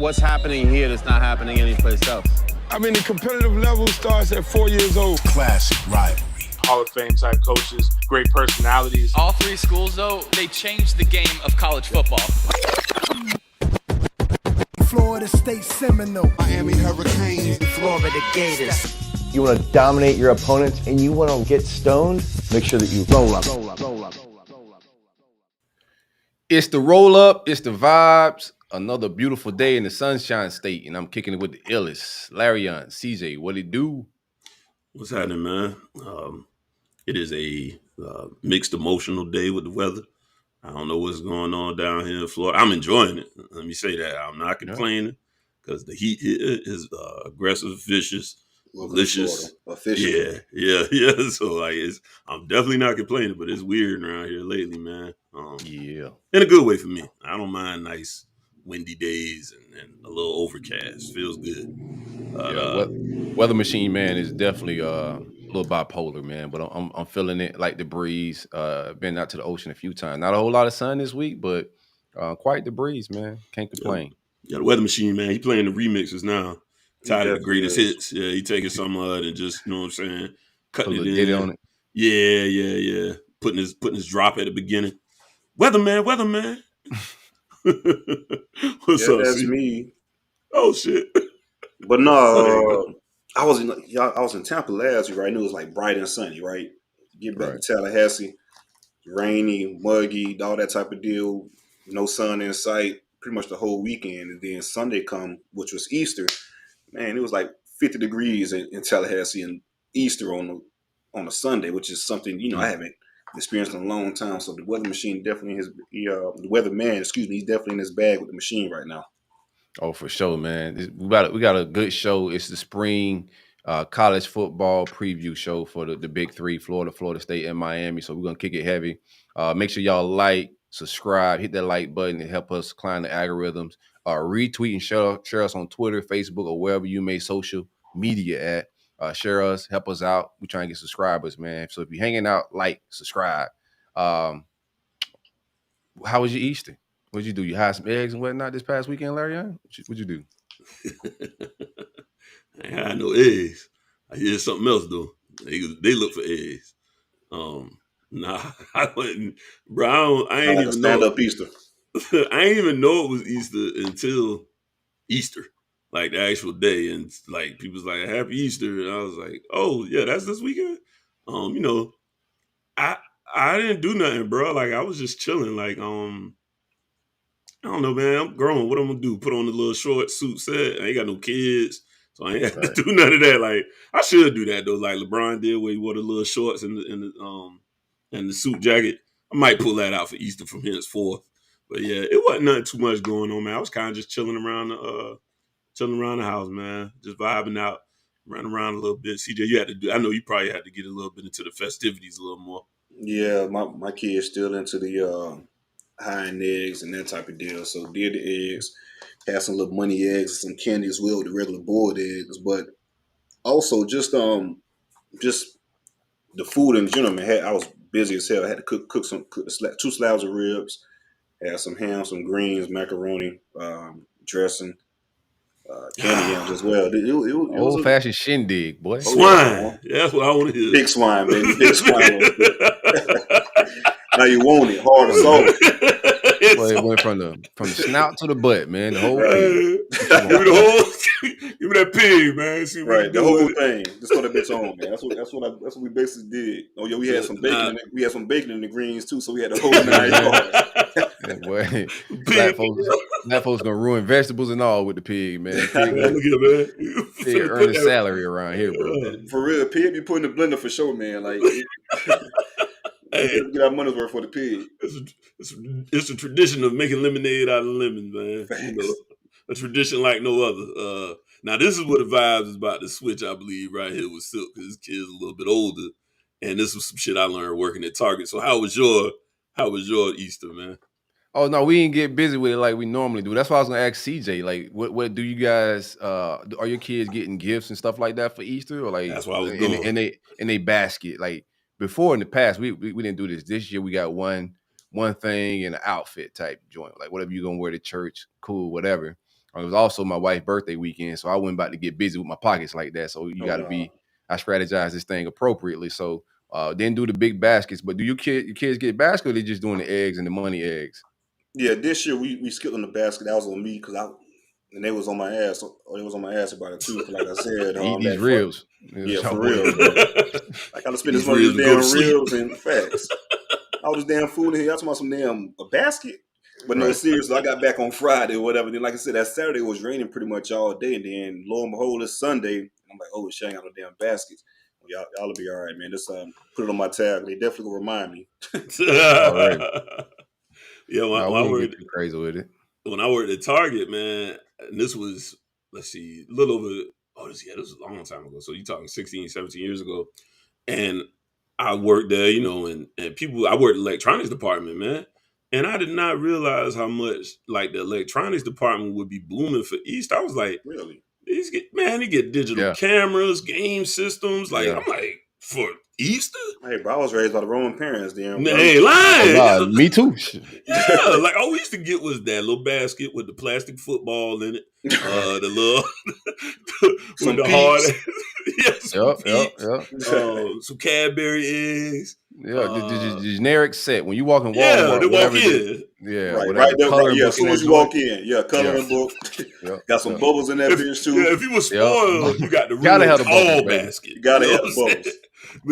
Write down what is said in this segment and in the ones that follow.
what's happening here that's not happening anyplace else? I mean, the competitive level starts at 4 years old. Classic rivalry. Hall of Fame type coaches, great personalities. All three schools, though, they changed the game of college football. Florida State Seminole, Miami Hurricanes, Florida Gators. You want to dominate your opponents and you want to get stoned, make sure that you roll up. It's the roll up, it's the vibes. Another beautiful day in the Sunshine State, and I'm kicking it with the illest. Larion, CJ, what it do? What's happening, man? It is a mixed emotional day with the weather. I don't know what's going on down here in Florida. I'm enjoying it. Let me say that. I'm not complaining because the heat here is aggressive, vicious, malicious. Yeah. So like, I'm definitely not complaining, but it's weird around here lately, man. In a good way for me. I don't mind nice windy days and a little overcast. Feels good. Weather machine man is definitely a little bipolar, man, but I'm feeling it like the breeze. Been out to the ocean a few times. Not a whole lot of sun this week, but quite the breeze, man. Can't complain. Yeah, the weather machine, man. He playing the remixes now. Tired of the greatest hits. Yeah, he taking some of it and just, you know what I'm saying, cutting it in. Get on it. Yeah. Putting his drop at the beginning. Weatherman. What's up? That's me. Oh shit! But no, I was in Tampa last week. Right, I knew it was like bright and sunny. Right, get back to Tallahassee, rainy, muggy, all that type of deal. No sun in sight, pretty much the whole weekend. And then Sunday come, which was Easter. Man, it was like 50 degrees in Tallahassee and Easter on a Sunday, which is something I haven't experienced in a long time. So the weather machine definitely the weatherman, he's definitely in his bag with the machine right now. Oh, for sure, man. We got a good show. It's the spring college football preview show for the big three, Florida State, and Miami. So we're gonna kick it heavy. Make sure y'all like, subscribe, hit that like button to help us climb the algorithms. Retweet and share us on Twitter, Facebook, or wherever you may social media at. Share us, help us out. We trying to get subscribers, man. So if you're hanging out, like, subscribe. How was your Easter? What'd you do? You hide some eggs and whatnot this past weekend, Larion? What'd you do? I ain't had no eggs. I hear something else though. They look for eggs. Nah, I wouldn't, bro. I ain't even stand up Easter. I ain't even know it was Easter until Easter. Like the actual day, and like people's like Happy Easter, and I was like, oh yeah, that's this weekend. I didn't do nothing, bro. Like I was just chilling. Like I don't know, man. I'm grown. What I'm gonna do? Put on the little short suit set. I ain't got no kids, so I ain't have to do none of that. Like I should do that though, like LeBron did, where he wore the little shorts and the suit jacket. I might pull that out for Easter from henceforth. But yeah, it wasn't nothing too much going on, man. I was kind of just chilling around the house, man. Just vibing out, running around a little bit. CJ, I know you probably had to get a little bit into the festivities a little more. Yeah, my kid's still into the hiding eggs and that type of deal. So did the eggs, had some little money eggs, some candy as well, the regular boiled eggs. But also just the food in general, man. I was busy as hell. I had to cook 2 slabs of ribs, had some ham, some greens, macaroni, dressing. Candy yams as well. It old-fashioned shindig, boy. Swine. That's what I want to hear. Big swine, baby. Big swine. Now you want it hard and soft. Boy, it went from the snout to the butt, man. The whole thing. Give me that pig, man. See right, the whole thing. Just throw that bitch on, man. That's what we basically did. Oh yeah, we had some bacon. We had some bacon in the greens too, so we had the whole 9 yards. Boy, black folks gonna ruin vegetables and all with the pig, man. Pig earn a salary around here, bro. For real, pig be put in the blender for sure, man. Like, get our money's worth for the pig. It's a tradition of making lemonade out of lemons, man. A tradition like no other. Now this is where the vibes is about to switch, I believe, right here with Silk, because his kid's a little bit older, and this was some shit I learned working at Target. So how was your Easter, man? Oh no, we didn't get busy with it like we normally do. That's why I was gonna ask CJ. Like, what do you guys? Are your kids getting gifts and stuff like that for Easter, or like that's what I was doing in a basket? Like before in the past, we didn't do this. This year we got one thing and an outfit type joint. Like whatever you're gonna wear to church, cool, whatever. It was also my wife's birthday weekend, so I wasn't about to get busy with my pockets like that. So you got to be. I strategize this thing appropriately. So then do the big baskets. But do your kids get baskets, or they just doing the eggs and the money eggs? Yeah, this year we skipped on the basket. That was on me and they was on my ass. Or they was on my ass about it too. Like I said, these ribs. Yeah, for real. Bro. I gotta spend this money on damn ribs and facts. All this damn food in here. I talking about some damn a basket. But no, seriously, I got back on Friday or whatever. Then, like I said, that Saturday was raining pretty much all day. And then, lo and behold, this Sunday, I'm like, oh, shit, I ain't got no damn baskets. Well, y'all will be all right, man. Just put it on my tab. They definitely will remind me. All right. Yeah, when I worked too crazy with it. When I worked at Target, man, and this was, let's see, a little over, this was a long time ago. So you're talking 16, 17 years ago. And I worked there, you know, and people, I worked in the electronics department, man. And I did not realize how much like the electronics department would be booming for East. I was like, really? They get digital cameras, game systems. Like, I'm like, for Easter? Hey, bro, I was raised by the Roman parents, damn. Hey, lying. Oh, me too. Yeah, like all we used to get was that little basket with the plastic football in it. The little some with the hard some Cadbury eggs. Yeah, the generic set. When you walk in Walmart, they walk in. Right there. Yeah, as soon as you walk in, coloring book. Got some bubbles in that bitch too. Yeah, if you were spoiled, you got the real tall basket. You gotta have the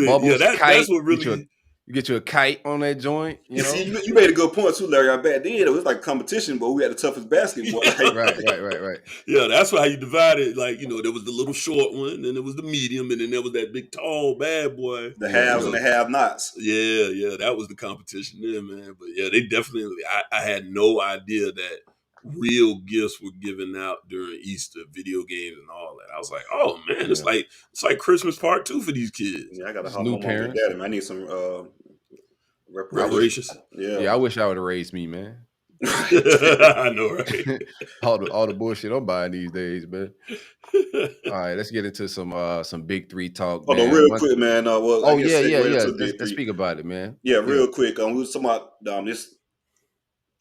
bubbles. That's what really. You get you a kite on that joint. You know? See, you made a good point too, Larry. Back then it was like competition, but we had the toughest basketball. Right. Yeah, that's how you divide it. Like, you know, there was the little short one, then there was the medium, and then there was that big tall bad boy. The haves and the have-nots. Yeah, that was the competition there, man. But yeah, they definitely. I had no idea that real gifts were given out during Easter, video games and all that. I was like, oh man, it's like Christmas part 2 for these kids. Yeah, I got to hop on my daddy, man. I need some reparations. Yeah, I wish I would have raised me, man. I know, right? all the bullshit I'm buying these days, man. All right, let's get into some Big Three talk. Hold on, real quick, man. Let's speak about it, man. Yeah, real quick. We was talking about this.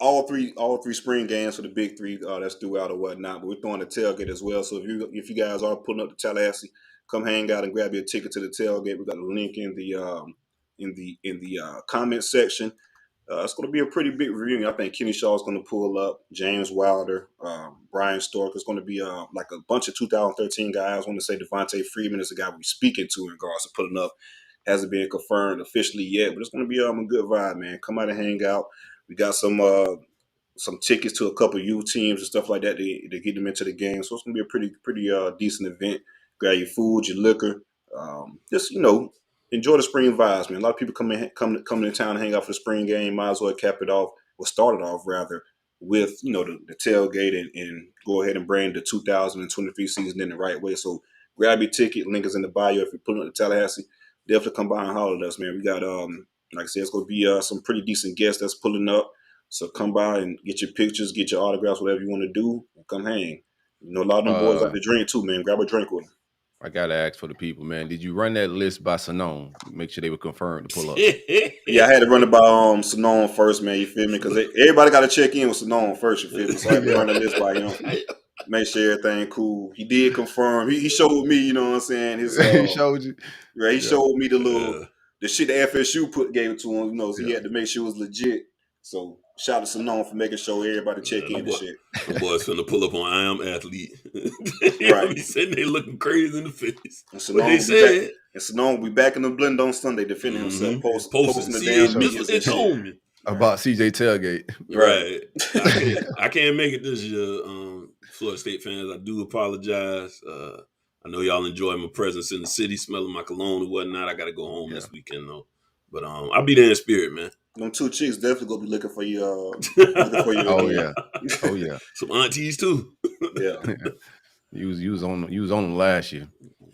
All three spring games for the Big Three that's throughout or whatnot, but we're throwing a tailgate as well. So if you guys are pulling up to Tallahassee, come hang out and grab your ticket to the tailgate. We got a link in the comment section. It's going to be a pretty big reunion. I think Kenny Shaw is going to pull up, James Wilder, Brian Stork. It's going to be like a bunch of 2013 guys. I want to say Devontae Freeman is the guy we're speaking to in regards to pulling up. Hasn't been confirmed officially yet, but it's going to be a good vibe, man. Come out and hang out. We got some tickets to a couple youth teams and stuff like that to get them into the game. So it's gonna be a pretty decent event. Grab your food, your liquor, just enjoy the spring vibes, man. A lot of people come to town and hang out for the spring game. Might as well cap it off or start it off rather with the tailgate and go ahead and bring the 2023 season in the right way. So grab your ticket. Link is in the bio. If you're pulling up to Tallahassee, definitely come by and holler at us, man. We got like I said, it's going to be some pretty decent guests that's pulling up. So come by and get your pictures, get your autographs, whatever you want to do, and come hang. A lot of them boys like to drink too, man. Grab a drink with them. I got to ask for the people, man. Did you run that list by Sanone? Make sure they were confirmed to pull up. Yeah, I had to run it by Sanone first, man. You feel me? Because everybody got to check in with Sanone first, you feel me? So I had to run the list by him. Make sure everything cool. He did confirm. He showed me, you know what I'm saying? He showed you? Right, he showed me the little... The shit the FSU gave it to him, so he had to make sure it was legit. So shout out to Sanone for making sure everybody check in and shit. The boys finna pull up on I Am Athlete. Right. He said they looking crazy in the face. And what they said. And Sanone will be back in the blend on Sunday defending himself. Posting the damn videos. They told me about CJ tailgate. Right. I can't make it this year, Florida State fans. I do apologize. I know y'all enjoy my presence in the city, smelling my cologne and whatnot. I got to go home this weekend, though. But I'll be there in spirit, man. Them two chicks definitely going to be looking for you. Oh, yeah. Some aunties, too. Yeah. You was on them last year.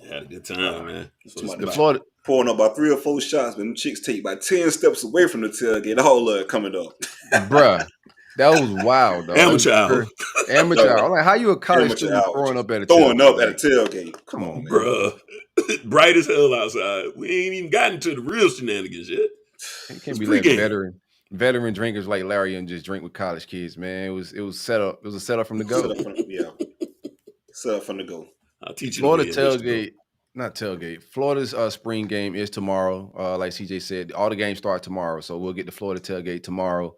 Had a good time, man. So the Florida pouring up about 3 or 4 shots, but them chicks take about 10 steps away from the tailgate. All coming up. Bruh. That was wild, though. Amateur hour. I'm like, how you a college student throwing up at a tailgate? Come on, man. Bruh. Bright as hell outside. We ain't even gotten to the real shenanigans yet. It can't be letting veteran drinkers like Larion just drink with college kids, man. It was set up. It was a setup from the go. Set up from the go. I'll teach you. Florida tailgate, not tailgate. Florida's spring game is tomorrow. Like CJ said, all the games start tomorrow, so we'll get the Florida tailgate tomorrow.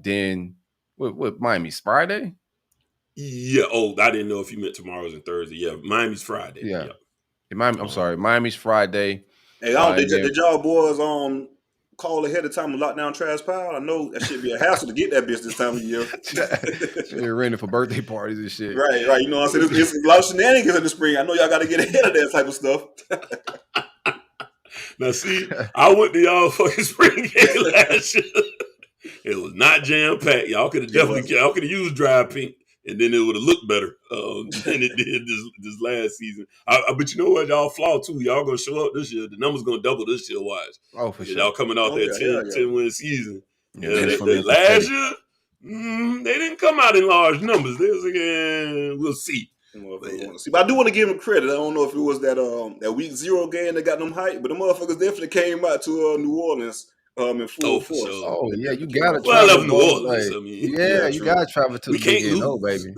Then what Miami's Friday? Yeah. Oh, I didn't know if you meant tomorrow's and Thursday. Yeah, Miami's Friday. Yeah. I'm sorry, Miami's Friday. Hey, did y'all boys call ahead of time and lock down trash pile? I know that should be a hassle to get that bitch this time of year. They're renting for birthday parties and shit. Right. You know what I'm saying? It's a lot of shenanigans in the spring. I know y'all got to get ahead of that type of stuff. Now, see, I went to y'all fucking spring game last year. It was not jam packed. Y'all could have used dry pink, and then it would have looked better than it did this last season. But you know what? Y'all flaw too. Y'all gonna show up this year. The number's gonna double this year. Watch. Oh, for sure. Y'all coming out that 10-win season. Yeah, last year, they didn't come out in large numbers. They was like, we'll see. But I do want to give them credit. I don't know if it was that week 0 game that got them hyped, but the motherfuckers definitely came out to New Orleans in full force. Sure. Oh yeah, you gotta. Well, I love New Orleans. I mean, you gotta travel to the Big N, baby.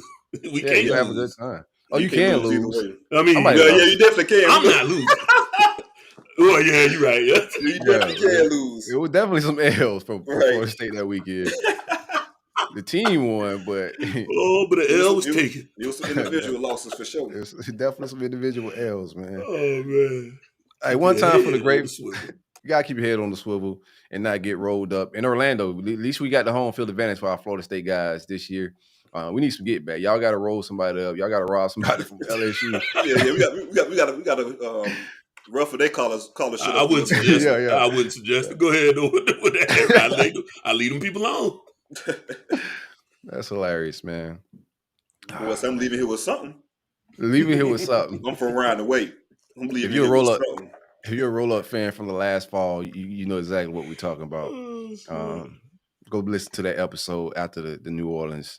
We can't you have a good time. Oh, you can lose. I mean, you definitely can. I'm not losing. Oh yeah, you're right. Yeah. You definitely can lose. It was definitely some L's for Florida State that weekend. The team won, but but the L was taken. It was some individual losses for sure. It was definitely some individual L's, man. Oh man. Hey, one time for the great. You gotta keep your head on the swivel and not get rolled up. In Orlando, at least we got the home field advantage for our Florida State guys this year. We need some get back. Y'all got to roll somebody up. Y'all got to rob somebody from LSU. We got to rougher they call us shit. I wouldn't suggest. I wouldn't suggest it. Go ahead with that. I lead them people on. That's hilarious, man. Boy, I'm leaving here with something. I'm from around the way. I'm leaving. If you're a roll-up fan from the last fall, you know exactly what we're talking about. Go listen to that episode after the New Orleans,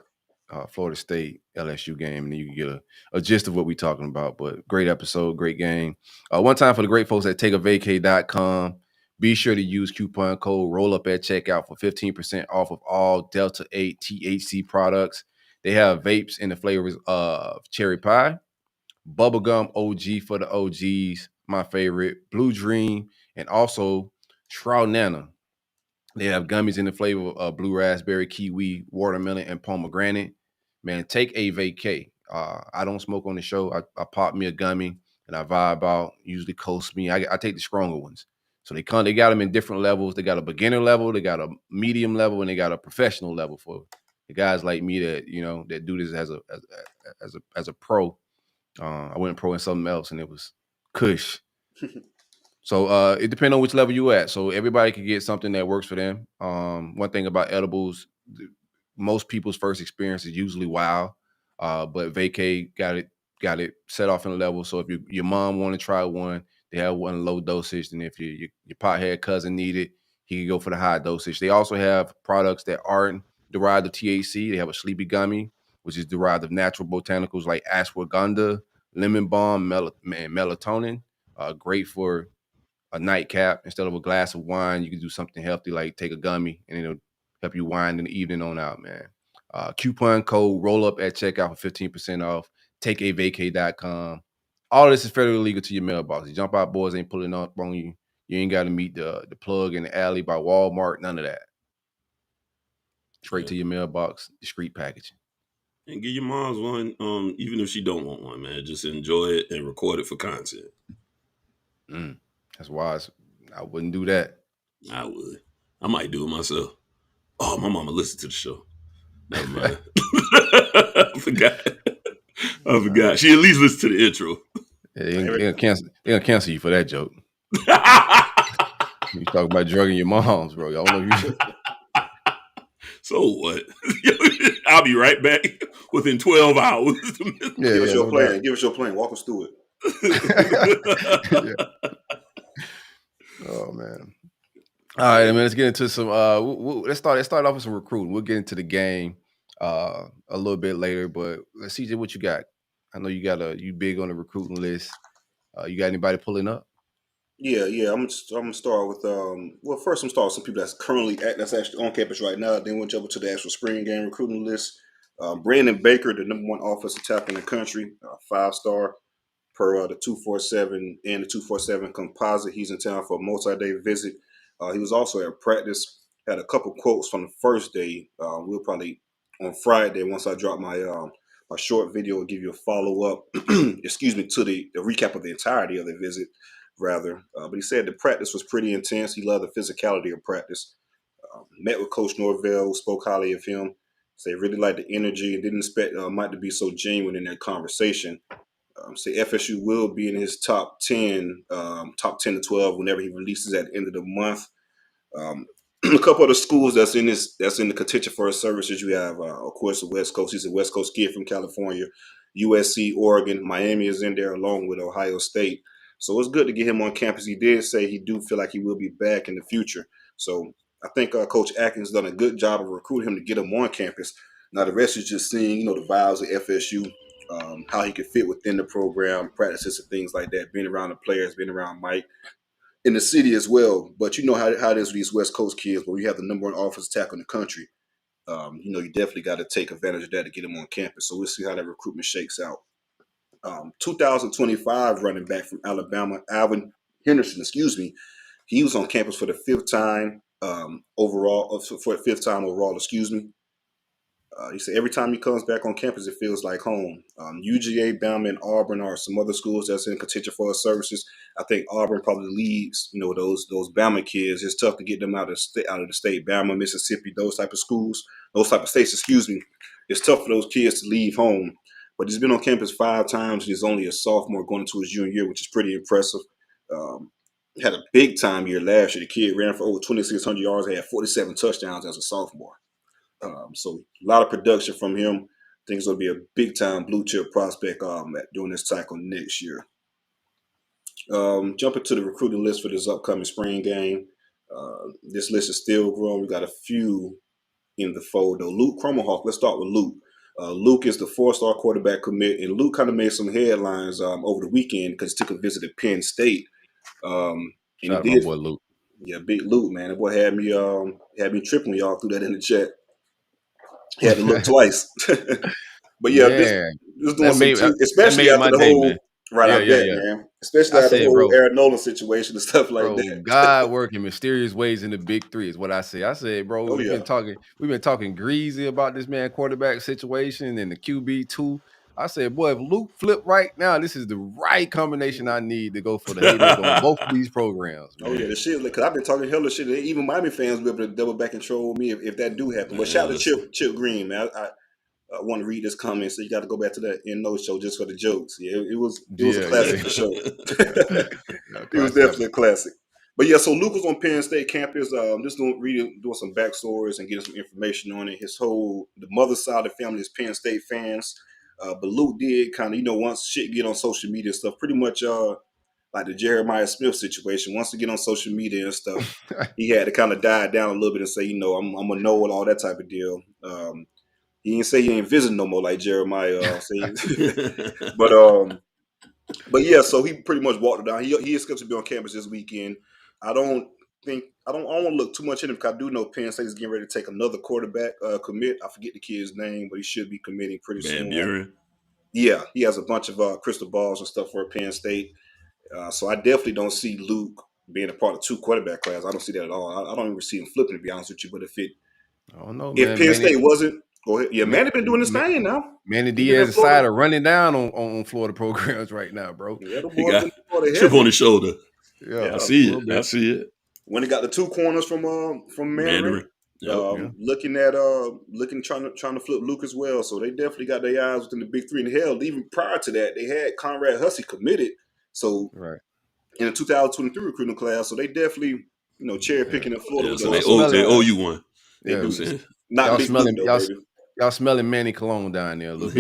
Florida State LSU game, and then you can get a gist of what we're talking about. But great episode, great game. One time for the great folks at takeavaycay.com. Be sure to use coupon code ROLLUP at checkout for 15% off of all Delta 8 THC products. They have vapes in the flavors of cherry pie, bubblegum OG for the OGs, my favorite, Blue Dream, and also Trout Nana. They have gummies in the flavor of blue raspberry, kiwi, watermelon, and pomegranate. Man, take a VayCay. I don't smoke on the show. I pop me a gummy and I vibe out. Usually coast me. I take the stronger ones. So they got them in different levels. They got a beginner level, they got a medium level, and they got a professional level for the guys like me that do this as a pro. I went pro in something else, and it was Kush. So it depends on which level you at. So everybody can get something that works for them. One thing about edibles, most people's first experience is usually wild, but VayCay got it set off in a level. So if your mom want to try one, they have one low dosage, and if your pothead cousin need it, he can go for the high dosage. They also have products that aren't derived of THC. They have a sleepy gummy, which is derived of natural botanicals like ashwagandha, lemon balm, melatonin. Great for a nightcap. Instead of a glass of wine, you can do something healthy like take a gummy, and it'll help you wind in the evening on out, man. Coupon code ROLLUP at checkout for 15% off. TakeAVayCay.com. All of this is federally legal to your mailbox. The Jump Out Boys ain't pulling up on you. You ain't got to meet the plug in the alley by Walmart. None of that. Straight to your mailbox, discreet packaging. And give your moms one, even if she don't want one, man. Just enjoy it and record it for content. That's wise. I wouldn't do that. I would. I might do it myself. Oh, my mama listened to the show. Never mind. I forgot. She at least listened to the intro. Yeah, they're gonna cancel you for that joke. You talk about drugging your moms, bro. I don't know if you. So what? I'll be right back within 12 hours. Give us your plan. Give us your plan. Walk us through it. Oh man. All right, man. Let's get into some. Let's start off with some recruiting. We'll get into the game a little bit later, but let's see what you got. I know you big on the recruiting list. You got anybody pulling up? Yeah. I'm gonna start with well, first I'm start with some people that's actually on campus right now. Then we'll jump into the actual spring game recruiting list. Brandon Baker, the #1 offensive tackle in the country, 5-star per the 247 and the 247 composite. He's in town for a multi-day visit. He was also at practice. Had a couple quotes from the first day. We'll probably on Friday, once I drop my my short video, will give you a follow up. Excuse me, to the recap of the entirety of the visit, rather. But he said the practice was pretty intense. He loved the physicality of practice. Met with Coach Norvell, spoke highly of him. Say really liked the energy and didn't expect Mike to be so genuine in their conversation. Say FSU will be in his top 10 to 12 whenever he releases at the end of the month. A couple of the schools that's in the contention for his services, you have, of course, the West Coast. He's a West Coast kid from California. USC, Oregon, Miami is in there along with Ohio State. So it's good to get him on campus. He did say he do feel like he will be back in the future. So I think Coach Atkins done a good job of recruiting him to get him on campus. Now the rest is just seeing, the vibes of FSU, how he could fit within the program, practices and things like that, being around the players, being around Mike, in the city as well. But you know how it is with these West Coast kids, when you have the #1 offensive tackle in the country. You definitely got to take advantage of that to get him on campus. So we'll see how that recruitment shakes out. 2025 running back from Alabama, Alvin Henderson, he was on campus for the fifth time overall. He said every time he comes back on campus, it feels like home. UGA, Bama, and Auburn are some other schools that's in contention for his services. I think Auburn probably leads, those Bama kids. It's tough to get them out of the state. Bama, Mississippi, those type of states. It's tough for those kids to leave home. But he's been on campus 5 times. He's only a sophomore going into his junior year, which is pretty impressive. Had a big time year last year. The kid ran for over 2,600 yards. He had 47 touchdowns as a sophomore. So a lot of production from him. I think it's going to be a big-time blue-chip prospect during this cycle next year. Jumping to the recruiting list for this upcoming spring game. This list is still growing. We got a few in the fold, though. Luke Kromenhoek, let's start with Luke. Luke is the 4-star quarterback commit, and Luke kind of made some headlines over the weekend because he took a visit to Penn State. And shout out my boy Luke. Yeah, big Luke, man. That boy had me tripping when y'all threw that in the chat. He had to look twice. But yeah, this doing especially after the whole man. Right, I bet, man. Especially after the whole Aaron Nolan situation and stuff like that. God working mysterious ways in the big 3 is what I say. I said, bro, we've been talking greasy about this man quarterback situation and the QB2. I said, boy, if Luke flip right now, this is the right combination I need to go for the haters on both of these programs. Man. Oh yeah, the shit. Because I've been talking hella shit. Even Miami fans will be able to double back and troll me if that do happen. But shout out to Chip Green, man. I want to read this comment, so you got to go back to that NO show just for the jokes. Yeah, it was a classic for sure. It was definitely a classic. But yeah, so Luke was on Penn State campus, just doing some backstories and getting some information on it. The mother's side of the family is Penn State fans. But Luke did kind of, once shit get on social media and stuff, pretty much like the Jeremiah Smith situation. Once to get on social media and stuff, he had to kind of die down a little bit and say, I'm a know and all that type of deal. He didn't say he ain't visiting no more like Jeremiah. But yeah, so he pretty much walked it down. He is scheduled to be on campus this weekend. I don't want to look too much in him because I do know Penn State is getting ready to take another quarterback commit. I forget the kid's name, but he should be committing pretty soon. Buren. Yeah, he has a bunch of crystal balls and stuff for Penn State. So I definitely don't see Luke being a part of 2 quarterback class. I don't see that at all. I don't even see him flipping, to be honest with you. But I don't know, if Penn State wasn't, go ahead. Yeah, Manny been doing this thing now. Manny Diaz decided running down on Florida programs right now, bro. Yeah, he got chip on his shoulder. Yeah, I see it. When he got the 2 corners from Mandarin, trying to flip Luke as well. So they definitely got their eyes within the big 3. And hell, even prior to that, they had Conrad Hussey committed. So in the 2023 recruiting class, so they definitely cherry picking in Florida. So they owe you one. They do. Not big Luke, though, baby. Y'all smelling Manny cologne down there, Luke.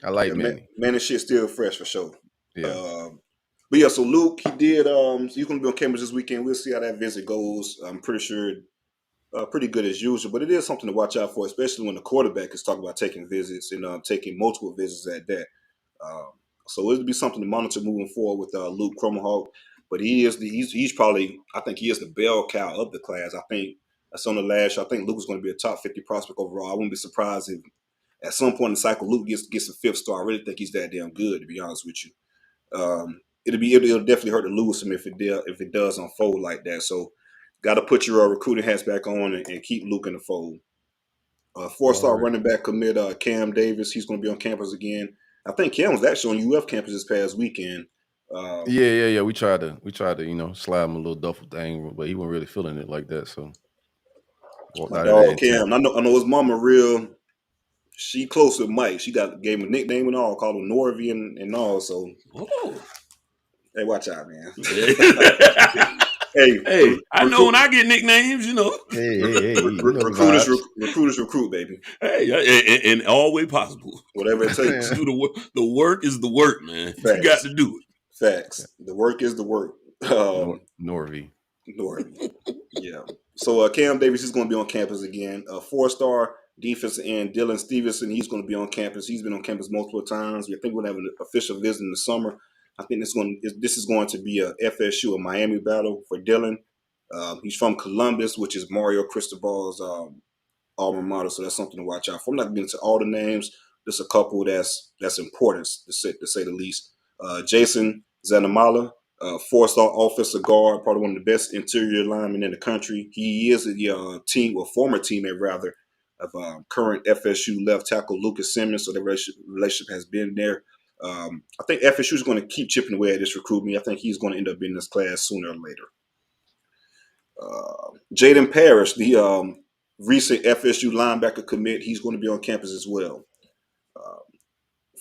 I like Manny. Manny shit still fresh for sure. Yeah. But yeah, so Luke, he did. He's going to be on campus this weekend. We'll see how that visit goes. I'm pretty sure pretty good as usual, but it is something to watch out for, especially when the quarterback is talking about taking visits and taking multiple visits at that. So it'll be something to monitor moving forward with Luke Kromenhoek. but he's probably, I think he is the bell cow of the class. I think that's on the last year. I think Luke is going to be a top 50 prospect overall. I wouldn't be surprised if at some point in the cycle Luke gets a 5th star. I really think he's that damn good, to be honest with you. It'll definitely hurt to lose him if it does unfold like that. So got to put your recruiting hats back on and keep Luke in the fold. 4-star running back commit Cam Davis. He's going to be on campus again. I think Cam was actually on UF campus this past weekend. Yeah. We tried to slide him a little duffel thing, but he wasn't really feeling it like that. So my dog Cam, I know his mama real. She close with Mike. She gave him a nickname and all, called him Norvy and all. So hey, watch out, man. Hey, I know when I get nicknames, Hey, recruiters recruit, baby. Hey, in all way possible. Whatever it takes. The work is the work, man. Facts. You got to do it. Facts. The work is the work. Norvy. Yeah. So Cam Davis is going to be on campus again. 4-star defensive end Dylan Stevenson. He's going to be on campus. He's been on campus multiple times. I think we're going to have an official visit in the summer. I think this is going to be a FSU, a Miami battle for Dylan. He's from Columbus, which is Mario Cristobal's alma mater, so that's something to watch out for. I'm not getting into all the names. Just a couple that's important to say the least. Jason Zandamela, 4-star offensive guard, probably one of the best interior linemen in the country. He is a former teammate rather of current FSU left tackle Lucas Simmons, so the relationship has been there. I think FSU is going to keep chipping away at this recruitment. I think he's going to end up in this class sooner or later. Jaden Parrish, the recent FSU linebacker commit, he's going to be on campus as well.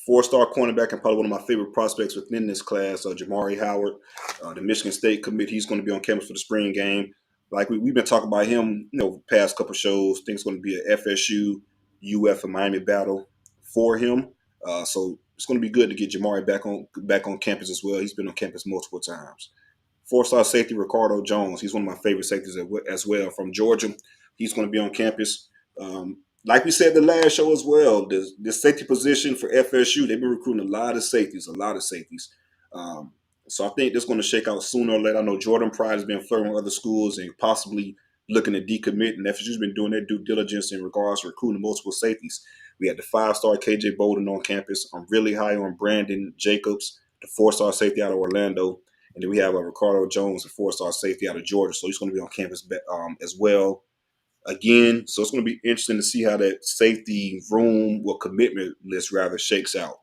4-star cornerback and probably one of my favorite prospects within this class, Jamari Howard, the Michigan State commit. He's going to be on campus for the spring game. Like we've been talking about him, past couple shows. I think it's going to be a FSU, UF, and Miami battle for him. So it's going to be good to get Jamari back on campus as well. He's been on campus multiple times. 4-star safety Ricardo Jones. He's one of my favorite safeties as well from Georgia. He's going to be on campus. Like we said the last show as well, the safety position for FSU, they've been recruiting a lot of safeties. So I think this is going to shake out sooner or later. I know Jordan Pride has been flirting with other schools and possibly looking to decommit, and FSU's been doing their due diligence in regards to recruiting multiple safeties. We had the 5-star KJ Bolden on campus. I'm really high on Brandon Jacobs, the 4-star safety out of Orlando. And then we have Ricardo Jones, a 4-star safety out of Georgia. So he's going to be on campus as well. Again, so it's going to be interesting to see how that safety room or commitment list rather shakes out.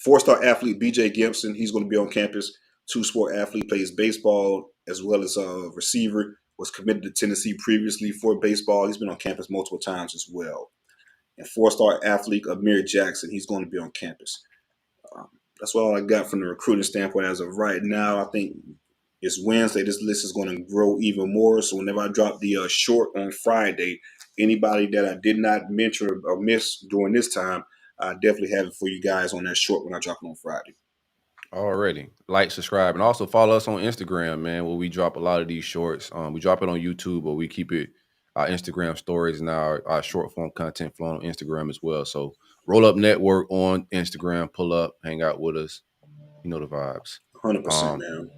4-star athlete BJ Gibson, he's going to be on campus. 2-sport athlete, plays baseball as well as a receiver, was committed to Tennessee previously for baseball. He's been on campus multiple times as well. And 4-star athlete Amir Jackson, he's going to be on campus. That's all I got from the recruiting standpoint as of right now. I think it's Wednesday. This list is going to grow even more. So whenever I drop the short on Friday, anybody that I did not mention or miss during this time, I definitely have it for you guys on that short when I drop it on Friday. Already. Like, subscribe, and also follow us on Instagram, man, where we drop a lot of these shorts. We drop it on YouTube, but we keep it our Instagram stories and our short form content flowing on Instagram as well. So Roll Up Network on Instagram, pull up, hang out with us. You know the vibes. 100%, man.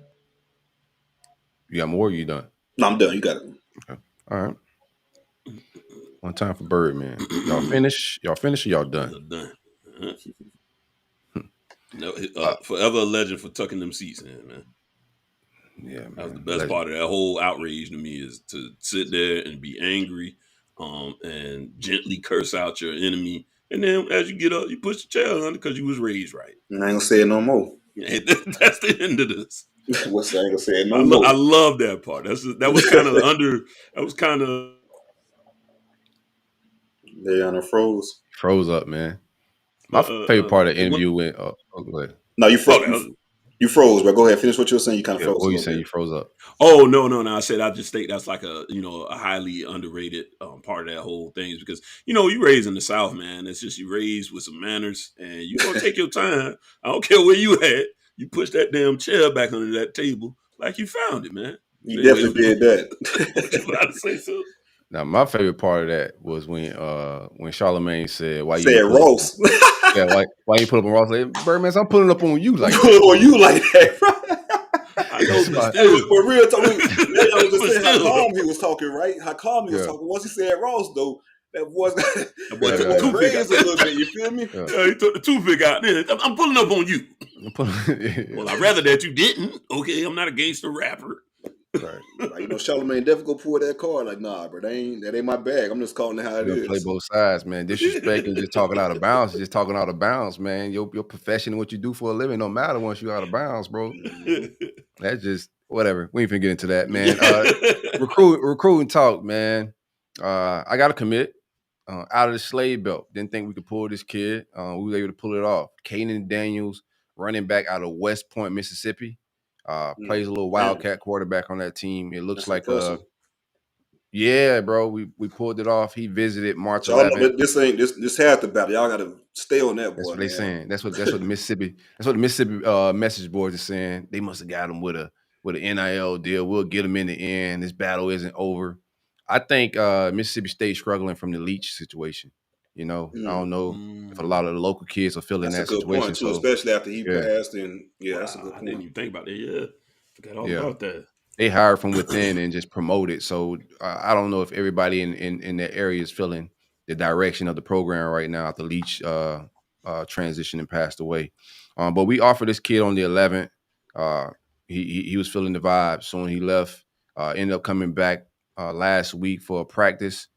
You got more or you done? No, I'm done. You got it. Okay. All right. One time for Birdman. Y'all finish? Y'all finish or y'all done? Done. No, forever a legend for tucking them seats in, man. Yeah, man. That was the best part of that whole outrage to me, is to sit there and be angry, and gently curse out your enemy, and then as you get up, you push the chair under because you was raised right. And I ain't gonna say it no more. That's the end of this. What's that? I ain't gonna say it no more. I love that part. That was kind of That was kind of. Deion froze. Froze up, man. My favorite part of the interview went. Go ahead. No, you froze. You froze, but go ahead. Finish what you were saying. You kind of froze. What were you saying? You froze up. Oh, no. I said I just think that's like a highly underrated part of that whole thing, is because you raised in the South, man. It's just you raised with some manners, and you gonna take your time. I don't care where you at. You push that damn chair back under that table like you found it, man. You definitely did that. You about to say so? Now, my favorite part of that was when Charlamagne said, "Why you said Ross?" Yeah, why you put up on Ross? Like, Birdman, I'm pulling up on you like that. On you like that, I know, but Hey, still. but real talk, I was just But saying how still. calm he was talking, right? How calm he was talking. Once he said Ross, though, that voice Took the toothpick out. raised a little bit. You feel me? Yeah, he took the toothpick out. Then I'm pulling up on you. Well, I'd rather that you didn't. Okay, I'm not a gangster rapper. Right. Like, Charlamagne definitely go pull that card. Like, nah, bro, that ain't my bag. I'm just calling it how it is. Play both sides, man. Disrespect and just talking out of bounds. Just talking out of bounds, man. Your profession and what you do for a living don't matter once you're out of bounds, bro. That's just whatever. We ain't finna get into that, man. Recruiting talk, man. I got to commit out of the slave belt. Didn't think we could pull this kid. We were able to pull it off. Kanan Daniels, running back out of West Point, Mississippi. Plays a little wildcat quarterback on that team. It looks like yeah, bro. We pulled it off. He visited March 11th. This had the battle. Y'all gotta stay on that, boy. That's what they're saying. That's what the Mississippi message boards are saying. They must have got him with an NIL deal. We'll get him in the end. This battle isn't over. I think Mississippi State struggling from the Leach situation. I don't know if a lot of the local kids are feeling that situation. Point too, especially after he passed. And that's a good point. I didn't even think about that. Yeah, forgot all about that. They hired from within and just promoted. So I don't know if everybody in that area is feeling the direction of the program right now after Leach transitioned and passed away. But we offered this kid on the 11th. He was feeling the vibe. So when he left, ended up coming back last week for a practice.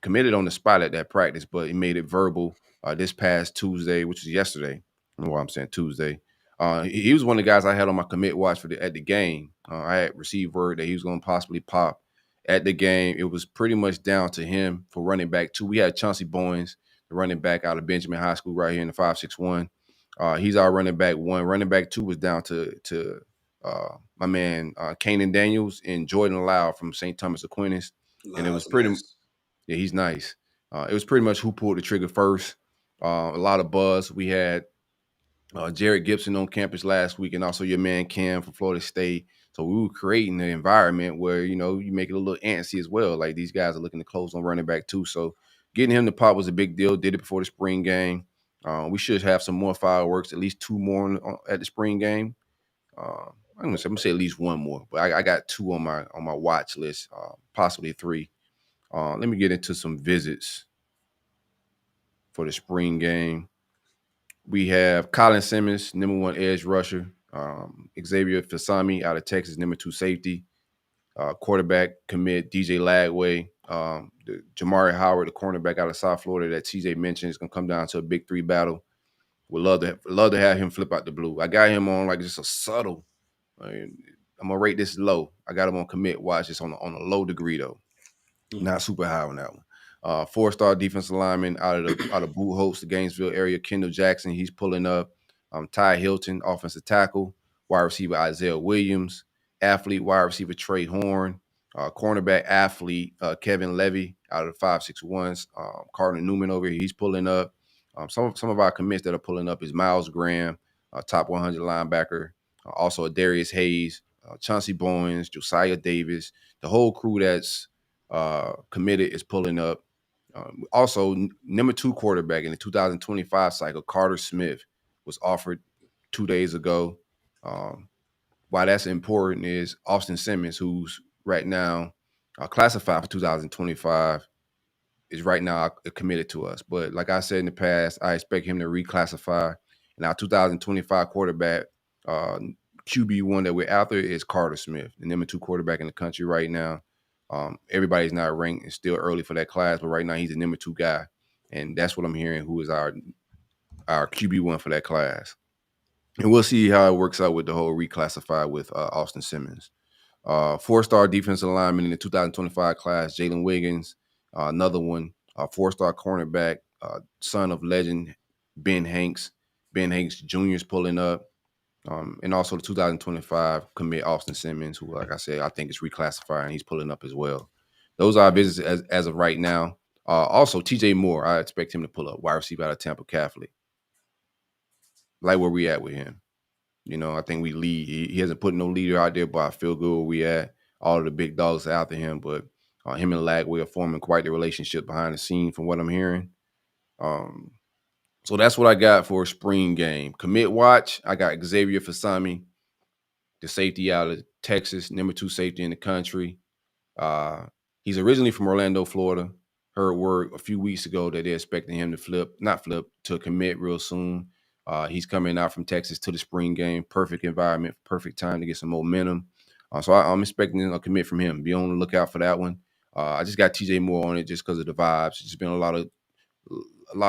Committed on the spot at that practice, but he made it verbal this past Tuesday, which was yesterday. I don't know why I'm saying Tuesday. He was one of the guys I had on my commit watch at the game. I had received word that he was going to possibly pop at the game. It was pretty much down to him for running back 2. We had Chauncey Bowens, the running back out of Benjamin High School right here in the 561. He's our running back 1. Running back 2 was down to my man Kanan Daniels and Jordan Lau from St. Thomas Aquinas. And it was pretty yeah, he's nice. It was pretty much who pulled the trigger first. A lot of buzz. We had Jared Gibson on campus last week, and also your man Cam from Florida State. So we were creating an environment where, you make it a little antsy as well. Like these guys are looking to close on running back too. So getting him to pop was a big deal. Did it before the spring game. We should have some more fireworks, at least 2 more at the spring game. I'm gonna say at least 1 more, but I got 2 on my watch list, possibly 3. Let me get into some visits for the spring game. We have Colin Simmons, number 1 edge rusher. Xavier Fasami out of Texas, number 2 safety. Quarterback commit DJ Lagway. Jamari Howard, the cornerback out of South Florida that TJ mentioned, is going to come down to a big 3 battle. Would love to have him flip out the blue. I got him on like just a subtle. I'm going to rate this low. I got him on commit watch, just on a low degree though. Not super high on that one. 4-star defensive lineman out of Boot Hopes, the Gainesville area, Kendall Jackson. He's pulling up. Ty Hilton, offensive tackle. Wide receiver Isaiah Williams. Athlete, wide receiver Trey Horne. Cornerback athlete Kevin Levy out of the 561s. Cardinal Newman over here, he's pulling up. Some of our commits that are pulling up is Miles Graham, top 100 linebacker. Also Darius Hayes, Chauncey Bowens, Josiah Davis. The whole crew that's committed is pulling up. Also, number 2 quarterback in the 2025 cycle, Carter Smith, was offered 2 days ago. Why that's important is Austin Simmons, who's right now classified for 2025, is right now committed to us. But like I said in the past, I expect him to reclassify. And our 2025 quarterback, QB1 that we're after is Carter Smith, the number 2 quarterback in the country right now. Everybody's not ranked. It's still early for that class, but right now he's the number 2 guy. And that's what I'm hearing, who is our QB1 for that class. And we'll see how it works out with the whole reclassify with Austin Simmons. 4-star defensive lineman in the 2025 class, Jalen Wiggins, another one. 4-star cornerback, son of legend Ben Hanks. Ben Hanks Jr. is pulling up. And also the 2025 commit Austin Simmons, who, like I said, I think is reclassifying. He's pulling up as well. Those are our visits as of right now. Also, TJ Moore, I expect him to pull up, wide receiver out of Tampa Catholic. Like where we at with him. I think we lead. He hasn't put no leader out there, but I feel good where we at. All of the big dogs are after him, but him and Lagway are forming quite the relationship behind the scene from what I'm hearing. So that's what I got for a spring game. Commit watch, I got Xavier Fasami. the safety out of Texas, number 2 safety in the country. He's originally from Orlando, Florida. Heard word a few weeks ago that they're expecting him to commit real soon. He's coming out from Texas to the spring game. Perfect environment, perfect time to get some momentum. So I'm expecting a commit from him. Be on the lookout for that one. I just got TJ Moore on it just because of the vibes. It's been a lot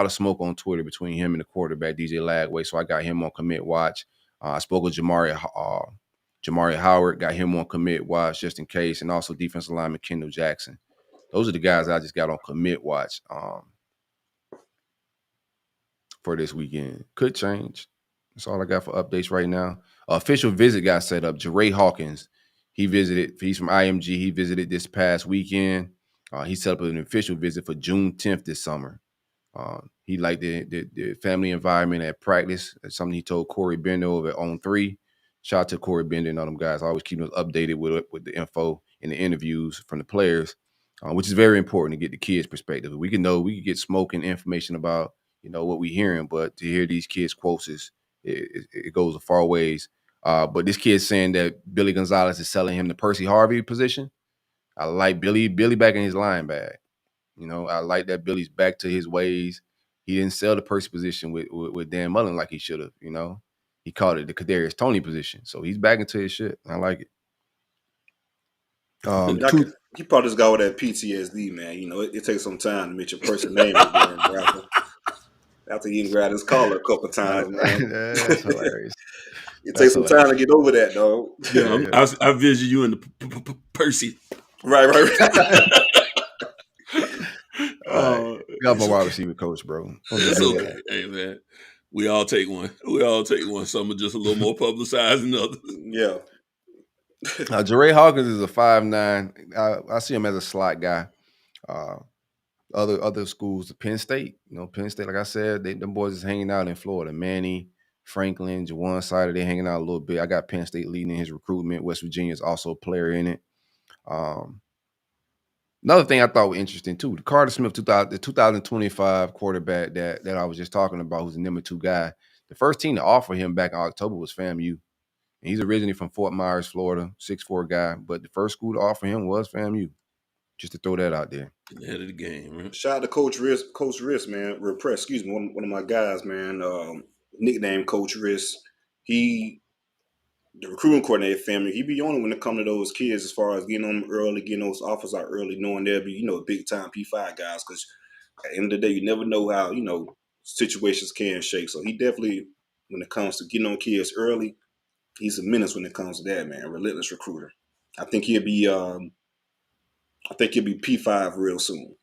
of smoke on Twitter between him and the quarterback, DJ Lagway. So I got him on commit watch. I spoke with Jamari Howard, got him on commit watch just in case, and also defensive lineman Kendall Jackson. Those are the guys I just got on commit watch for this weekend. Could change. That's all I got for updates right now. Official visit got set up. Jerrae Hawkins, he visited. He's from IMG. He visited this past weekend. He set up an official visit for June 10th this summer. He liked the family environment at practice. That's something he told Corey Bender over at On 3. Shout out to Corey Bender and all them guys. I always keep us updated with the info and the interviews from the players, which is very important to get the kids' perspective. We can get smoke and information about what we're hearing, but to hear these kids' quotes it goes a far ways. But this kid's saying that Billy Gonzalez is selling him the Percy Harvey position. I like Billy back in his line bag. I like that Billy's back to his ways. He didn't sell the Percy position with Dan Mullen like he should have. He called it the Kadarius Toney position. So he's back into his shit. I like it. He probably just got with that PTSD, man. It takes some time to make your person name again. After he didn't grab his collar a couple of times, man. That's hilarious. It takes some time to get over that, dog. Yeah, I visit you in the Percy. Right. Got my wide receiver coach, bro. It's okay. Hey, man. We all take one. Some are just a little more publicized than others. Yeah. Jerrae Hawkins is a 5'9". I see him as a slot guy. Other schools, Penn State. Penn State, like I said, them boys is hanging out in Florida. Manny, Franklin, Jawan Sider, they hanging out a little bit. I got Penn State leading in his recruitment. West Virginia is also a player in it. Another thing I thought was interesting too, the Carter Smith, the 2025 quarterback that I was just talking about, who's the number 2 guy. The first team to offer him back in October was FAMU. And he's originally from Fort Myers, Florida, 6'4" guy. But the first school to offer him was FAMU. Just to throw that out there. Ahead of the game, man. Shout out to Coach Riss, man. Excuse me, one of my guys, man. Nicknamed Coach Riss. He, the recruiting coordinator family, he be on it when it come to those kids as far as getting on them early, getting those offers out early, knowing they'll be, big time P5 guys. Because at the end of the day, you never know how, situations can shake. So he definitely, when it comes to getting on kids early, he's a menace when it comes to that, man. Relentless recruiter. I think he'll be P5 real soon.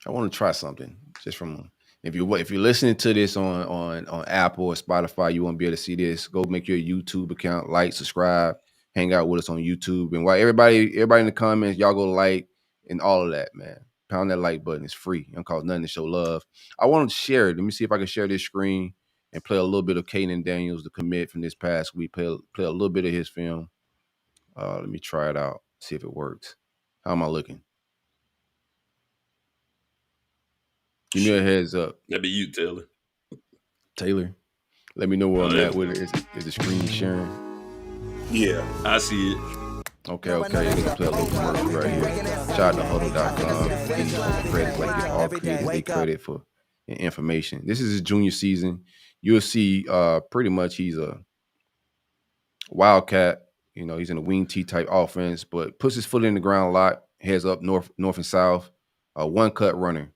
I want to try something just from if you're listening to this on Apple or Spotify, you want to be able to see this. Go make your YouTube account, like, subscribe, hang out with us on YouTube, and while everybody in the comments, y'all go like and all of that, man. Pound that like button. It's free. It don't cost nothing to show love. I want to share it. Let me see if I can share this screen and play a little bit of Caden Daniels, the commit from this past week. Play a little bit of his film. Let me try it out. See if it works. How am I looking? Give me a heads up. That'd be you, Taylor. Taylor, let me know where I'm at with it. Is the screen sharing? Yeah. I see it. Okay. Let's play a little commercial right here. Shout out to Huddle.com. Credits like get all creators they credit for information. This is his junior season. You'll see pretty much he's a wildcat. He's in a wing T type offense, but puts his foot in the ground a lot, heads up north and south. One cut runner.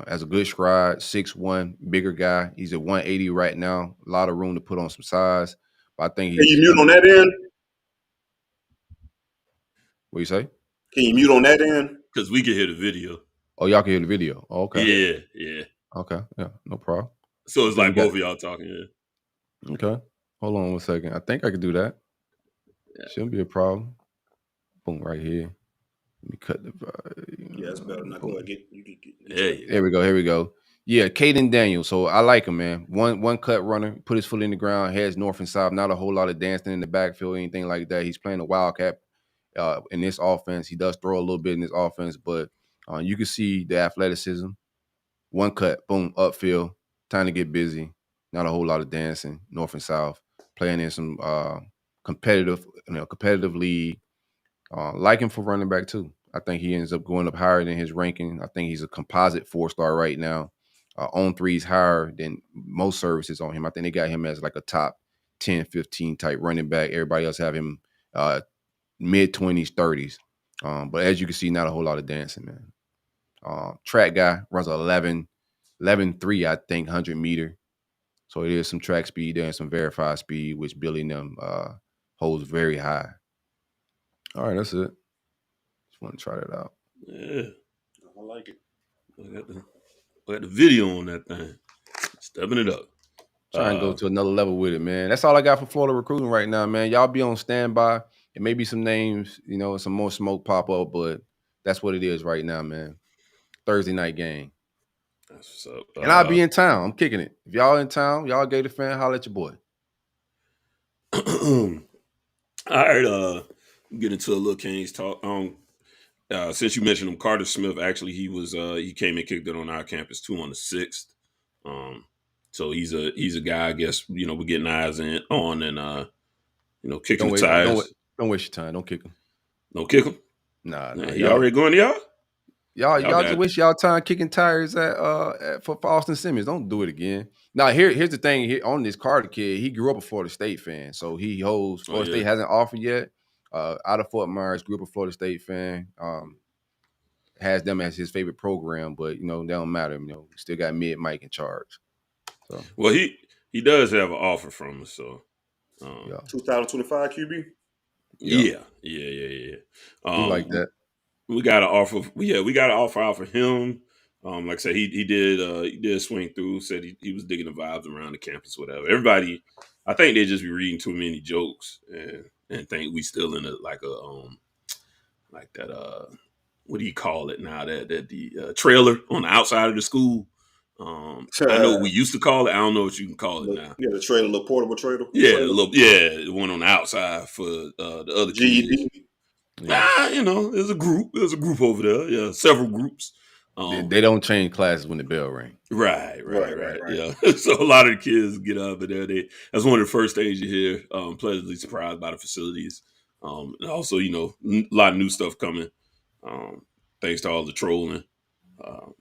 As a good stride, 6'1", bigger guy. He's at 180 right now. A lot of room to put on some size. But I think he's. Can you mute on that end? What you say? Can you mute on that end? Because we can hear the video. Oh, y'all can hear the video. Oh, okay. Yeah. Okay. Yeah, no problem. So it's like both of y'all talking. Yeah. Okay. Hold on 1 second. I think I can do that. Yeah. Shouldn't be a problem. Boom, right here. Let me cut the. Yeah, that's better. Not going to get. Here we go. Yeah, Caden Daniels. So I like him, man. One cut runner, put his foot in the ground, heads north and south. Not a whole lot of dancing in the backfield, anything like that. He's playing a wildcat in this offense. He does throw a little bit in this offense, but you can see the athleticism. One cut, boom, upfield. Time to get busy. Not a whole lot of dancing, north and south. Playing in some competitive league. Like him for running back too. I think he ends up going up higher than his ranking. I think he's a composite 4-star right now. On 3's higher than most services on him. I think they got him as like a top 10, 15 type running back. Everybody else have him mid-20s, 30s. But as you can see, not a whole lot of dancing, man. Track guy runs 11.3, I think, 100 meter. So it is some track speed there and some verified speed, which Billy and them holds very high. All right, that's it. Just want to try that out. Yeah, I like it. I got the video on that thing. Stepping it up. Trying to go to another level with it, man. That's all I got for Florida recruiting right now, man. Y'all be on standby. It may be some names, some more smoke pop up, but that's what it is right now, man. Thursday night game. That's what's up. And I'll be in town. I'm kicking it. If y'all in town, y'all Gator fan, holler at your boy. All right, get into a little Kings talk. Since you mentioned him, Carter Smith, actually, he came and kicked it on our campus too on the 6th. So he's a guy, I guess, we're getting eyes on and kicking the tires. Don't waste your time. Don't kick him. Don't kick him? Nah. He already going to y'all? Y'all just waste y'all time kicking tires for Austin Simmons. Don't do it again. Now, here's the thing here on this Carter kid. He grew up a Florida State fan, so he holds Florida State hasn't offered yet. Out of Fort Myers, grew up a Florida State fan. Has them as his favorite program, but they don't matter. Still got Mid Mike in charge. So well, he does have an offer from us. So 2025 QB. Yeah. Like that. We got an offer. We got an offer out for him. Like I said, he did swing through. Said he was digging the vibes around the campus, whatever. Everybody, I think they just be reading too many jokes and think we still in like that what do you call it now? That the trailer on the outside of the school. I know what we used to call it. I don't know what you can call it now. Yeah, the trailer, the portable trailer. Yeah, the one on the outside for the other GED. kids. There's a group. There's a group over there. Yeah, several groups. They don't change classes when the bell rings. Right. Yeah. So a lot of the kids get up and that's one of the first things you hear. Pleasantly surprised by the facilities. And also, a lot of new stuff coming. Thanks to all the trolling.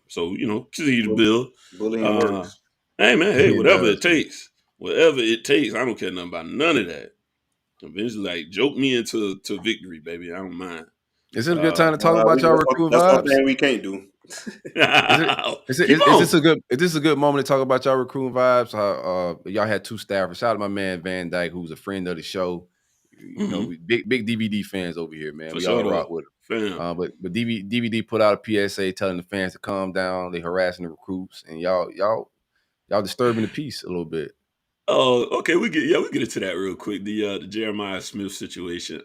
So, continue to build. Bullying works. Hey man, whatever it takes. Whatever it takes. I don't care nothing about none of that. Eventually, joke me into victory, baby. I don't mind. Is it a good time to talk about y'all recruiting vibes? That's one thing we can't do. Is this a good moment to talk about y'all recruiting vibes? How y'all had 2 staffers. Shout out to my man Van Dyke, who's a friend of the show. We big DVD fans over here, man. We all rock with him. But DVD put out a PSA telling the fans to calm down. They harassing the recruits, and y'all disturbing the peace a little bit. Oh, okay. We get into that real quick. The Jeremiah Smith situation.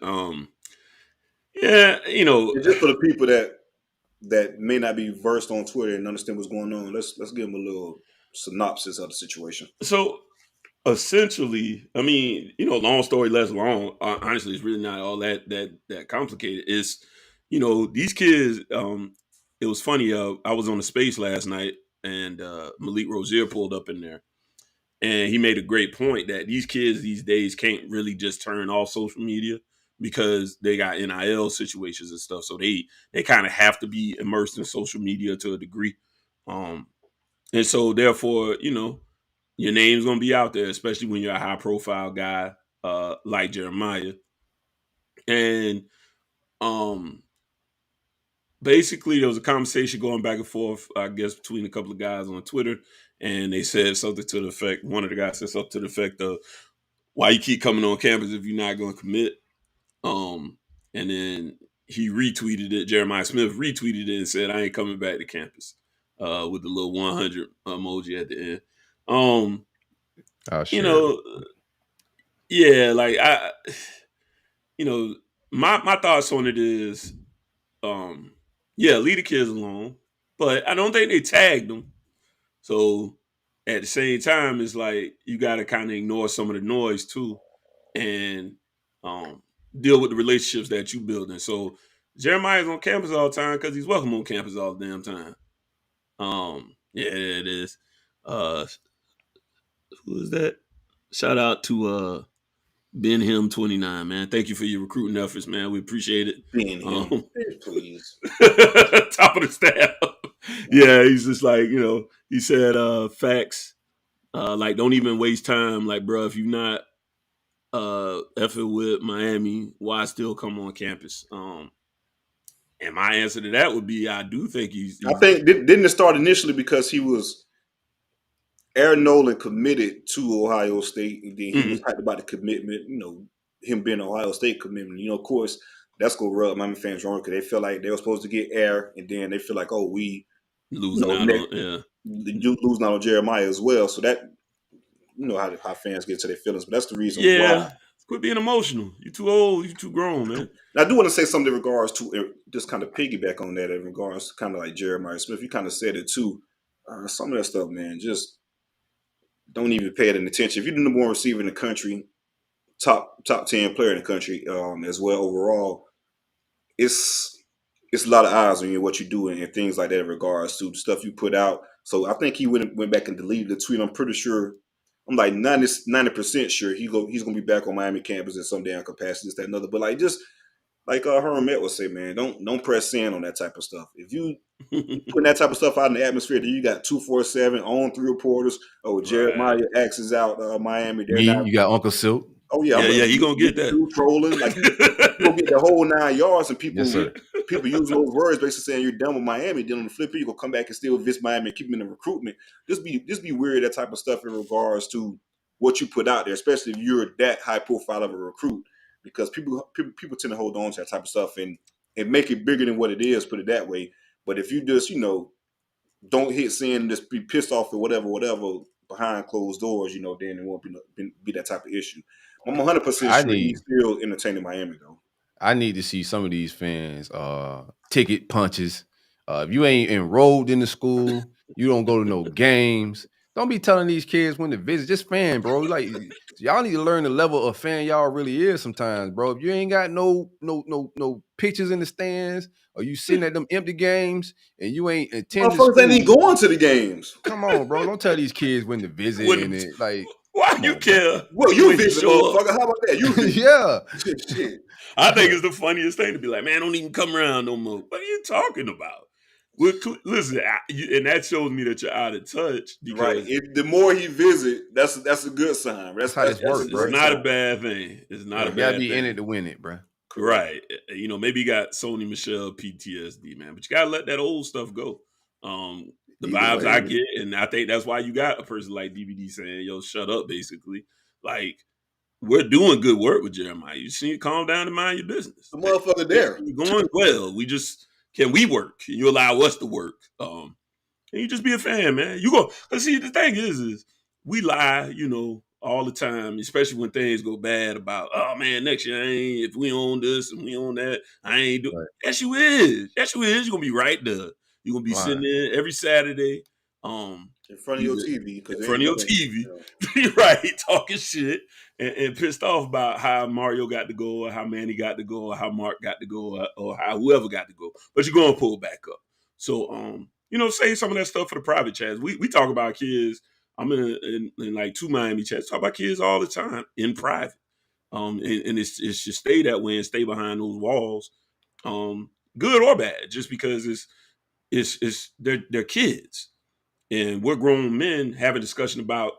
Just for the people that may not be versed on Twitter and understand what's going on, let's give them a little synopsis of the situation. So essentially, long story less long. Honestly, it's really not all that complicated. It's these kids. It was funny. I was on the space last night, and Malik Rozier pulled up in there. And he made a great point that these kids these days can't really just turn off social media because they got NIL situations and stuff. So they kind of have to be immersed in social media to a degree. And so therefore, your name's going to be out there, especially when you're a high profile guy like Jeremiah. And basically there was a conversation going back and forth, I guess, between a couple of guys on Twitter. And they said something to the effect, one of the guys said something to the effect of, why you keep coming on campus if you're not going to commit? And then he retweeted it. Jeremiah Smith retweeted it and said, I ain't coming back to campus with the little 100 emoji at the end. My thoughts on it is, leave the kids alone. But I don't think they tagged them. So at the same time, it's like you got to kind of ignore some of the noise too, and deal with the relationships that you building. So Jeremiah's on campus all the time because he's welcome on campus all the damn time. It is. Who is that? Shout out to Ben Him 29, man. Thank you for your recruiting efforts, man. We appreciate it. Ben Him, please. Top of the staff. Yeah, he's just like, he said facts. Like, don't even waste time. Like, bro, if you're not effing with Miami, why still come on campus? And my answer to that would be, I do think he's I think didn't it start initially because he was Aaron Nolan committed to Ohio State, and then he was hyped about the commitment. Him being Ohio State commitment. Of course, that's gonna rub Miami fans wrong because they feel like they were supposed to get Air, and then they feel like, oh, we losing out on Jeremiah as well. So that how fans get to their feelings, but that's the reason why. Quit being emotional. You too old. You too grown, man. And I do want to say something in regards to just kind of piggyback on that in regards to kind of like Jeremiah Smith. You kind of said it too. Some of that stuff, man, just don't even pay it any attention. If you're the number one receiver in the country, top 10 player in the country as well overall, it's a lot of eyes on you, what you're doing and things like that in regards to the stuff you put out. So I think he went back and deleted the tweet. I'm pretty sure. I'm like 90% sure he's gonna be back on Miami campus in some damn capacity, this, that, and other. But like just like Herman Met would say, man, don't press send on that type of stuff. If you putting that type of stuff out in the atmosphere, then you got 247 on 3 reporters. Oh, Jeremiah axes out Miami. You got Uncle Silk. Oh yeah, you gonna get that trolling. Like you gonna get the whole 9 yards, and people using those words basically saying you're done with Miami. Then on the flip, you gonna come back and still visit Miami and keep them in the recruitment. Just be weird that type of stuff in regards to what you put out there, especially if you're that high profile of a recruit, because people tend to hold on to that type of stuff and make it bigger than what it is. Put it that way. But if you just don't hit send and just be pissed off or whatever behind closed doors, then it won't be that type of issue. I'm 100% sure he's still entertaining Miami, though. I need to see some of these fans ticket punches. If you ain't enrolled in the school, you don't go to no games. Don't be telling these kids when to visit. Just fan, bro. Like y'all need to learn the level of fan y'all really is sometimes, bro. If you ain't got no pictures in the stands, or you sitting at them empty games and you ain't attending. Motherfuckers ain't even going to the games. Come on, bro. Don't tell these kids when to visit why you care? Well, you visit, motherfucker. How about that? You yeah. Shit. I think it's the funniest thing to be like, man, don't even come around no more. What are you talking about? Listen, and that shows me that you're out of touch. Because the more he visit, that's a good sign. That's how this works, bro. It's not a bad thing. It's not a bad thing. You gotta be in it to win it, bro. Right. Maybe you got Sony Michelle PTSD, man, but you gotta let that old stuff go. The vibes I get, and I think that's why you got a person like DVD saying, yo, shut up, basically. Like, we're doing good work with Jeremiah. You just need to calm down and mind your business. The motherfucker there. You're going well. Can we work? Can you allow us to work? Can you just be a fan, man? You go. Cause see, the thing is we lie, all the time, especially when things go bad about, oh man, next year if we own this and we own that, I ain't doing. Right. Yes, you is. You're gonna be right there. You're gonna be sitting there every Saturday, in front of your TV. In front of your TV, right? Talking shit and pissed off about how Mario got to go, or how Manny got to go, or how Mark got to go, or how whoever got to go. But you're gonna pull back up. So, say some of that stuff for the private chats. We talk about kids. I'm in like 2 Miami chats. Talk about kids all the time in private. And it should stay that way and stay behind those walls, good or bad. Just because they're kids, and we're grown men having a discussion about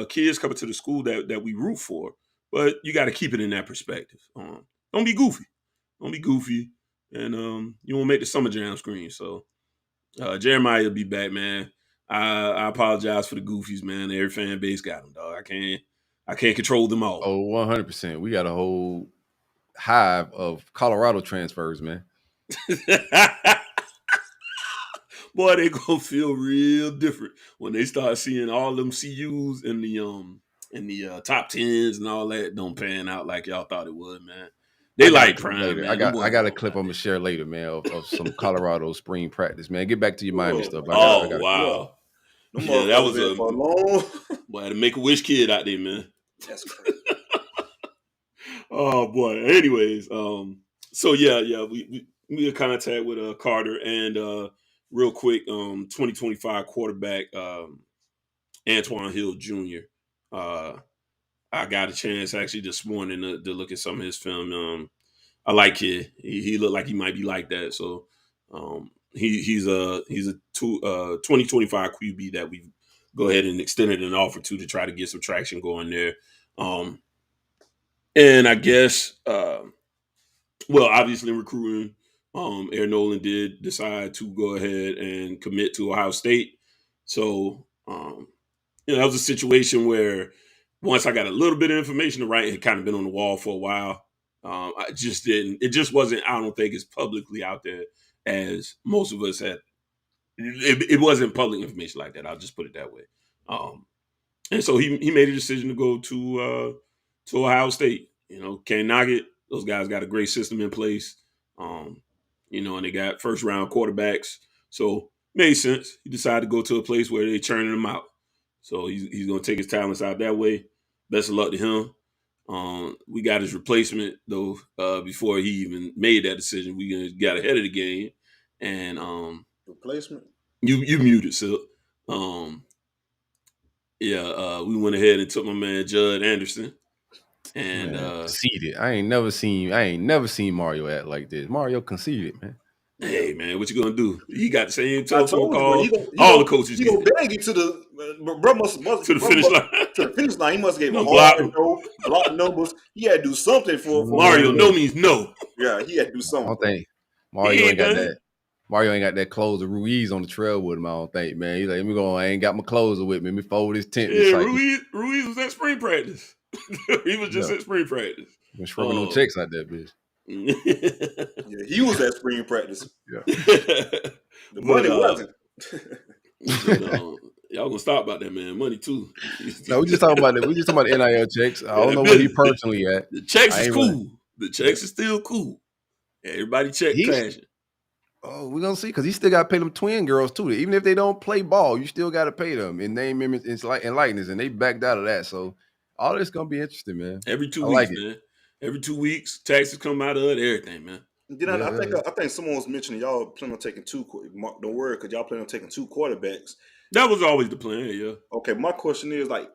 kids coming to the school that we root for. But you got to keep it in that perspective. Don't be goofy. And you won't make the summer jam screen. So Jeremiah will be back, man. I apologize for the goofies, man. Every fan base got them, dog. I can't control them all. Oh, 100%. We got a whole hive of Colorado transfers, man. Boy, they gonna feel real different when they start seeing all them CUs in the top 10s and all that don't pan out like y'all thought it would, man. They like prime, man. I got a clip I'm gonna share later, man, of some Colorado spring practice, man. Get back to your Miami stuff. Wow. Yeah, that was a long. Boy, had a Make-A-Wish kid out there, man. That's crazy. Oh boy. Anyways, so yeah, we in contact with Carter and real quick, 2025 quarterback Antoine Hill Jr. I got a chance actually this morning to look at some of his film. I like kid. He looked like he might be like that. So he's a 2025 QB that we go ahead and extended an offer to try to get some traction going there. And I guess obviously in recruiting, Aaron Nolan did decide to go ahead and commit to Ohio State. So that was a situation where once I got a little bit of information, the writing had kind of been on the wall for a while. It just wasn't, I don't think, as publicly out there as most of us had. It wasn't public information like that. I'll just put it that way. And so he made a decision to go to Ohio State. Can't knock it. Those guys got a great system in place. And they got first round quarterbacks. So made sense. He decided to go to a place where they're churning them out. So he's going to take his talents out that way. Best of luck to him. We got his replacement though before he even made that decision. We got ahead of the game, and replacement. You muted, Silk. We went ahead and took my man Judd Anderson, and conceded. I ain't never seen Mario act like this. Mario conceded, man. Hey man, what you gonna do? He got the same telephone call. The coaches. He gonna beg you to the bro must to the finish line. To the finish line, he must get block numbers. He had to do something for Mario. No means no. Yeah, he had to do something. I don't think Mario ain't got that. Mario ain't got that closer Ruiz on the trail with him. I don't think, man. He's like, I ain't got my closer with me. Let me fold his tent. Yeah, Ruiz was at spring practice. He was just at spring practice. Been shrugging no checks out there, bitch. Yeah, he was at spring practice. Yeah. The money wasn't. Y'all gonna stop about that, man. Money too. No, we just talking about that. We just talking about the NIL checks. I don't know where he personally at. The checks is cool. The checks is still cool. Everybody check cashing. Oh, we're gonna see, because he still got to pay them twin girls too. Even if they don't play ball, you still got to pay them in name, image, and likeness, and they backed out of that. So all this gonna be interesting, man. Every 2 weeks, man. Every 2 weeks, taxes come out of it, everything, man. I think someone was mentioning y'all plan on taking two. Don't worry, because y'all plan on taking 2 quarterbacks. That was always the plan, yeah. Okay, my question is how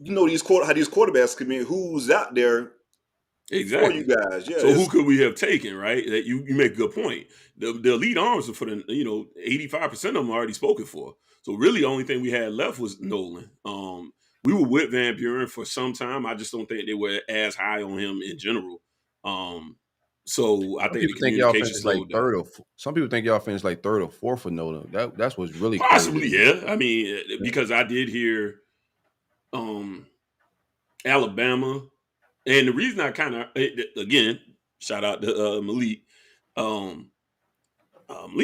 these quarterbacks come in. Who's out there? Exactly. For you guys, yeah. So who could we have taken, right? That you make a good point. The elite arms are for 85% of them are already spoken for. So really, the only thing we had left was Nolan. We were with Van Buren for some time. I just don't think they were as high on him in general. So I think y'all finished like third or some people think y'all finished like third or fourth for Nolan. That's what's really possibly crazy. Yeah. I mean, because I did hear Alabama. And the reason I kind of, again, shout out to Malik. Malik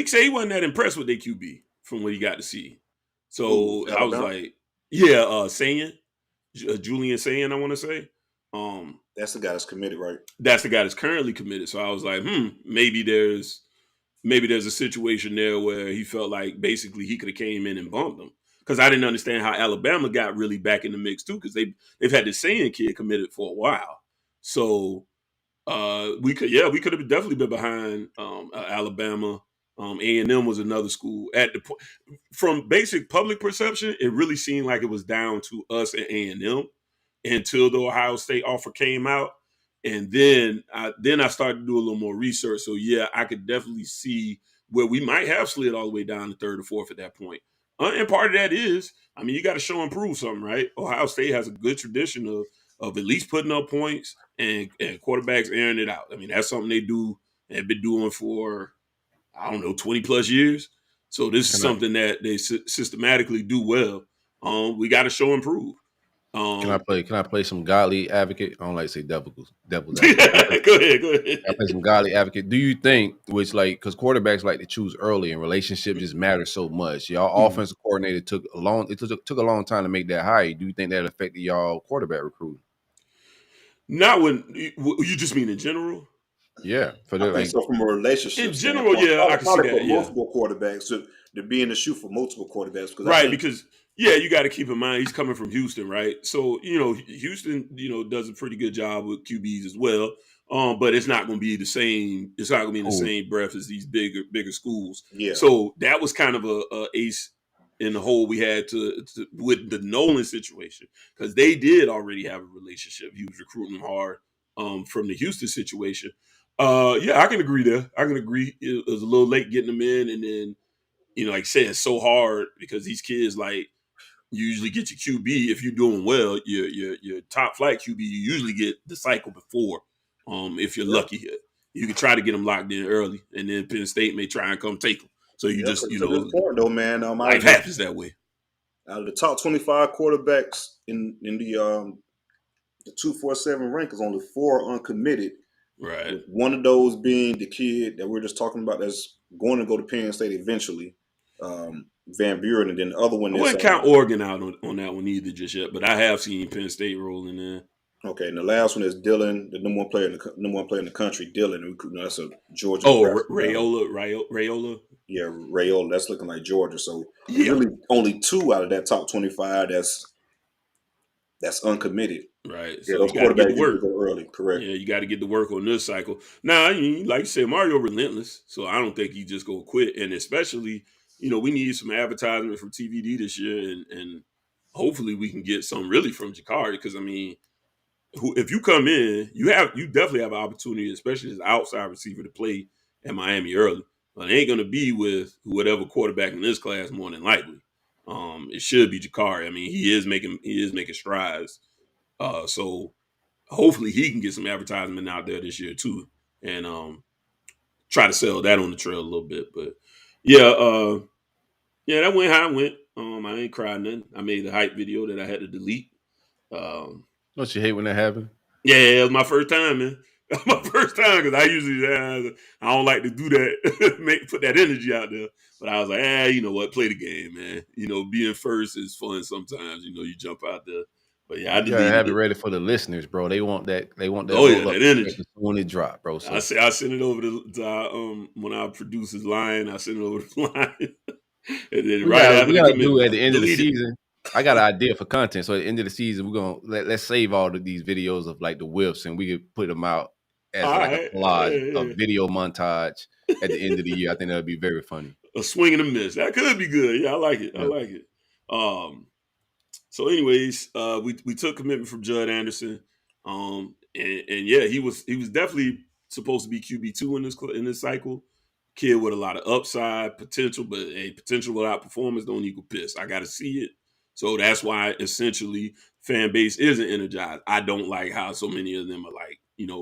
said he wasn't that impressed with their QB from what he got to see. So I was like, Julian Sayin, I want to say. That's the guy that's committed, right? That's the guy that's currently committed. So I was like, maybe there's a situation there where he felt like basically he could have came in and bumped them. Because I didn't understand how Alabama got really back in the mix too, because they've had the Sayin kid committed for a while. So we could have definitely been behind Alabama. A&M was another school. From basic public perception, it really seemed like it was down to us and A&M until the Ohio State offer came out. And then I started to do a little more research. So yeah, I could definitely see where we might have slid all the way down to third or fourth at that point. And part of that is, I mean, you got to show and prove something, right? Ohio State has a good tradition of at least putting up points and quarterbacks airing it out. I mean, that's something they do and have been doing for, 20 plus years. So this is something that they systematically do well. We got to show and prove. Can I play some godly advocate? I don't like to say devil's advocate. Go ahead. I play some godly advocate. Do you think, because quarterbacks like to choose early and relationships just matter so much. Y'all offensive coordinator took a long time to make that hire. Do you think that affected y'all quarterback recruiting? Not when you just mean in general. Yeah, so from a relationship in general, I can see that. Multiple quarterbacks to be in the shoot for multiple quarterbacks, because you got to keep in mind he's coming from Houston, right? So Houston, does a pretty good job with QBs as well. But it's not going to be the same. It's not going to be in the same breath as these bigger schools. Yeah. So that was kind of a ace in the hole we had to with the Nolan situation, because they did already have a relationship. He was recruiting them hard from the Houston situation. Yeah, I can agree there. I can agree. It was a little late getting them in, and then, like I said, it's so hard because these kids, like, you usually get your QB if you're doing well. Your top flight QB, you usually get the cycle before. If you're lucky, you can try to get them locked in early, and then Penn State may try and come take them. So you just, to this point, though, man, life happens that way. Out of the top 25 quarterbacks in the 247 rankings, only 4 uncommitted. Right. One of those being the kid that we're just talking about that's going to go to Penn State eventually, Van Buren, and then the other one. I wouldn't count Oregon out on that one either just yet, but I have seen Penn State rolling in. Okay, and the last one is Dylan, the number one player in the country, Dylan. That's a Georgia. Oh, Rayola. Yeah, Rayola. That's looking like Georgia. So really, only 2 out of that top 25 that's uncommitted. Right. Yeah, So those you got to get quarterbacks to work early. Correct. Yeah, you got to get to work on this cycle. Now, like you said, Mario relentless, so I don't think he just gonna quit. And especially, we need some advertisement from TVD this year, and hopefully we can get some really from Jakari, because if you come in, you definitely have an opportunity, especially as an outside receiver, to play at Miami early. But it ain't gonna be with whatever quarterback in this class, more than likely. It should be Jakari. He is making strides. So hopefully he can get some advertisement out there this year too, and try to sell that on the trail a little bit. But yeah, that went how it went. I ain't cried nothing. I made a hype video that I had to delete. Don't you hate when that happens? Yeah, it was my first time, man. My first time, because I usually I don't like to do that, put that energy out there. But I was like, you know what? Play the game, man. Being first is fun sometimes. You jump out there. But yeah, I you gotta have it ready for the listeners, bro. They want that. They want that. Oh yeah, that energy when it drop, bro. So. I send it over to when our producer's Lion. I send it over to Lion, and then we gotta do at the end of the season. I got an idea for content. So at the end of the season, we're gonna let's save all of these videos of like the whiffs, and we could put them out as a collage, a video montage at the end of the year. I think that would be very funny. A swing and a miss. That could be good. Yeah, I like it. I like it. So, anyways, we took commitment from Judd Anderson, and yeah, he was definitely supposed to be QB2 in this cycle. Kid with a lot of upside potential, but potential without performance don't equal piss. I got to see it. So that's why essentially fan base isn't energized. I don't like how so many of them are like,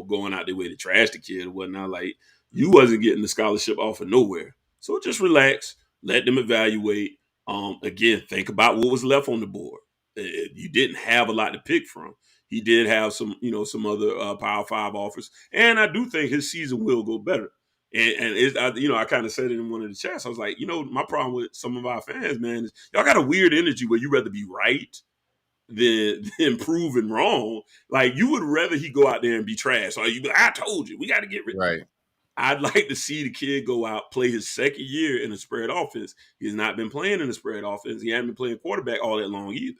going out their way to trash the kid or whatnot. Like, you wasn't getting the scholarship off of nowhere. So just relax, let them evaluate. Again, think about what was left on the board. You didn't have a lot to pick from. He did have some other Power 5 offers, and I do think his season will go better. And I kind of said it in one of the chats. I was like, my problem with some of our fans, man, is y'all got a weird energy where you rather be right than proven wrong. Like, you would rather he go out there and be trash. Or you be like, I told you, we got to get rid of right. I'd like to see the kid go out, play his second year in a spread offense. He's not been playing in a spread offense. He hasn't been playing quarterback all that long either.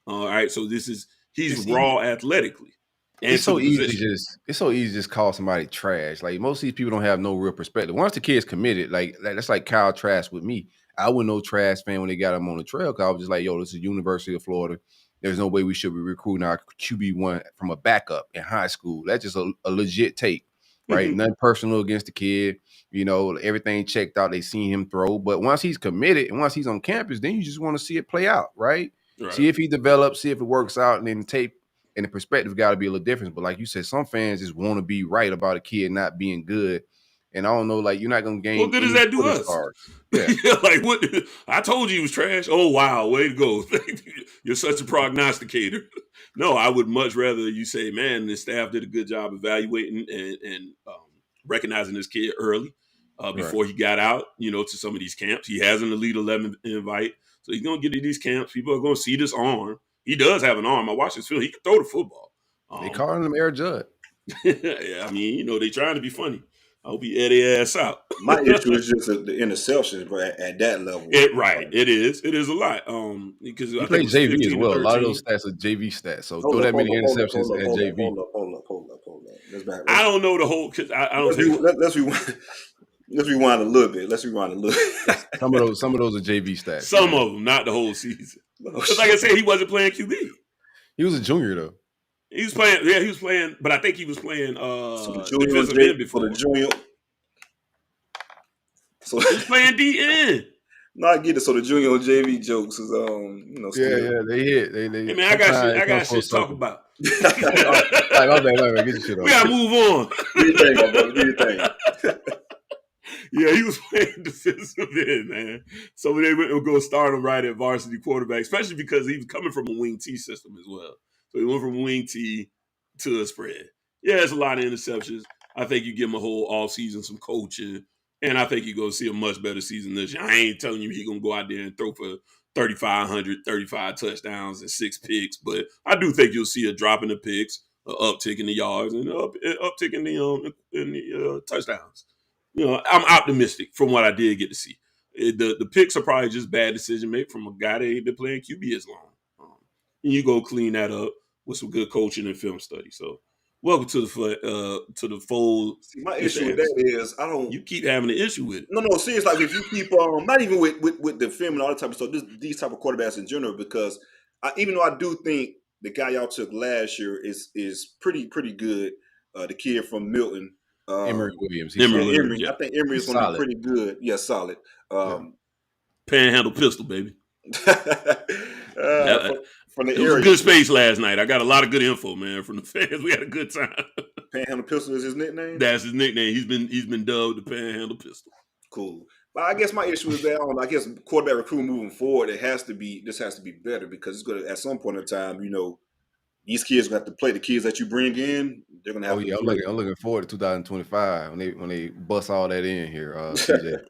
All right, so he's raw athletically. It's so easy to just call somebody trash. Like, most of these people don't have no real perspective. Once the kid's committed, like that's like Kyle Trask with me. I wasn't no Trask fan when they got him on the trail, because I was just like, yo, this is University of Florida. There's no way we should be recruiting our QB1 from a backup in high school. That's just a legit take, right? Mm-hmm. Nothing personal against the kid. Everything checked out. They seen him throw. But once he's committed and once he's on campus, then you just want to see it play out, right? See if he develops, see if it works out, and then the tape and the perspective got to be a little different. But like you said, some fans just want to be right about a kid not being good. And I don't know, like, you're not going to gain. What good does that do us? Yeah. Like, what? I told you he was trash. Oh, wow. Way to go. You're such a prognosticator. No, I would much rather you say, man, the staff did a good job evaluating and recognizing this kid early before he got out, to some of these camps. He has an Elite 11 invite. So he's going to get to these camps. People are going to see this arm. He does have an arm. I watched his film. He can throw the football. They calling him Air Judd. Yeah, they trying to be funny. I hope he air their ass out. My issue is just the interceptions, bro, at that level. It is. It is a lot. Because he played JV as well. A lot of those stats are JV stats. So throw that many interceptions at JV. Hold up. I don't know the whole, because I don't think. Let's be Let's rewind a little bit. Some of those are JV stats. Some of them, not the whole season. Because like I said, he wasn't playing QB. He was a junior though. He was playing. Yeah, he was playing. But I think he was playing defensive end before. For the junior. So he was playing DN. No, I get it. So the junior JV jokes is Yeah, they hit. They hey man, I got shit to talk about. my bad, get your shit off. We gotta move on. Do your thing. Yeah, he was playing defensive end, man. So they were going to start him right at varsity quarterback, especially because he was coming from a wing T system as well. So he went from wing T to a spread. Yeah, it's a lot of interceptions. I think you give him a whole offseason, some coaching, and I think you're going to see a much better season this year. I ain't telling you he's going to go out there and throw for 3,500, 35 touchdowns and 6 picks, but I do think you'll see a drop in the picks, an uptick in the yards, and an uptick in the touchdowns. You know, I'm optimistic from what I did get to see. The picks are probably just bad decision made from a guy that ain't been playing QB as long. And you go clean that up with some good coaching and film study. So, welcome to the fold. See, my issue with that is You keep having an issue with it. No, seriously. Like if you keep not even with the film and all that type of stuff, these type of quarterbacks in general, because even though I do think the guy y'all took last year is pretty good, the kid from Milton. Emory Williams. Emory. Yeah. I think Emory is going to be pretty good. Yeah, solid. Panhandle pistol, baby. From the it area. was a good space last night. I got a lot of good info, man, from the fans. We had a good time. Panhandle pistol is his nickname? That's his nickname. He's been dubbed the Panhandle pistol. Cool. But I guess my issue is that I guess quarterback recruiting moving forward, this has to be better because it's going to, at some point in time, these kids will have to play. The kids that you bring in, they're going to have to play. I'm looking forward to 2025 when they bust all that in here. CJ.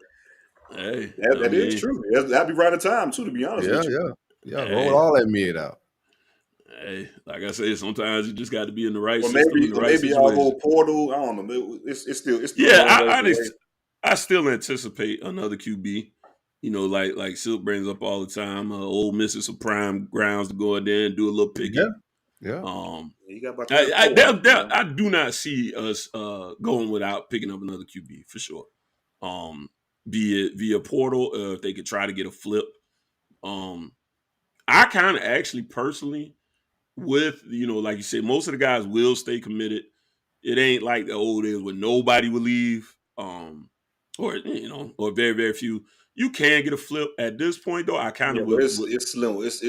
Hey, that is true. That'd be right on time too, to be honest with you. Yeah. Roll all that mid out. Hey, like I said, sometimes you just got to be in the right system, maybe I'll go portal. I don't know. It's still. Yeah, I still anticipate another QB. Like Silk brings up all the time. Ole Miss is some prime grounds to go in there and do a little picking. Yeah. I do not see us going without picking up another QB for sure. Be it via portal, if they could try to get a flip. I kind of actually personally, with like you said, most of the guys will stay committed. It ain't like the old days where nobody would leave, or very very few. You can get a flip at this point, though. I kind of it's slim. It's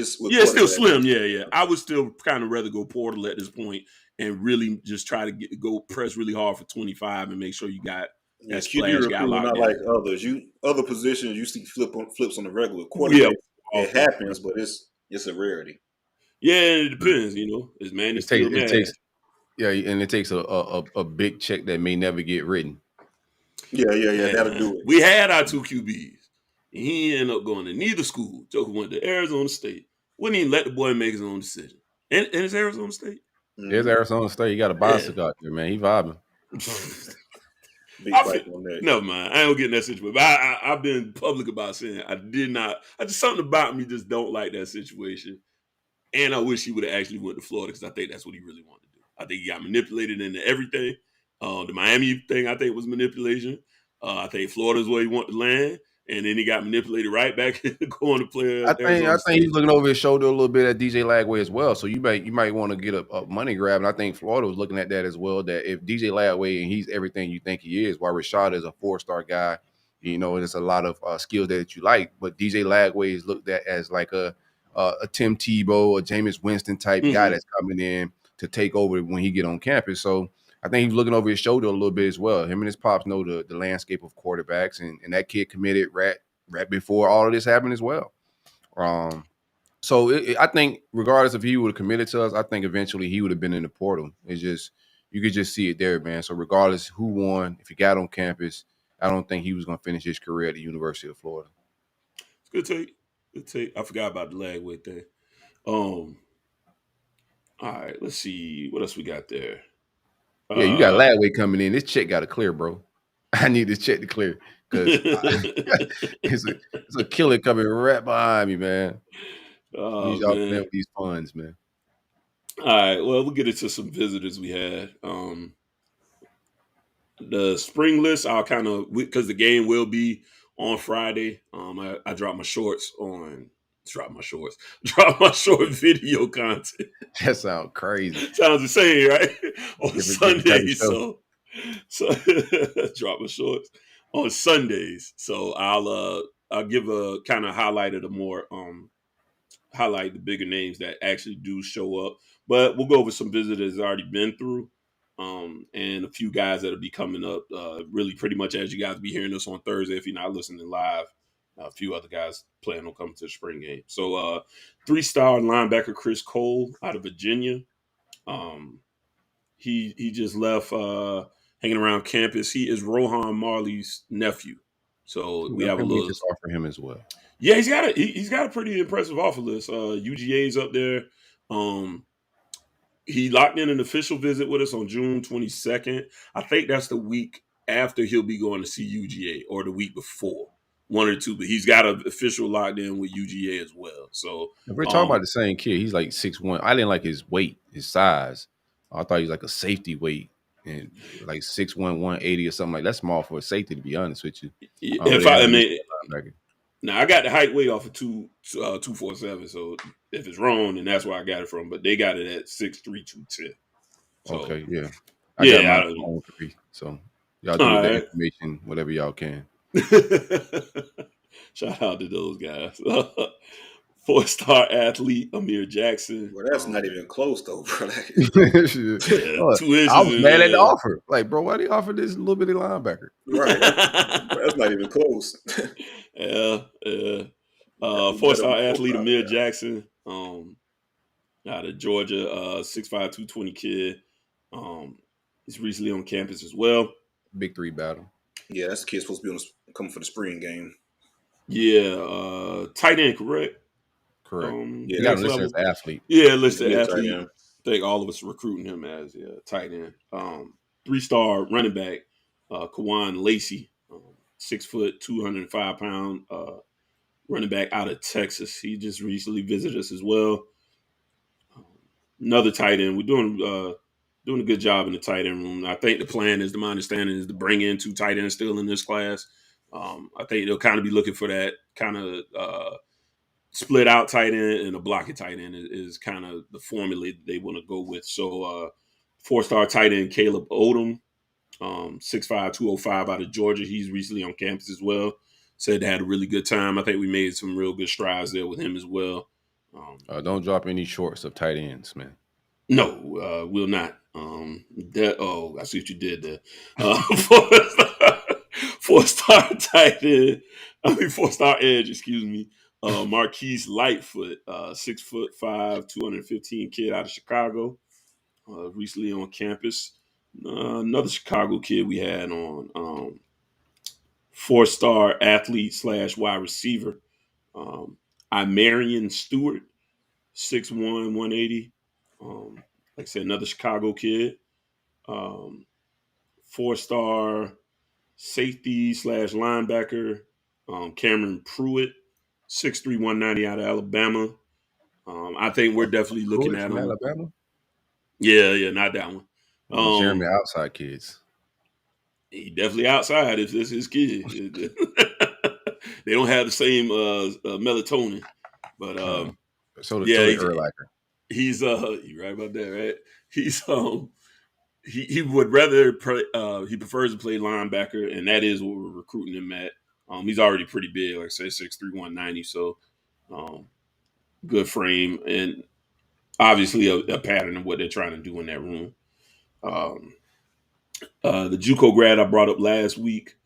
still slim. Yeah. I would still kind of rather go portal at this point and really just try to go press really hard for 25 and make sure you got that splash guy locked not in. Like others. Other positions you see flips on the regular quarterback. Yeah, it happens, but it's a rarity. Yeah, it depends. As man, it takes. Yeah, and it takes a big check that may never get written. Yeah, that'll do it. We had our 2 QBs. He ended up going to neither school. Joker went to Arizona State. Wouldn't even let the boy make his own decision. And it's Arizona State. It's Arizona State. You got a bicycle out there, man. He vibing. Never mind. I ain't gonna get in that situation. But I've been public about saying just something about me just don't like that situation. And I wish he would have actually went to Florida because I think that's what he really wanted to do. I think he got manipulated into everything. The Miami thing I think was manipulation. I think Florida is where he wanted to land. And then he got manipulated right back into going to play. I think he's looking over his shoulder a little bit at DJ Lagway as well. So you might want to get a money grab. And I think Florida was looking at that as well. That if DJ Lagway and he's everything you think he is, while Rashad is a 4-star guy, there's a lot of skills that you like. But DJ Lagway is looked at as like a Tim Tebow, a Jameis Winston type guy that's coming in to take over when he get on campus. So I think he's looking over his shoulder a little bit as well. Him and his pops know the landscape of quarterbacks, and that kid committed right before all of this happened as well. So I think regardless if he would have committed to us, I think eventually he would have been in the portal. It's just you could just see it there, man. So regardless who won, if he got on campus, I don't think he was going to finish his career at the University of Florida. Good take. I forgot about the Lagway thing. All right, let's see what else we got there. Yeah, you got Lagway coming in. This check got to clear, bro. I need this check to clear because it's a killer coming right behind me, man. Need y'all to with these funds, man. All right, well, we'll get into some visitors we had. The spring list, I'll kind of, because the game will be on Friday. I drop my short video content. That sounds crazy. Sounds the same, right? On Different type of Sundays, show. so drop my shorts on Sundays. So I'll give a kind of highlight of the more highlight the bigger names that actually do show up. But we'll go over some visitors that already been through. And a few guys that'll be coming up really pretty much as you guys be hearing this on Thursday. If you're not listening live, a few other guys plan on coming to the spring game. So 3-star linebacker Chris Cole out of Virginia. He just left hanging around campus. He is Rohan Marley's nephew. So we have a little just offer him as well. Yeah, he's got a pretty impressive offer list. UGA's up there. He locked in an official visit with us on June 22nd. I think that's the week after he'll be going to see UGA, or the week before, one or two. But he's got an official locked in with UGA as well. So if we're talking about the same kid, he's like 6'1". I didn't like his weight, his size. I thought he was like a safety weight, and like 6'1", 180 or something like that. That's small for a safety, to be honest with you. Now I got the height weight off of 247. So if it's wrong, then that's where I got it from. But they got it at 6'3", 210. So, okay, yeah, I got my own 3. So y'all do that information, whatever y'all can. Shout out to those guys. 4-star athlete Amir Jackson. Well, that's not even close though, bro. 2 inches. I was mad at the offer. Like, bro, why do you offer this little bitty linebacker? Right, that's not even close. Yeah. 4-star athlete Amir Jackson, out of Georgia, 6'5", 220 kid. He's recently on campus as well. Big 3 battle. Yeah, that's the kid supposed to be coming for the spring game. Yeah, tight end, correct? Correct. Yeah, you got listed as an athlete. Yeah, listed athlete. I think all of us are recruiting him as tight end. 3-star running back, Kawan Lacey, 6 foot, 205 pound running back out of Texas. He just recently visited us as well. Another tight end. We're doing a good job in the tight end room. I think the plan is, to my understanding, is to bring in 2 tight ends still in this class. I think they'll kind of be looking for that kind of split out tight end, and a blocking tight end is kind of the formula they want to go with. So 4-star tight end Caleb Odom, 6'5", 205 out of Georgia. He's recently on campus as well. Said they had a really good time. I think we made some real good strides there with him as well. Don't drop any shorts of tight ends, man. No, we'll not. I see what you did there. 4-star tight end. 4-star edge, excuse me. Marquise Lightfoot, 6'5", 215 kid out of Chicago. Recently on campus. Another Chicago kid we had on 4-star athlete / wide receiver. Imarian Stewart, 6'1", 180. Like I said, another Chicago kid. 4-star safety / linebacker, Cameron Pruitt, 6'3", 190 out of Alabama. I think we're definitely looking at him. Alabama? Yeah, not that one. Jeremy outside kids. He definitely outside if this is his kid. They don't have the same melatonin, but so does Tony Erlacher. He's you right about that, right? He's he would rather he prefers to play linebacker, and that is what we're recruiting him at. He's already pretty big, like I say, 6'3", 190, so good frame, and obviously a pattern of what they're trying to do in that room. The JUCO grad I brought up last week,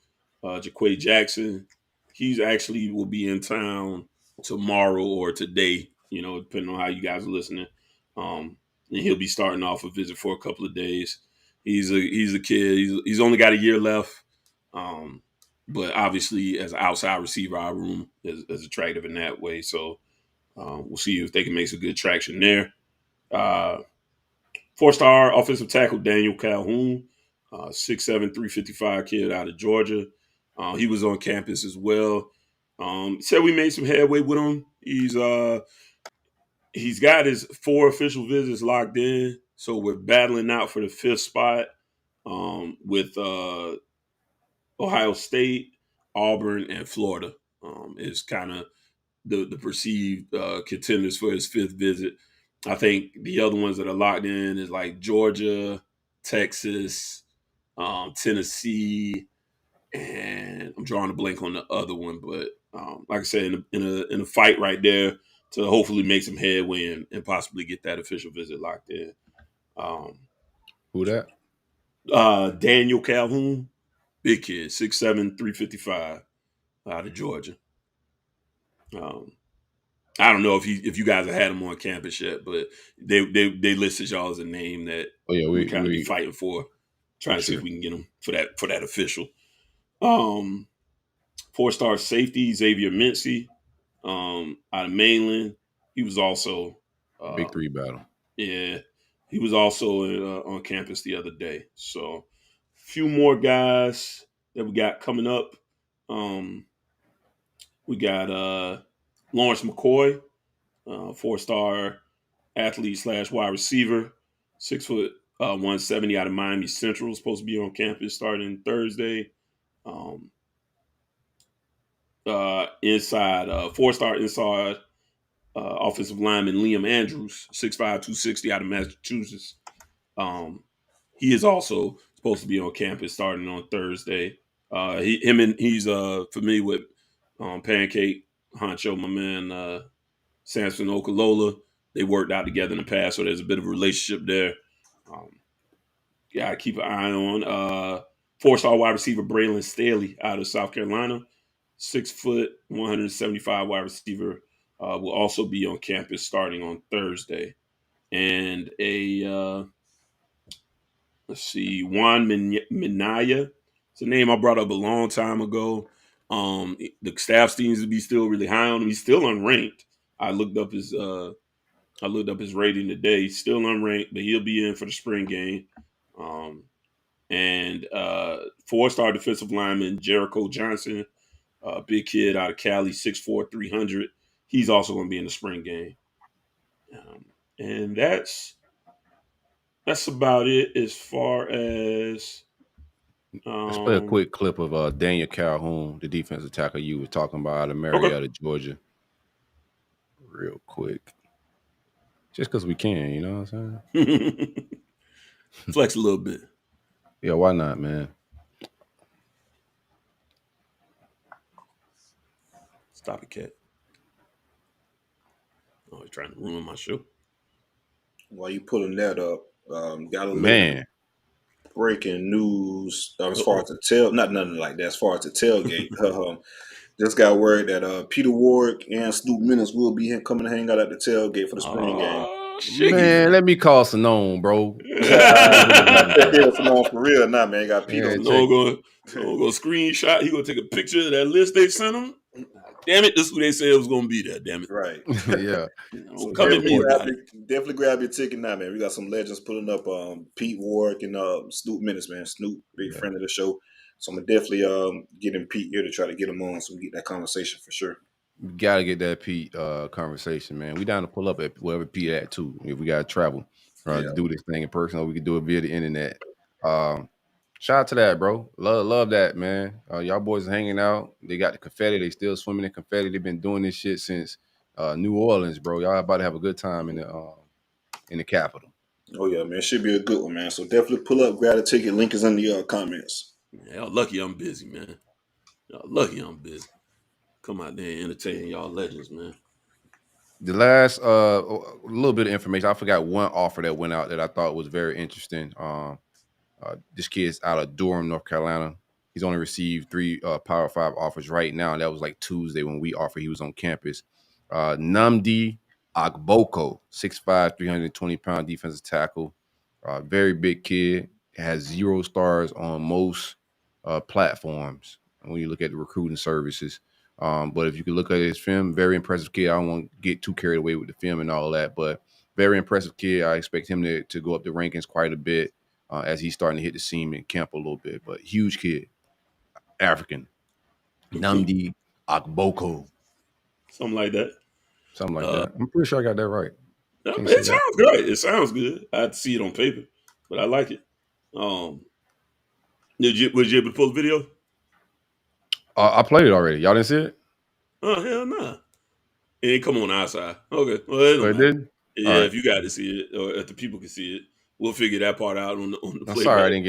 Jaquay Jackson, he's actually will be in town tomorrow or today, depending on how you guys are listening. And he'll be starting off a visit for a couple of days. He's a kid. He's only got a year left. But obviously, as an outside receiver, our room is attractive in that way. So we'll see if they can make some good traction there. 4-star offensive tackle Daniel Calhoun, 6'7", 355 kid out of Georgia. He was on campus as well. Said we made some headway with him. He's got his 4 official visits locked in, so we're battling out for the 5th spot. with Ohio State, Auburn, and Florida is kind of the perceived contenders for his 5th visit. I think the other ones that are locked in is like Georgia, Texas, Tennessee, and I'm drawing a blank on the other one. But like I said, in a fight right there to hopefully make some headway and possibly get that official visit locked in. Who that? Daniel Calhoun, big kid, 6'7", 355, out of Georgia. I don't know if you guys have had him on campus yet, but they listed y'all as a name that we kind of be fighting for, trying to see if we can get him for that official. 4-star safety Xavier Mincy, out of Mainland. He was also Big 3 battle. Yeah, he was also on campus the other day. So, a few more guys that we got coming up. We got Lawrence McCoy, 4-star athlete / wide receiver, 6 foot 170 out of Miami Central, supposed to be on campus starting Thursday. Inside 4-star inside offensive lineman Liam Andrews, 6'5", 260 out of Massachusetts. He is also supposed to be on campus starting on Thursday. He's familiar with Pancake Honcho, my man Samson Okalola. They worked out together in the past, so there's a bit of a relationship there. Gotta keep an eye on 4-star wide receiver Braylon Staley out of South Carolina, 6 foot 175 wide receiver, will also be on campus starting on Thursday. And Juan Minaya. It's a name I brought up a long time ago. The staff seems to be still really high on him. He's still unranked. I looked up his rating today. He's still unranked, but he'll be in for the spring game. And 4-star defensive lineman Jericho Johnson, big kid out of Cali, 6'4", 300. He's also going to be in the spring game. And that's about it as far as. Let's play a quick clip of Daniel Calhoun, the defensive tackle you were talking about out of Marietta, Georgia. Real quick. Just because we can, you know what I'm saying? Flex a little bit. Yeah, why not, man? Stop it, cat. Oh, he's trying to ruin my show. While you pulling that up, got a man breaking news as far as not nothing like that. As far as the tailgate, just got word that Peter Ward and Snoop Minnis will be coming to hang out at the tailgate for the spring game. Shit. Man, let me call Sanone, bro. Sanone for real, nah, man. Got Peter. Going to screenshot. He gonna take a picture of that list they sent him. Damn it, this is who they said was going to be there, damn it. Right. Yeah. So definitely grab your ticket now, man. We got some legends pulling up Pete Ward and Snoop Minnis, man. Snoop, big friend of the show. So I'm going to definitely get him Pete here to try to get him on so we get that conversation for sure. We got to get that Pete conversation, man. We down to pull up at wherever Pete at, too, if we got to travel to do this thing in person, or we can do it via the internet. Shout out to that, bro. Love that, man. Y'all boys are hanging out. They got the confetti. They still swimming in confetti. They've been doing this shit since New Orleans, bro. Y'all about to have a good time in the capital. Oh, yeah, man. It should be a good one, man. So definitely pull up, grab a ticket. Link is in the comments. Yeah, y'all lucky I'm busy, man. Y'all lucky I'm busy. Come out there and entertain y'all legends, man. The last a little bit of information. I forgot one offer that went out that I thought was very interesting. This kid's out of Durham, North Carolina. He's only received 3 Power 5 offers right now. And that was like Tuesday when we offered. He was on campus. Nnamdi Ogboko, 6'5", 320-pound defensive tackle. Very big kid. Has 0 stars on most platforms when you look at the recruiting services. But if you can look at his film, very impressive kid. I don't want to get too carried away with the film and all that, but very impressive kid. I expect him to go up the rankings quite a bit. As he's starting to hit the seam in camp a little bit, but huge kid, African, Nnamdi Ogboko, something like that. I'm pretty sure I got that right. It sounds great. It sounds good. I had to see it on paper, but I like it. Was you able to pull the video? I played it already. Y'all didn't see it? Oh hell no! Nah. It ain't come on our side. Okay, well it Oh, don't it matter. did? Yeah, All right. if you got to see it, or if the people can see it, we'll figure that part out on the I'm playback. sorry I didn't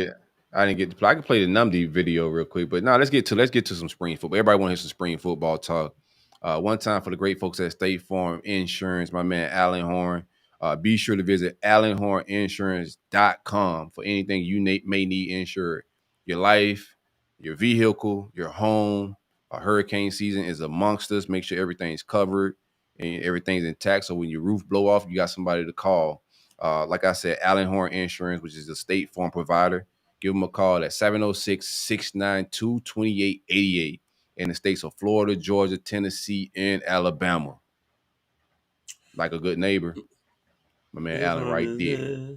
get to play. I can play the Nnamdi video real quick, but no, let's get to some spring football. Everybody want to hear some spring football talk. One time for the great folks at State Farm Insurance, my man Alan Horne. Be sure to visit AlanHorneInsurance.com for anything you may need insured. Your life, your vehicle, your home. Hurricane season is amongst us. Make sure everything's covered and everything's intact. So when your roof blow off, you got somebody to call. Like I said, Alan Horne Insurance, which is a State Farm provider. Give them a call at 706-692-2888 in the states of Florida, Georgia, Tennessee, and Alabama. Like a good neighbor. My man Alan right there.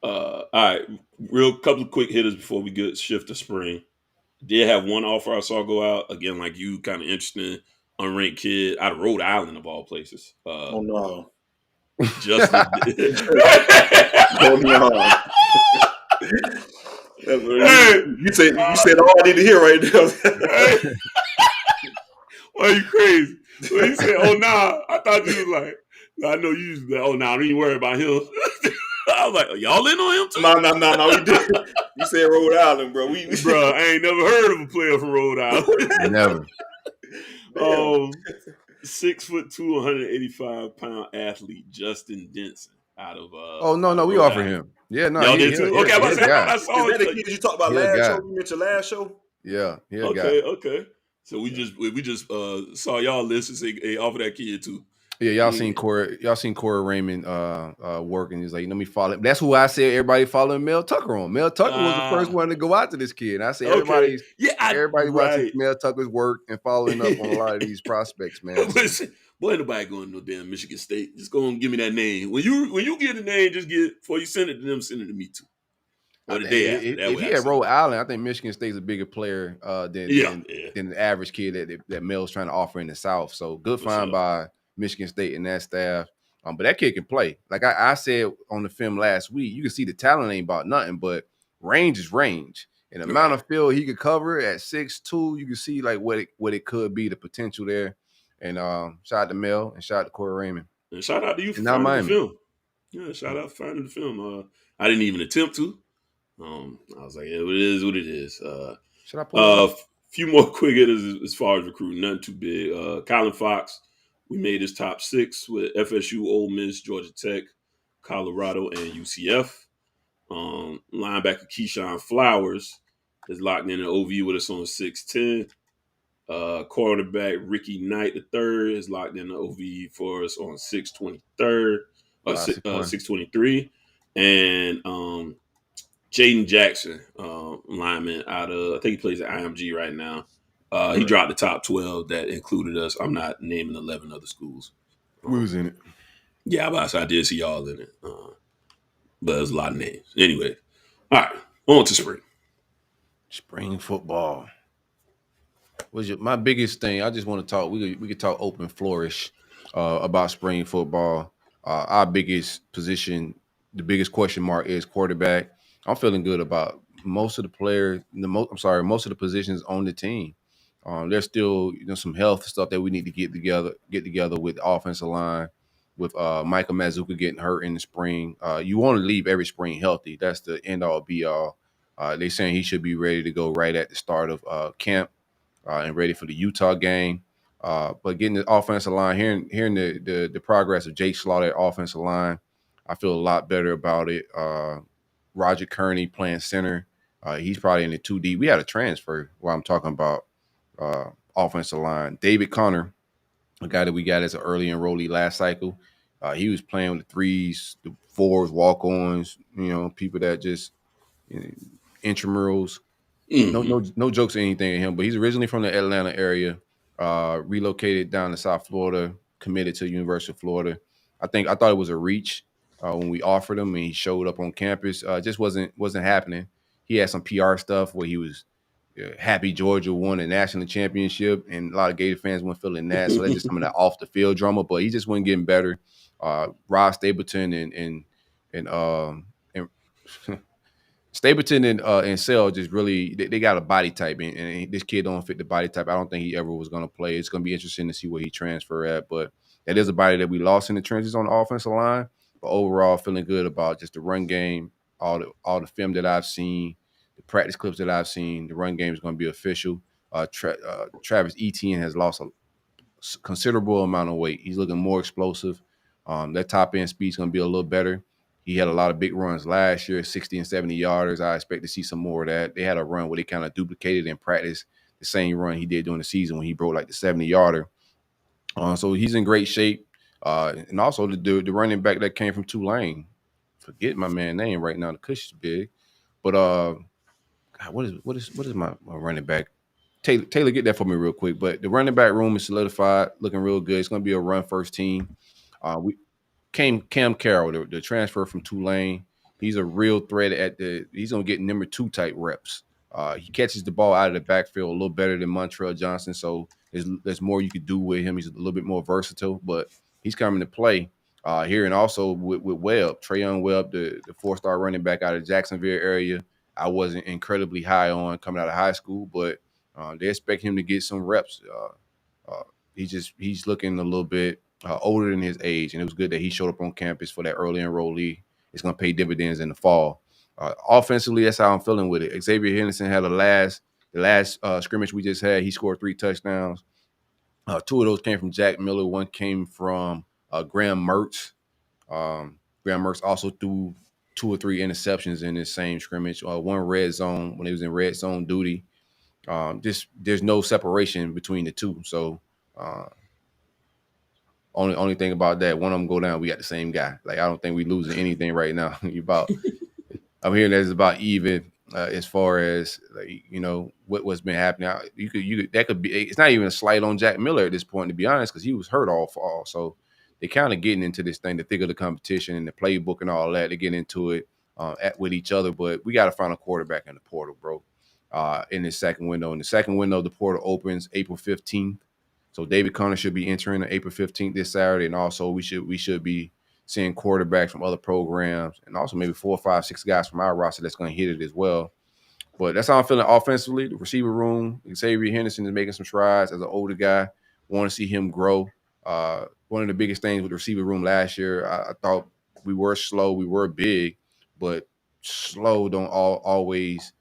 All right, real couple of quick hitters before we shift to spring. Did have one offer I saw go out again, like you, kind of interesting, unranked kid out of Rhode Island of all places. Oh no, Justin. oh no. You said all I need to hear right now. Why are you crazy? When he said, "Oh nah," I thought you was like, "I know you used to." Oh nah, don't even worry about him. I was like, "Y'all in on him too?" No, we did. You said Rhode Island, bro. Bro, I ain't never heard of a player from Rhode Island. Never. 6'2", 185-pound athlete Justin Denson out of. Oh no, we offer him. Yeah, no, y'all did too. Okay, I saw Is that the kid you talked about last show? You mentioned last show. Yeah, okay. So we just saw y'all list and say, "Hey, offer that kid too." Yeah, y'all seen Corey Raymond work, and he's like, let me follow him. That's who I said everybody following Mel Tucker on. Mel Tucker was the first one to go out to this kid. And I said everybody watching Mel Tucker's work and following up on a lot of these prospects, man. Boy, nobody going to no damn Michigan State. Just go and give me that name. When you get the name, before you send it to them, send it to me too. Or the day after. If he had Rhode Island, I think Michigan State's a bigger player than the average kid that Mel's trying to offer in the South. So good find by Michigan State and that staff. But that kid can play. Like I said on the film last week, you can see the talent ain't about nothing, but range is range. And the amount of field he could cover at 6'2", you can see like what it could be, the potential there. And shout out to Mel and shout out to Corey Raymond. And shout out to you for finding the film. Yeah, shout out for finding the film. I didn't even attempt to. I was like, yeah, it is what it is. Should I pull a few more quick hitters as far as recruiting, nothing too big. Colin Fox, we made his top 6 with FSU, Ole Miss, Georgia Tech, Colorado, and UCF. Linebacker Keyshawn Flowers is locked in an OV with us on 6'10". Quarterback Ricky Knight III is locked in the OV for us on 623. And Jaden Jackson, lineman out of, I think he plays at IMG right now. He dropped the top 12 that included us. I'm not naming 11 other schools. We was in it. Yeah, I did see y'all in it. But there's a lot of names. Anyway, all right, on to spring. Spring football. My biggest thing? I just want to talk. We could talk open flourish about spring football. Our biggest position, the biggest question mark is quarterback. I'm feeling good about most of the players. Most of the positions on the team. There's still some health stuff that we need to get together with the offensive line. With Michael Mazuka getting hurt in the spring, you want to leave every spring healthy. That's the end all be all. They're saying he should be ready to go right at the start of camp and ready for the Utah game. But getting the offensive line, hearing the progress of Jake Slaughter at offensive line, I feel a lot better about it. Roger Kearney playing center. He's probably in the 2D. We had a transfer while I'm talking about offensive line. David Connor, a guy that we got as an early enrollee last cycle. He was playing with the 3s, the 4s, walk-ons, people that just intramurals. Mm-hmm. No jokes or anything in him, but he's originally from the Atlanta area, relocated down to South Florida, committed to the University of Florida. I thought it was a reach when we offered him, and he showed up on campus. Just wasn't happening. He had some PR stuff where he was happy Georgia won a national championship, and a lot of Gator fans weren't feeling that. So that's just some of that off the field drama. But he just wasn't getting better. Ross Stapleton and Stapleton and Sell just really they got a body type, and this kid don't fit the body type. I don't think he ever was going to play. It's going to be interesting to see where he transfer at, but that is a body that we lost in the trenches on the offensive line. But overall, feeling good about just the run game, all the film that I've seen, the practice clips that I've seen. The run game is going to be official. Travis Etienne has lost a considerable amount of weight. He's looking more explosive. That top end speed is going to be a little better. He had a lot of big runs last year, 60 and 70 yarders. I expect to see some more of that. They had a run where they kind of duplicated in practice the same run he did during the season when he broke like the 70-yarder. So he's in great shape. And also the running back that came from Tulane. Forget my man's name right now. The cush is big. But God, what is my running back? Taylor, get that for me real quick. But the running back room is solidified, looking real good. It's going to be a run first team. Cam Carroll, the transfer from Tulane. He's a real threat he's going to get number 2 type reps. He catches the ball out of the backfield a little better than Montrell Johnson, so there's more you could do with him. He's a little bit more versatile, but he's coming to play here. And also with Webb, Trayon Webb, the 4-star running back out of Jacksonville area. I wasn't incredibly high on coming out of high school, but they expect him to get some reps. He's looking a little bit older than his age, and it was good that he showed up on campus for that early enrollee. It's going to pay dividends in the fall. Offensively, that's how I'm feeling with it. Xavier Henderson had the last scrimmage we just had. He scored 3 touchdowns. 2 of those came from Jack Miller. 1 came from Graham Mertz. Graham Mertz also threw 2 or 3 interceptions in this same scrimmage. 1 red zone when he was in red zone duty. There's no separation between the 2. So only thing about that, one of them go down, we got the same guy. Like, I don't think we losing anything right now. I'm hearing that it's about even as far as, like, what's been happening. That could be. It's not even a slight on Jack Miller at this point, to be honest, because he was hurt all fall. So they're kind of getting into this thing, the thick of the competition and the playbook and all that. They get into it with each other, but we got to find a quarterback in the portal, bro. In this second window. In the second window, the portal opens April 15th. So David Connor should be entering on April 15th this Saturday. And also we should be seeing quarterbacks from other programs and also maybe 4, 5, 6 guys from our roster that's going to hit it as well. But that's how I'm feeling offensively. The receiver room, Xavier Henderson is making some strides as an older guy. Want to see him grow. One of the biggest things with the receiver room last year, I thought we were slow, we were big, but slow don't always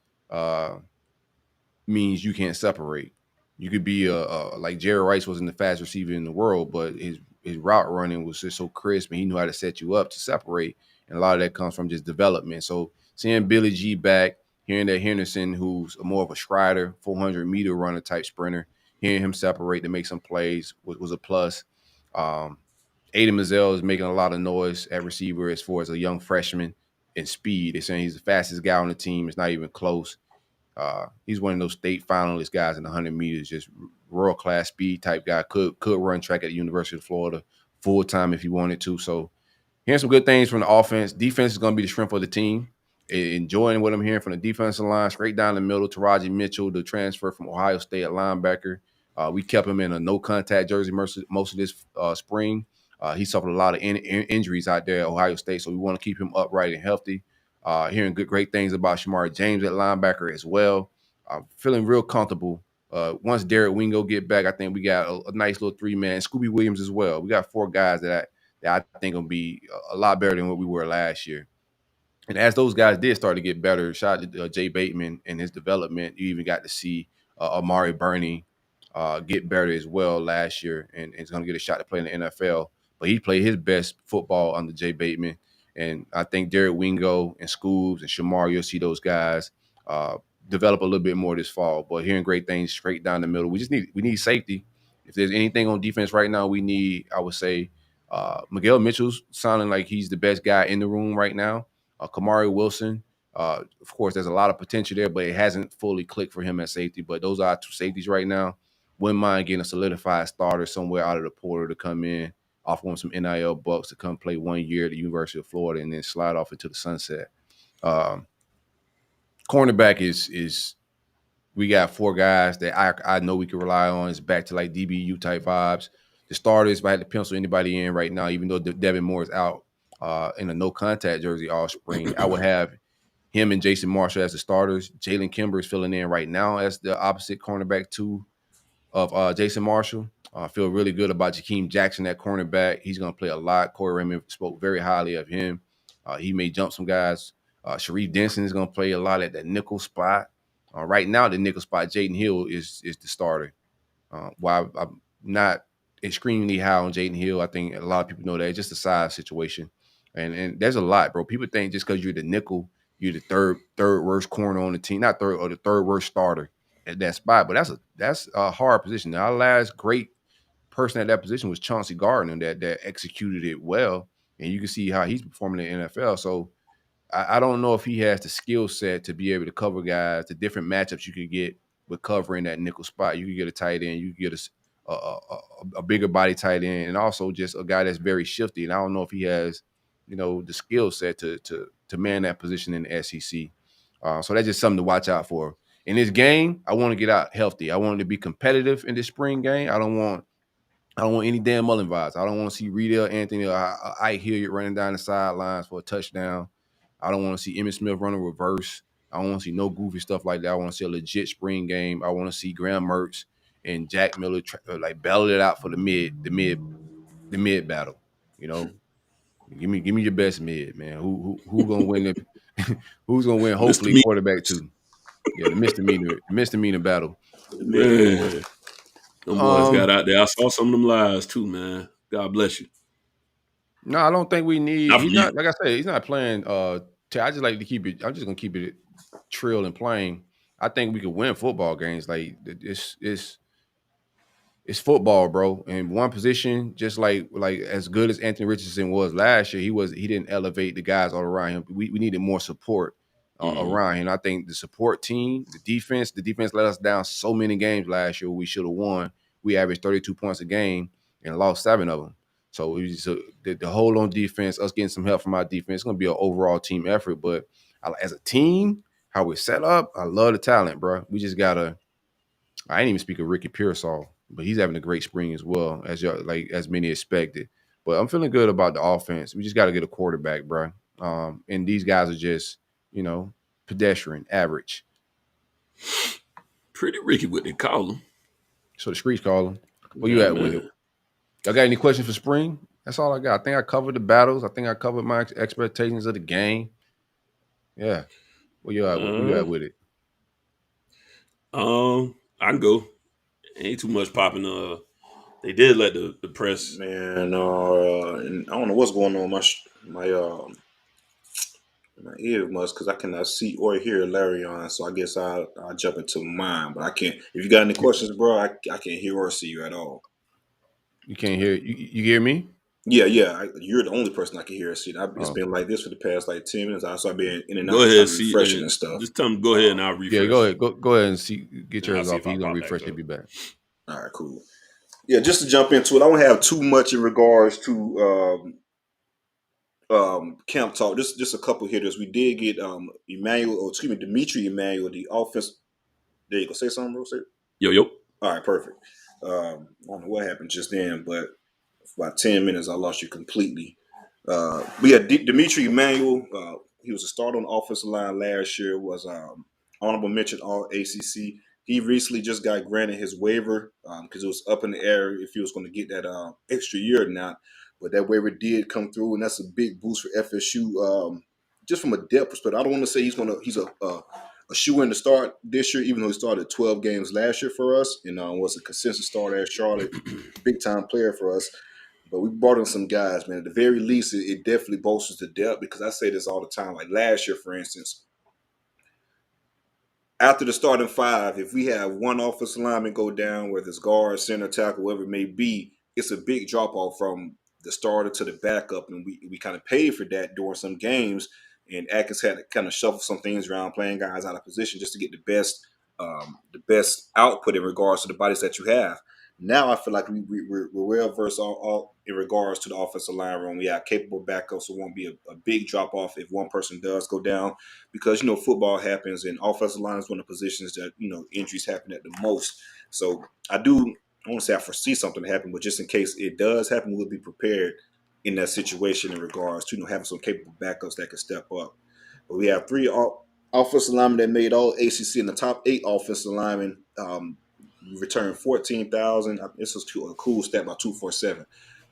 means you can't separate. You could be like Jerry Rice wasn't the fastest receiver in the world, but his route running was just so crisp, and he knew how to set you up to separate. And a lot of that comes from just development. So seeing Billy G back, hearing that Henderson, who's more of a strider, 400-meter runner type sprinter, hearing him separate to make some plays was a plus. Aiden Mazzell is making a lot of noise at receiver as far as a young freshman in speed. They're saying he's the fastest guy on the team. It's not even close. He's one of those state finalist guys in the 100 meters, just world-class speed type guy. Could run track at the University of Florida full-time if he wanted to. So hearing some good things from the offense. Defense is going to be the strength of the team. Enjoying what I'm hearing from the defensive line, straight down the middle. Taraji Mitchell, the transfer from Ohio State at linebacker. We kept him in a no-contact jersey most of this spring. He suffered a lot of injuries out there at Ohio State, so we want to keep him upright and healthy. Hearing great things about Shamari James at linebacker as well. I'm feeling real comfortable. Once Derek Wingo get back, I think we got a nice little 3-man. Scooby Williams as well. We got 4 guys that I think will be a lot better than what we were last year. And as those guys did start to get better, shout out to Jay Bateman and his development. You even got to see Amari Burney get better as well last year, and is going to get a shot to play in the NFL. But he played his best football under Jay Bateman. And I think Derek Wingo and Scoobs and Shamar, you'll see those guys develop a little bit more this fall. But hearing great things straight down the middle. We need safety. If there's anything on defense right now, we need, I would say, Miguel Mitchell's sounding like he's the best guy in the room right now. Kamari Wilson, of course, there's a lot of potential there, but it hasn't fully clicked for him at safety. But those are our 2 safeties right now. Wouldn't mind getting a solidified starter somewhere out of the portal to come in, off on some NIL bucks to come play 1 year at the University of Florida and then slide off into the sunset. Cornerback is we got 4 guys that I know we can rely on. It's back to like DBU type vibes. The starters, if I had to pencil anybody in right now, even though Devin Moore is out in a no contact jersey all spring, I would have him and Jason Marshall as the starters. Jalen Kimber is filling in right now as the opposite cornerback two of Jason Marshall. I feel really good about Jakeem Jackson at cornerback. He's going to play a lot. Corey Raymond spoke very highly of him. He may jump some guys. Sharif Denson is going to play a lot at that nickel spot. Right now, the nickel spot, Jaden Hill is the starter. While I'm not extremely high on Jaden Hill, I think a lot of people know that it's just a size situation. And there's a lot, bro. People think just because you're the nickel, you're the third worst corner on the team, not third or the third worst starter at that spot. But that's a hard position. Now, our last great person at that position was Chauncey Gardner that executed it well, and you can see how he's performing in the NFL. So I don't know if he has the skill set to be able to cover guys, the different matchups you could get with covering that nickel spot. You could get a tight end, you could get a bigger body tight end, and also just a guy that's very shifty. And I don't know if he has, the skill set to man that position in the SEC. So that's just something to watch out for. In this game, I want to get out healthy. I want to be competitive in this spring game. I don't want any Dan Mullen vibes. I don't want to see Riedel, Anthony, or Ike Hilliard running down the sidelines for a touchdown. I don't want to see Emmitt Smith running reverse. I don't want to see no goofy stuff like that. I want to see a legit spring game. I want to see Graham Mertz and Jack Miller battle it out for the mid battle. Give me your best mid, man. Who gonna win? Who's gonna win? Hopefully, quarterback two. Yeah, the misdemeanor battle. Man, them boys got out there. I saw some of them lives too, man. God bless you. No, I don't think we need. He's not, like I said, he's not playing. I just like to keep it. I'm just gonna keep it trill and plain. I think we could win football games. Like it's football, bro. And one position, just like as good as Anthony Richardson was last year, he didn't elevate the guys all around him. We needed more support around him. I think the support team, the defense let us down so many games last year. We should have won. We averaged 32 points a game and lost 7 of them. So it was the hold on defense, us getting some help from our defense, it's going to be an overall team effort. But as a team, how we're set up, I love the talent, bro. We just got to – I ain't even speak of Ricky Pearsall, but he's having a great spring as well, as many expected. But I'm feeling good about the offense. We just got to get a quarterback, bro. And these guys are just, pedestrian, average. Pretty Ricky what they call him. So the streets call him. Where you at with it? Y'all got any questions for spring? That's all I got. I think I covered the battles. I think I covered my expectations of the game. Yeah. Where you at with it? I can go. Ain't too much popping. They did let the press. Man, and I don't know what's going on with my ear much because I cannot see or hear Larion. So I guess I'll jump into mine. But I can't. If you got any questions, bro, I can't hear or see you at all. You can't hear. You hear me? Yeah. You're the only person I can hear or see. It's been like this for the past 10 minutes. I've been in and out. Go ahead, refreshing and stuff. Just tell them go ahead and I'll refresh. Yeah, go ahead. Go ahead and see. Get yours off. He's gonna refresh. He'll be back. All right, cool. Yeah, just to jump into it, I won't have too much in regards to camp talk. Just a couple hitters. We did get Dimitri Emmanuel, the offense. There you go. Say something, bro. Say it. Yo. All right, perfect. I don't know what happened just then, but for about 10 minutes, I lost you completely. We had Dimitri Emmanuel. He was a starter on the offensive line last year, was honorable mention all ACC. He recently just got granted his waiver because it was up in the air if he was going to get that extra year or not. But that waiver did come through, and that's a big boost for FSU. Just from a depth perspective, I don't want to say he's a shoe-in to start this year, even though he started 12 games last year for us and was a consistent starter at Charlotte, big-time player for us. But we brought in some guys, man. At the very least, it definitely bolsters the depth because I say this all the time. Like last year, for instance, after the starting 5, if we have one offensive lineman go down, whether it's guard, center, tackle, whatever it may be, it's a big drop-off from the starter to the backup. And we kind of paid for that during some games. And Atkins had to kind of shuffle some things around, playing guys out of position just to get the best output in regards to the bodies that you have. Now I feel like we're well versed all in regards to the offensive line room. We have capable backups, so it won't be a big drop off if one person does go down, because football happens and offensive line is one of the positions that injuries happen at the most. So I don't want to say I foresee something to happen, but just in case it does happen, we'll be prepared in that situation in regards to having some capable backups that can step up. But we have 3 offensive lineman that made all ACC in the top 8 offensive linemen. Returned 14,000. This is a cool stat by 247.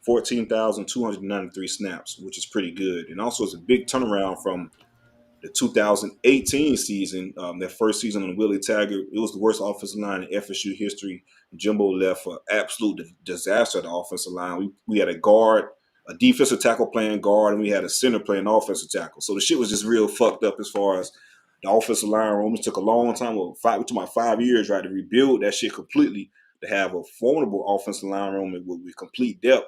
14,293 snaps, which is pretty good. And also it's a big turnaround from the 2018 season, that first season on Willie Taggart. It was the worst offensive line in FSU history. Jimbo left for absolute disaster at the offensive line. We had a guard, a defensive tackle playing guard, and we had a center playing offensive tackle. So the shit was just real fucked up as far as the offensive line room. It took a long time. We took about 5 years, right, to rebuild that shit completely, to have a formidable offensive line room with complete depth.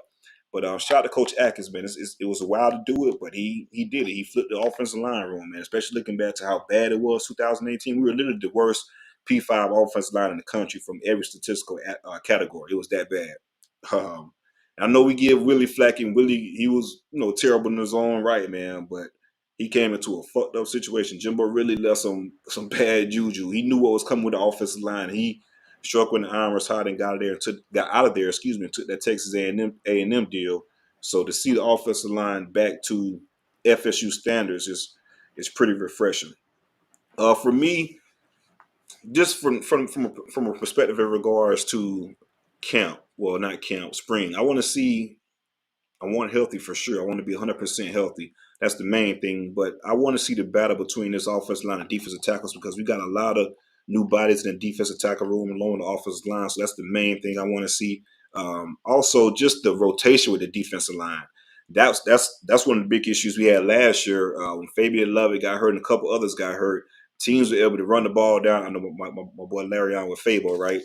But shout out to Coach Atkins, man. It was a while to do it, but he did it. He flipped the offensive line room, man, especially looking back to how bad it was 2018. We were literally the worst P5 offensive line in the country from every statistical category. It was that bad. I know we give Willie flack, and Willie, he was, terrible in his own right, man, but he came into a fucked up situation. Jimbo really left some bad juju. He knew what was coming with the offensive line. He struck when the iron was hot and got out of there, and took that Texas A&M deal. So to see the offensive line back to FSU standards is pretty refreshing. For me, just from a perspective in regards to spring, I want healthy for sure. I want to be 100% healthy. That's the main thing. But I want to see the battle between this offensive line and defensive tackles, because we got a lot of new bodies in the defensive tackle room along the offensive line. So that's the main thing I want to see. Also, just the rotation with the defensive line. That's one of the big issues we had last year when Fabian Lovett got hurt and a couple others got hurt. Teams were able to run the ball down. I know my boy Larion with Fabo, right?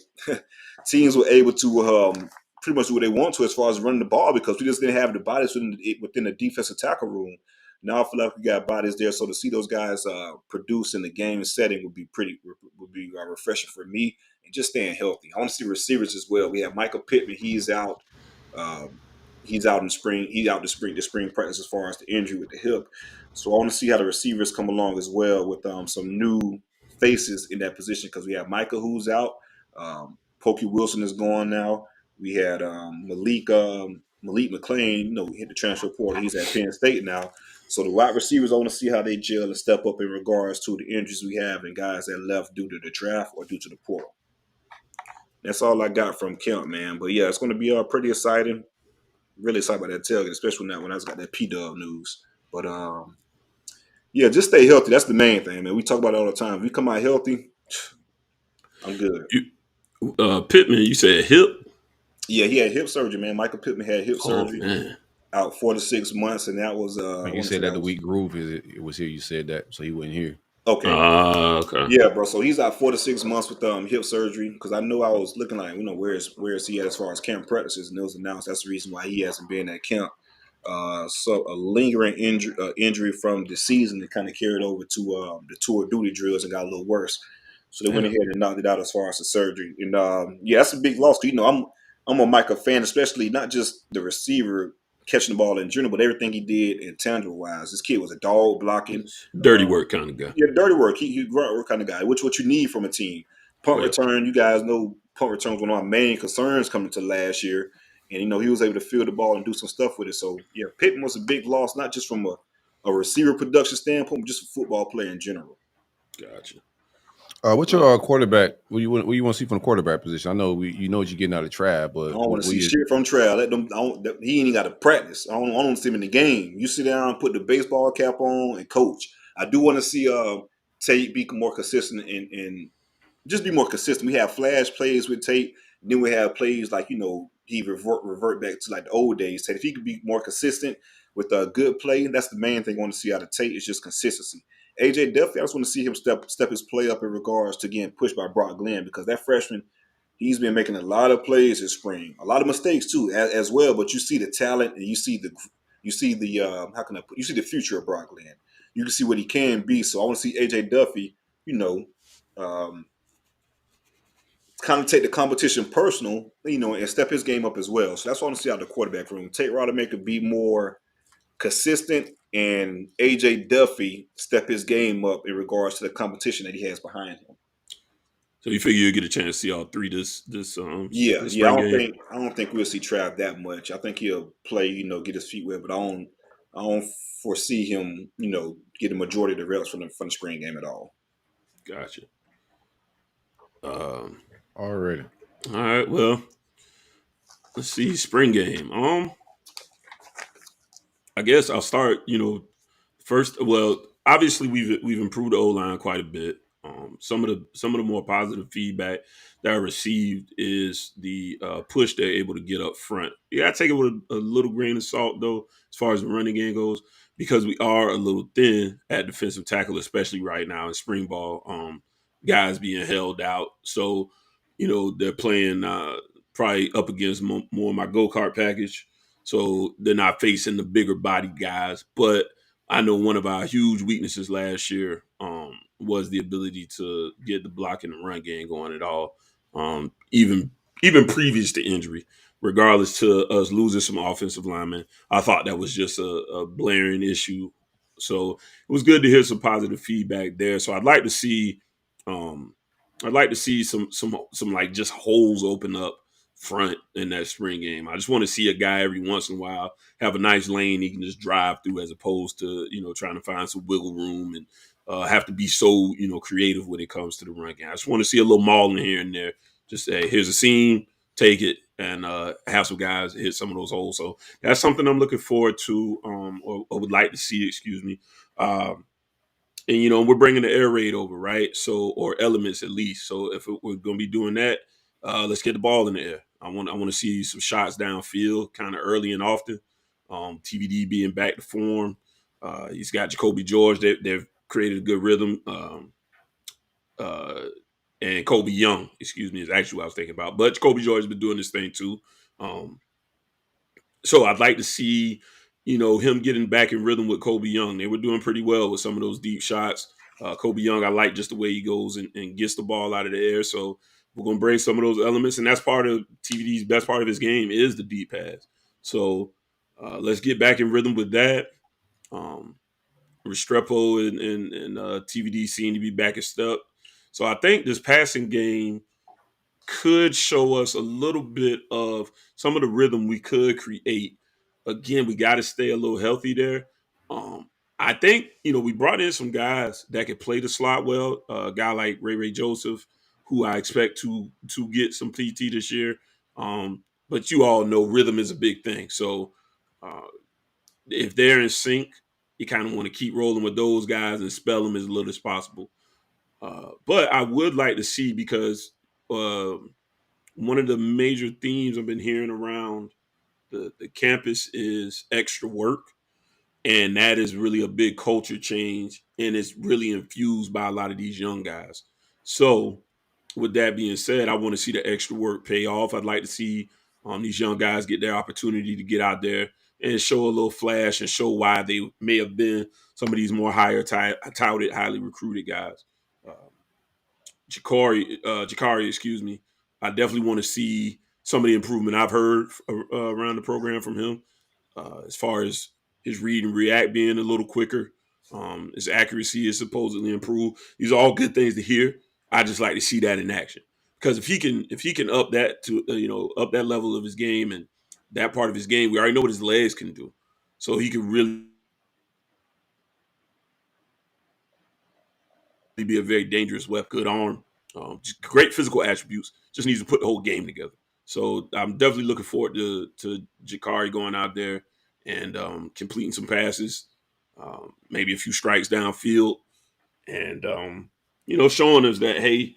Teams were able to pretty much do what they want to as far as running the ball, because we just didn't have the bodies within the defensive tackle room. Now I feel like we got bodies there, so to see those guys produce in the game setting would be refreshing for me, and just staying healthy. I want to see receivers as well. We have Michael Pittman. He's out. He's out in spring. He's out the spring practice as far as the injury with the hip. So I want to see how the receivers come along as well with some new faces in that position, because we have Michael who's out. Pokey Wilson is gone now. We had Malik McClain, hit the transfer portal. He's at Penn State now. So the wide receivers, I want to see how they gel and step up in regards to the injuries we have and guys that left due to the draft or due to the portal. That's all I got from camp, man. But yeah, it's going to be pretty exciting. Really excited about that tailgate, especially when I got that P-Dub news. But yeah, just stay healthy. That's the main thing, man. We talk about it all the time. If we come out healthy, I'm good. Pittman, you said hip? Yeah, he had hip surgery, man. Michael Pittman had hip surgery. Man. Out 4 to 6 months, and that was you said that the week Groove it was here. You said that, so he wasn't here. Okay. Okay. Yeah, bro. So he's out 4 to 6 months with hip surgery, because I know I was looking like, where is he at as far as camp practices, and it was announced that's the reason why he hasn't been at camp. So a lingering injury from the season that kind of carried over to the tour of duty drills and got a little worse. So they went ahead and knocked it out as far as the surgery. And yeah, that's a big loss. I'm a Micah fan, especially not just the receiver catching the ball in general, but everything he did intangible-wise. This kid was a dog blocking. Dirty work kind of guy. Yeah, dirty work. He grunt work kind of guy, which what you need from a team. Punt return, you guys know punt return was one of our main concerns coming to last year. And, he was able to field the ball and do some stuff with it. So, yeah, Pittman was a big loss, not just from a receiver production standpoint, but just a football player in general. Gotcha. What's your quarterback? What you want to see from the quarterback position? I know what you're getting out of Trav, but I don't want to see shit from Trav. He ain't even got to practice. I don't want to see him in the game. You sit down, put the baseball cap on, and coach. I do want to see Tate be more consistent and just be more consistent. We have flash plays with Tate, and then we have plays like he revert back to like the old days. Tate, if he could be more consistent with a good play, that's the main thing I want to see out of Tate is just consistency. AJ Duffy, I just want to see him step his play up in regards to getting pushed by Brock Glenn, because that freshman, he's been making a lot of plays this spring, a lot of mistakes too as well. But you see the talent and you see the you see the future of Brock Glenn. You can see what he can be. So I want to see AJ Duffy, kind of take the competition personal, and step his game up as well. So that's what I want to see out of the quarterback room. Tate Rodemaker be more consistent, and AJ Duffy step his game up in regards to the competition that he has behind him. So you figure you'll get a chance to see all three this Yeah. I don't think we'll see Trav that much. I think he'll play, get his feet wet, but I don't foresee him, get a majority of the reps from the spring game at all. Gotcha. Already. All right. Well, let's see. Spring game. I guess I'll start. First. Well, obviously we've improved the O line quite a bit. Some of the more positive feedback that I received is the push they're able to get up front. Yeah, I take it with a little grain of salt though, as far as the running game goes, because we are a little thin at defensive tackle, especially right now in spring ball. Guys being held out, so they're playing probably up against more of my go-kart package, so they're not facing the bigger body guys. But I know one of our huge weaknesses last year was the ability to get the blocking and run game going at all, even previous to injury. Regardless to us losing some offensive linemen, I thought that was just a blaring issue. So it was good to hear some positive feedback there. So I'd like to see some like just holes open up front in that spring game. I just want to see a guy every once in a while have a nice lane he can just drive through, as opposed to trying to find some wiggle room and have to be so creative when it comes to the run game. I just want to see a little mauling here and there. Just say, here's a seam, take it, and have some guys hit some of those holes. So that's something I'm looking forward to, or would like to see. Excuse me. And we're bringing the air raid over, right? So, or elements at least. So if we're going to be doing that, let's get the ball in the air. I want to see some shots downfield, kind of early and often. TVD being back to form. He's got Jacoby George. They've created a good rhythm. And Kobe Young, excuse me, is actually what I was thinking about. But Jacoby George has been doing this thing too. So I'd like to see, him getting back in rhythm with Kobe Young. They were doing pretty well with some of those deep shots. Kobe Young, I like just the way he goes and gets the ball out of the air. So we're going to bring some of those elements. And that's part of TVD's best part of his game is the deep pass. So let's get back in rhythm with that. Restrepo and TVD seem to be back in step. So I think this passing game could show us a little bit of some of the rhythm we could create. Again, we got to stay a little healthy there. I think, we brought in some guys that could play the slot well. A guy like Ray Joseph, who I expect to get some PT this year. But you all know rhythm is a big thing. So if they're in sync, you kind of want to keep rolling with those guys and spell them as little as possible. But I would like to see, because one of the major themes I've been hearing around the campus is extra work. And that is really a big culture change. And it's really infused by a lot of these young guys. So with that being said, I want to see the extra work pay off. I'd like to see these young guys get their opportunity to get out there and show a little flash and show why they may have been some of these more higher touted, highly recruited guys. Jakari, excuse me. I definitely want to see some of the improvement I've heard around the program from him, as far as his read and react being a little quicker. His accuracy is supposedly improved. These are all good things to hear. I just like to see that in action, because if he can up that to up that level of his game and that part of his game, we already know what his legs can do, so he can really be a very dangerous weapon. Good arm, just great physical attributes. Just needs to put the whole game together. So I'm definitely looking forward to Jakari going out there and completing some passes, maybe a few strikes downfield, and showing us that, hey,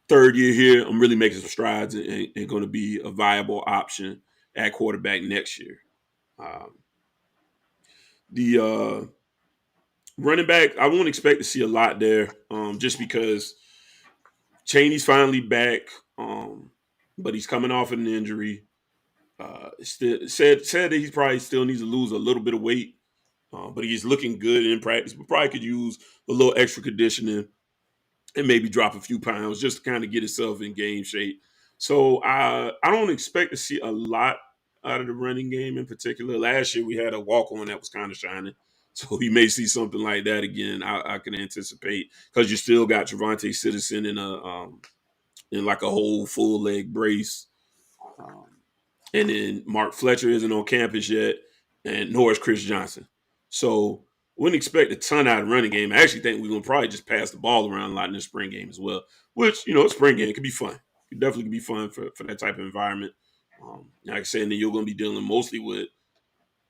third year here, I'm really making some strides and going to be a viable option at quarterback next year. The running back, I won't expect to see a lot there, just because Chaney's finally back, but he's coming off an injury. Said that he probably still needs to lose a little bit of weight, but he's looking good in practice. But probably could use a little extra conditioning and maybe drop a few pounds just to kind of get himself in game shape. So I don't expect to see a lot out of the running game in particular. Last year we had a walk-on that was kind of shining. So we may see something like that again. I can anticipate, because you still got Trevante Citizen in like a whole full leg brace. And then Mark Fletcher isn't on campus yet, and nor is Chris Johnson. So Wouldn't expect a ton out of running game. I actually think we're going to probably just pass the ball around a lot in the spring game as well, which, a spring game could be fun. It definitely could be fun for that type of environment. Like I said, and then you're going to be dealing mostly with,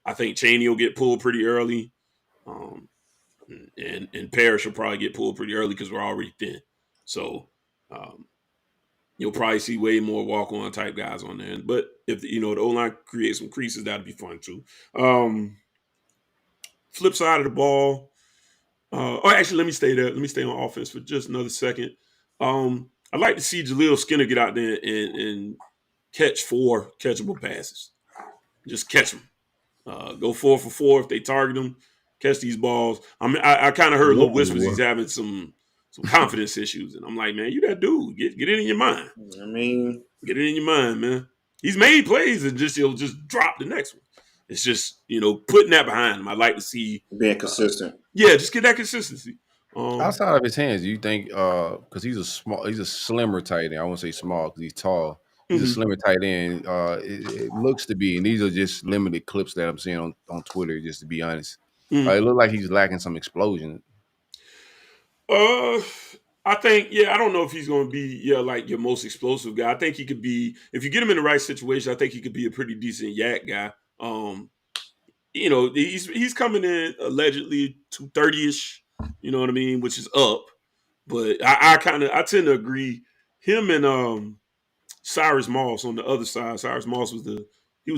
I think Chaney will get pulled pretty early. And Parrish will probably get pulled pretty early because we're already thin. So you'll probably see way more walk-on type guys on there. But if the O-line creates some creases, that'd be fun too. Flip side of the ball. Actually, let me stay there. Let me stay on offense for just another second. I'd like to see Jaleel Skinner get out there and catch 4 catchable passes. Just catch them. Go 4 for 4 if they target him. Catch these balls. I kind of heard little whispers he's having some confidence issues, and I'm like, man, you that dude. Get it in your mind. Get it in your mind, man. He's made plays and he'll just drop the next one. It's just putting that behind him. I'd like to see being consistent. Just get that consistency. Outside of his hands, do you think because he's a slimmer tight end? I won't say small because he's tall. He's a slimmer tight end. It looks to be, and these are just limited clips that I'm seeing on Twitter. Just to be honest, it looked like he's lacking some explosion. I think, I don't know if he's going to be, like your most explosive guy. I think he could be, if you get him in the right situation, I think he could be a pretty decent yak guy. He's coming in allegedly 230-ish, you know what I mean, which is up. But I tend to agree. Him and Cyrus Moss on the other side. Cyrus Moss was the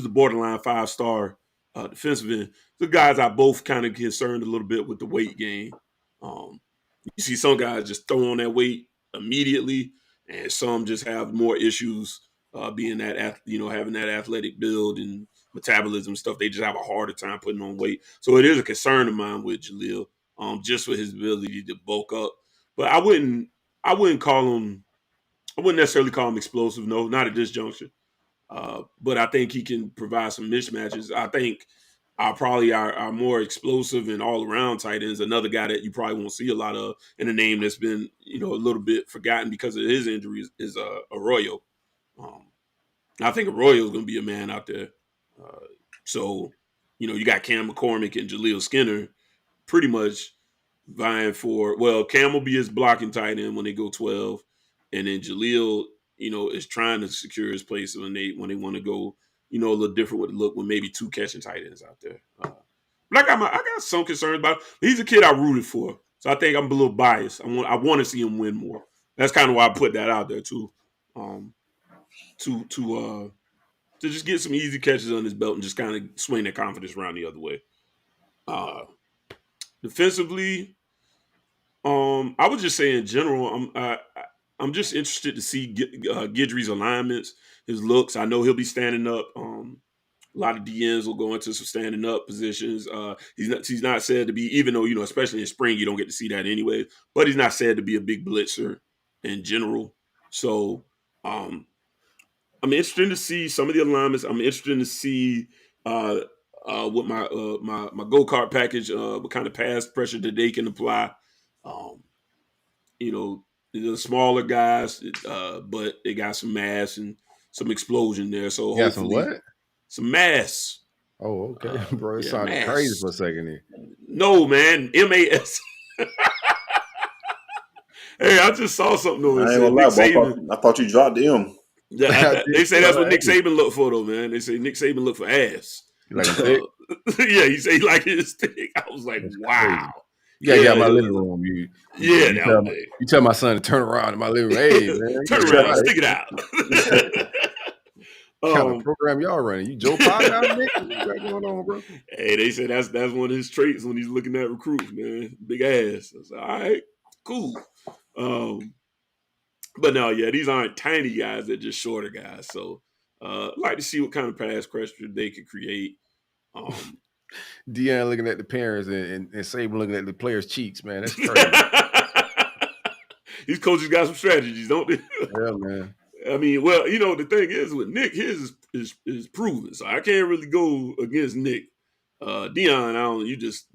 borderline 5-star defensive end. The guys I both kind of concerned a little bit with the weight gain. You see some guys just throw on that weight immediately, and some just have more issues being that having that athletic build and metabolism stuff. They just have a harder time putting on weight. So it is a concern of mine with Jaleel, just for his ability to bulk up. But I wouldn't necessarily call him explosive. No, not at this juncture. But I think he can provide some mismatches. I think our more explosive and all around tight ends, another guy that you probably won't see a lot of, and a name that's been a little bit forgotten because of his injuries is Arroyo. I think Arroyo is going to be a man out there. So you got Cam McCormick and Jaleel Skinner pretty much vying for. Well, Cam will be his blocking tight end when they go 12, and then Jaleel is trying to secure his place when they want to go. A little different with the look with maybe 2 catching tight ends out there. But I got some concerns about him. He's a kid I rooted for, so I think I'm a little biased. I want to see him win more. That's kind of why I put that out there too, to just get some easy catches on his belt and just kind of swing that confidence around the other way. Defensively, I would just say in general, I'm just interested to see Guidry's alignments, his looks. I know he'll be standing up. A lot of DNs will go into some standing up positions. He's not said to be, even though, especially in spring, you don't get to see that anyway, but he's not said to be a big blitzer in general. So I'm interested to see some of the alignments. I'm interested to see what my go-kart package, what kind of pass pressure that they can apply. The smaller guys, but they got some mass and some explosion there. So yeah, some what? Some mass. Oh, okay, bro. It sounded crazy for a second here. No, man, MAS. Hey, I just saw something though. I ain't gonna lie, bro. I thought you dropped the M. They say that's what Nick Saban looked for, though, man. They say Nick Saban looked for ass. Like thick? Yeah, he said he liked his thick. I was like, wow. Yeah, yeah, my living room. You tell my son to turn around in my living room. Hey, man, turn around, stick it out. What kind of program y'all running? You Joe Pop out, Nick? What you got going on, bro? Hey, they said that's one of his traits when he's looking at recruits, man. Big ass. I said, all right, cool. But no, yeah, these aren't tiny guys; they're just shorter guys. So, I'd like to see what kind of pass pressure they could create. Deion looking at the parents and Saban looking at the players' cheeks, man. That's crazy. These coaches got some strategies, don't they? Yeah, man. I mean, well, the thing is with Nick, his is proven, so I can't really go against Nick. Deion, you just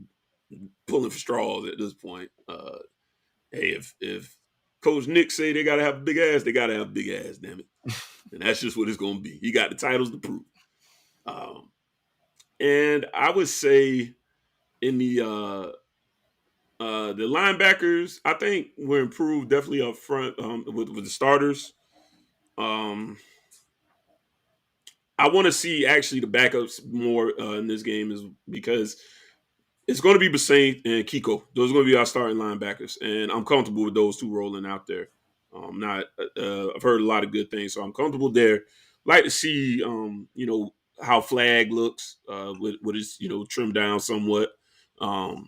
pulling for straws at this point. Hey, if Coach Nick say they gotta have a big ass, they gotta have a big ass, damn it. And that's just what it's gonna be. He got the titles to prove. And I would say in the The linebackers, I think, were improved definitely up front with the starters. I want to see actually the backups more in this game is because it's going to be Bassane and Kiko. Those are going to be our starting linebackers, and I'm comfortable with those two rolling out there. I've heard a lot of good things, so I'm comfortable there. Like to see, how Flag looks with his, trimmed down somewhat. My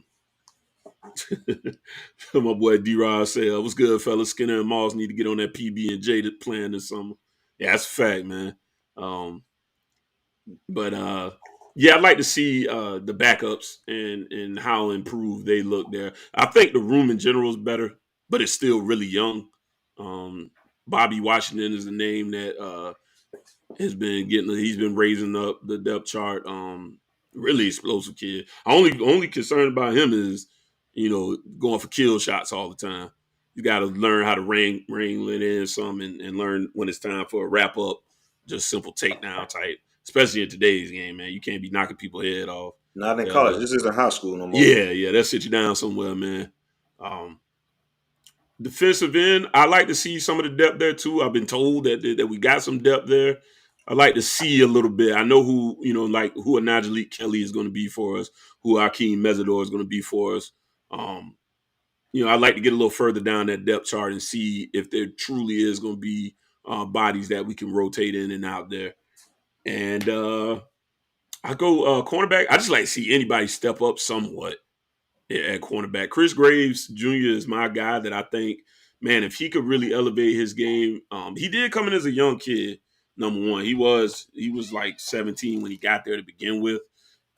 boy D-Rod said, "What's good, fellas? Skinner and Moss need to get on that PB&J plan this summer." Yeah, that's a fact, man. Yeah, I'd like to see the backups and how improved they look there. I think the room in general is better, but it's still really young. Bobby Washington is the name that he's been raising up the depth chart. Really explosive kid. Only concern about him is, going for kill shots all the time. You got to learn how to wrangle it in some and learn when it's time for a wrap up, just simple takedown type. Especially in today's game, man. You can't be knocking people's head off. Not in college. This isn't high school no more. Yeah, that sit you down somewhere, man. Defensive end, I like to see some of the depth there too. I've been told that we got some depth there. I like to see a little bit. I know who a Najee Kelly is going to be for us, who Akeem Mesidor is going to be for us. I'd like to get a little further down that depth chart and see if there truly is going to be bodies that we can rotate in and out there. And I go cornerback. I just like to see anybody step up somewhat at cornerback. Chris Graves Jr. is my guy that I think, man, if he could really elevate his game. He did come in as a young kid, number one. He was like 17 when he got there to begin with.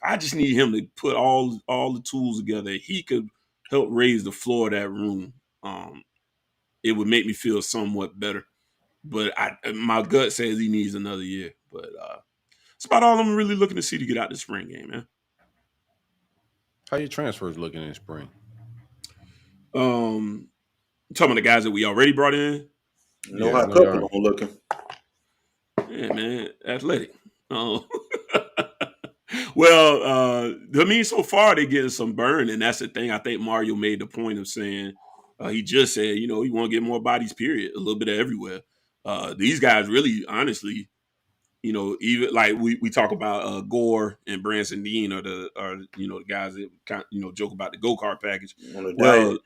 I just need him to put all the tools together. He could help raise the floor of that room. It would make me feel somewhat better. But my gut says he needs another year. But it's about all I'm really looking to see to get out the spring game, man. How your transfers looking in spring? Talking about the guys that we already brought in. How a couple of them looking. Yeah, man, athletic. Well, so far they're getting some burn, and that's the thing. I think Mario made the point of saying he just said, he want to get more bodies. Period, a little bit of everywhere. These guys really, honestly. Even like we talk about Gore and Branson Dean are the guys that joke about the go-kart package. Well,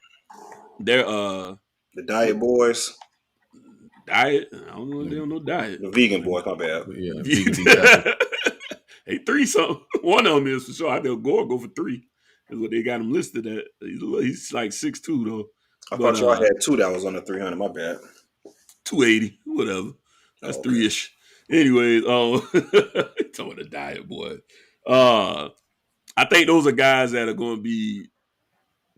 they're the diet boys. Diet? I don't know. They don't know diet. The vegan boys, my bad. Yeah, hey, 3 something. One of them is for sure. I know Gore go for 3. Is what they got him listed at. He's like 6'2" though. I thought y'all had 2 that was under 300. My bad. 280, whatever. That's 3-ish. Anyways, talking about the diet boy. I think those are guys that are going to be.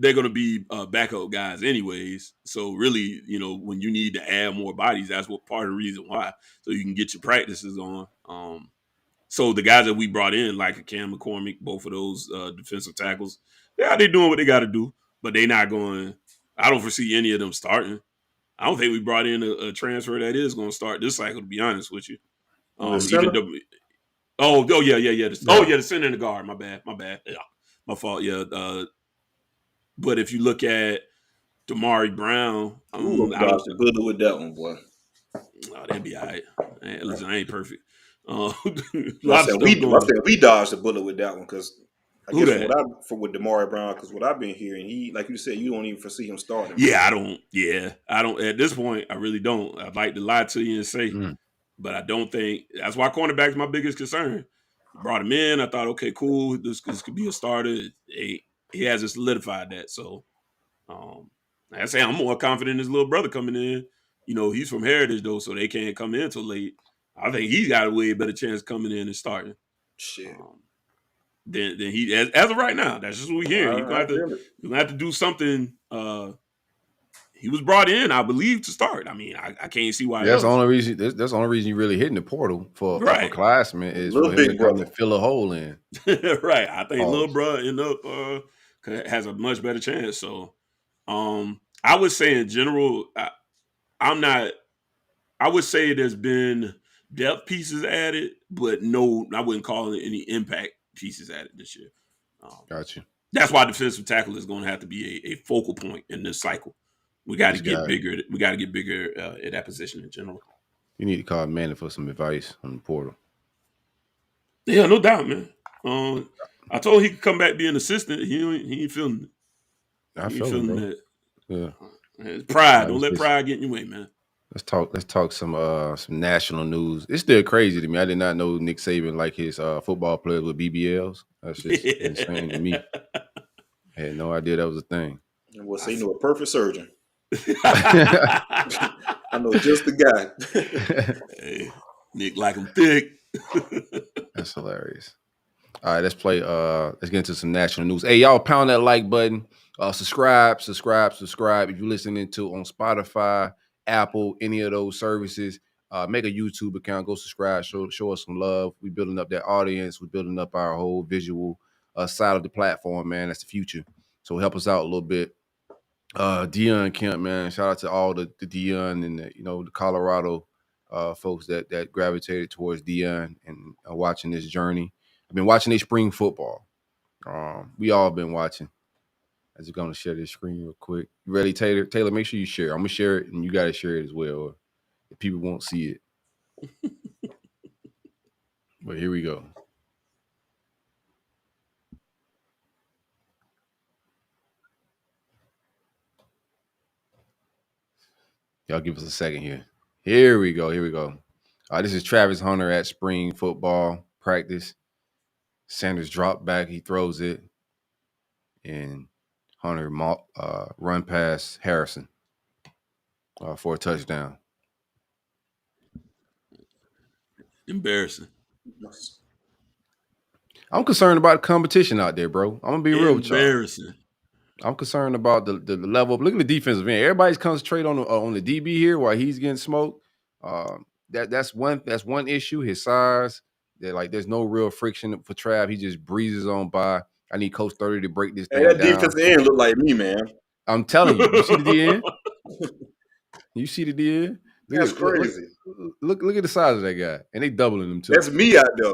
They're going to be backup guys, anyways. So really, when you need to add more bodies, that's what part of the reason why. So you can get your practices on. So the guys that we brought in, like Cam McCormick, both of those defensive tackles, they're doing what they got to do, but they're not going. I don't foresee any of them starting. I don't think we brought in a transfer that is going to start this cycle. To be honest with you. The center, the center and the guard. My bad. Yeah, my fault. Yeah. But if you look at Damari Brown, I dodged the bullet with that one, boy. Oh, that'd be all right. Man, listen, I ain't perfect. I said we dodged the bullet with that one because I guess with Damari Brown, because what I've been hearing, he, like you said, you don't even foresee him starting. Yeah, I don't. At this point, I really don't. I'd like to lie to you and say. But I don't think – that's why cornerback's my biggest concern. Brought him in. I thought, okay, cool. This could be a starter. He hasn't solidified that. So, like I say, I'm more confident in his little brother coming in. He's from Heritage, though, so they can't come in till late. I think he's got a way better chance coming in and starting. Shit. Than he – as of right now, that's just what we're hearing. You're going to have to do something he was brought in, I believe, to start. I mean, I can't see why. That's the only reason. That's the only reason you really hitting the portal for upperclassmen is for him to come and fill a hole in. Right. I think Lil Bro end up has a much better chance. So, I would say in general, I would say there's been depth pieces added, but no, I wouldn't call it any impact pieces added this year. Gotcha. That's why defensive tackle is going to have to be a focal point in this cycle. We got to get bigger. We got to get bigger at that position in general. You need to call Manny for some advice on the portal. Yeah, no doubt, man. I told him he could come back be an assistant. He ain't feeling it. I feel feeling that. Yeah, it's pride. Don't let pride get in your way, man. Let's talk some national news. It's still crazy to me. I did not know Nick Saban like his football players with BBLs. That's just insane to me. I had no idea that was a thing. Well, so you know a perfect surgeon. I know just the guy. Hey, Nick like him thick. That's hilarious. All right, let's play. Let's get into some national news. Hey, y'all, pound that like button. Subscribe. If you're listening to on Spotify, Apple, any of those services, make a YouTube account. Go subscribe. Show us some love. We're building up that audience. We're building up our whole visual side of the platform, man. That's the future. So help us out a little bit. Deion Kemp, man. Shout out to all the Deion and the Colorado folks that gravitated towards Deion and watching this journey. I've been watching their spring football. We all been watching. I'm just gonna share this screen real quick. You ready, Taylor? Taylor, make sure you share. I'm gonna share it, and you gotta share it as well, or if people won't see it. But here we go. Y'all give us a second here. Here we go. This is Travis Hunter at spring football practice. Sanders dropped back. He throws it. And Hunter run past Harrison for a touchdown. Embarrassing. I'm concerned about the competition out there, bro. I'm going to be real with y'all. Embarrassing. I'm concerned about the level. Look at the defensive end. Everybody's concentrating on the DB here while he's getting smoked. That's one issue. His size. There's no real friction for Trav. He just breezes on by. I need Coach 30 to break this thing down. That defensive end look like me, man. I'm telling you. You see the DN? You see the DN? That's crazy. Look at the size of that guy. And they doubling him too. That's me out there.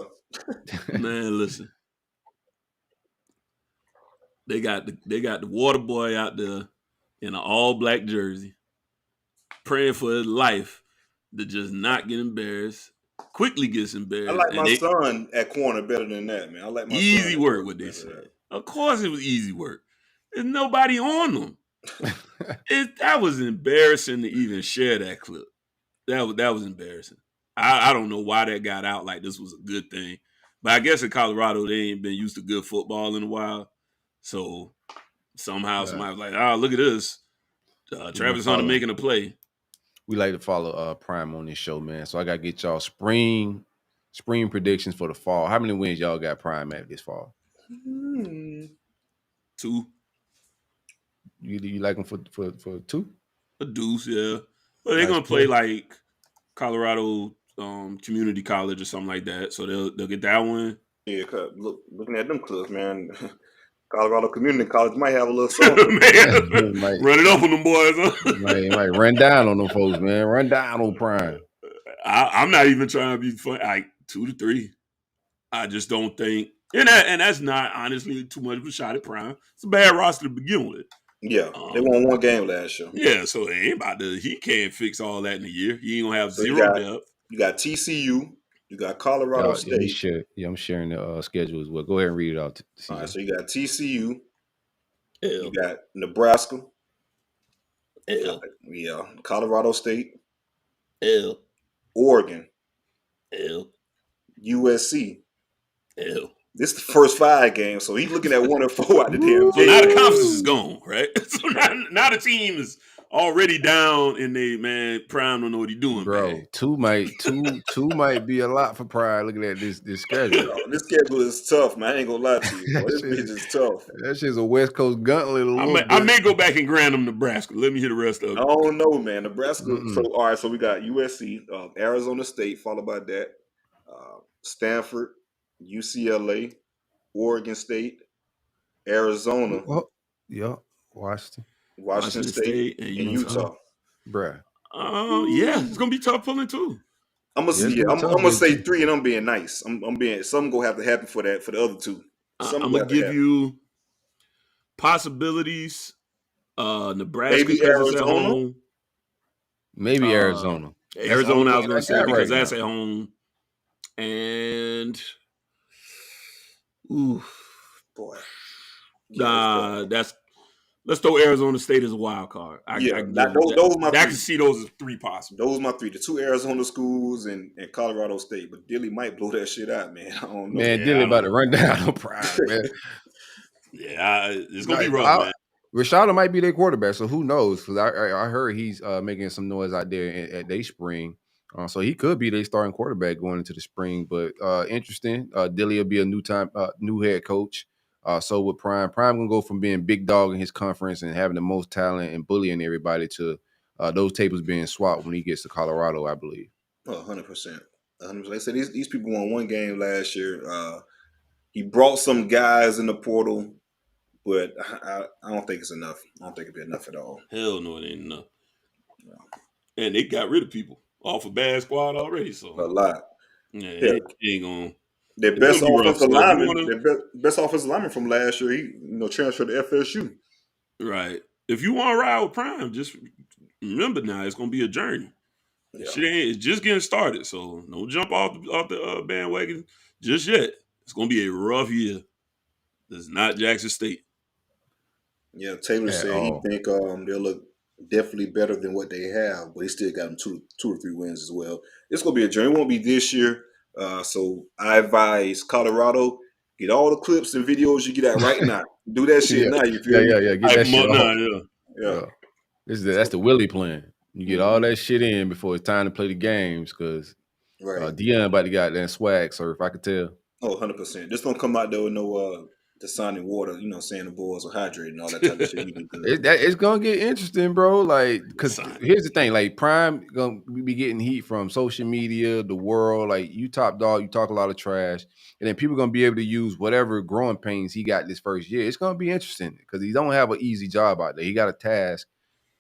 Man, listen. They got the water boy out there in an all-black jersey, praying for his life to just not get embarrassed. Quickly gets embarrassed. I like my son at corner better than that, man. I like my easy son work, what they said. Of course it was easy work. There's nobody on them. That was embarrassing to even share that clip. That was embarrassing. I don't know why that got out like this was a good thing. But I guess in Colorado, they ain't been used to good football in a while. So somehow somebody was like, look at this. Travis Hunter making a play. We like to follow Prime on this show, man. So I got to get y'all spring predictions for the fall. How many wins y'all got Prime at this fall? 2. You like them for 2? A deuce, yeah. But they're going to play like Colorado Community College or something like that. So they'll get that one. Yeah, looking at them clubs, man. Colorado Community College might have a little something. Man, run it up on them boys, huh? might run down on them folks, man. Run down on Prime. I'm not even trying to be funny. Like 2 to 3. I just don't think, and that's not honestly too much of a shot at Prime. It's a bad roster to begin with. Yeah, they won one game last year. Yeah, so he can't fix all that in a year. He ain't gonna have zero depth. You got TCU. You got Colorado State. I'm sharing the schedule as well. Go ahead and read it out. All right, so you got TCU. You got Nebraska. Yeah. Colorado State. Oregon. USC. This is the first 5 games, so he's looking at 1-4 out the damn. So now the conference is gone, right? So now the team is already down, and Prime don't know what he's doing, bro. Man. Two might be a lot for Prime. Looking at this schedule. This schedule is tough, man. I ain't gonna lie to you. Bro. This bitch is tough. That shit's a West Coast gauntlet. I may go back and grant them Nebraska. Let me hear the rest of it. I don't know, man. Nebraska. All right, so we got USC, Arizona State, followed by that, Stanford, UCLA, Oregon State, Arizona. Washington State and Utah. Bruh. Yeah, it's gonna be tough pulling too. I'm gonna say 3, and I'm being nice. I'm being something gonna have to happen for that for the other 2. I'm gonna give you possibilities. Nebraska Maybe because it's at Arizona? home. Maybe Arizona. Arizona, I was going to say because right that's at home. And ooh, Boy. let's throw Arizona State as a wild card. Those are my three. I can see those as 3 possible. Those are my 3. The 2 Arizona schools and Colorado State. But Dilly might blow that shit out, man. I don't know. Man, Dilly about to run down on Prime, man. It's going to be rough, man. Rashada might be their quarterback, so who knows? Because I heard he's making some noise out there at their spring. So he could be their starting quarterback going into the spring. But interesting. Dilly will be a new head coach. So with Prime gonna go from being big dog in his conference and having the most talent and bullying everybody to those tables being swapped when he gets to Colorado, I believe. 100%. 100%. Like I said, these people won 1 game last year. He brought some guys in the portal, but I don't think it's enough. I don't think it'll be enough at all. Hell no, it ain't enough. No. And they got rid of people off a bad squad already. So a lot. Yeah, it ain't gonna. Their best offensive lineman from last year, he transferred to FSU. Right. If you want to ride with Prime, just remember now it's gonna be a journey. Yeah. It's just getting started, so don't jump off the bandwagon just yet. It's gonna be a rough year. It's not Jackson State. Yeah, Taylor said he think they'll look definitely better than what they have, but he still got them 2 or 3 wins as well. It's gonna be a journey. It won't be this year. So I advise Colorado, get all the clips and videos you get out right now. Do that shit now. You feel me? Get that shit out. That's the Willie plan. You get all that shit in before it's time to play the games because Deion about to got that swag surf. I could tell. 100%. Just don't come out there with no designing water. Saying the boys are hydrated and all that type of shit. It's gonna get interesting, bro. Like, because here's the thing: like, Prime gonna be getting heat from social media, the world. Like, you top dog, you talk a lot of trash, and then people gonna be able to use whatever growing pains he got this first year. It's gonna be interesting because he don't have an easy job out there. He got a task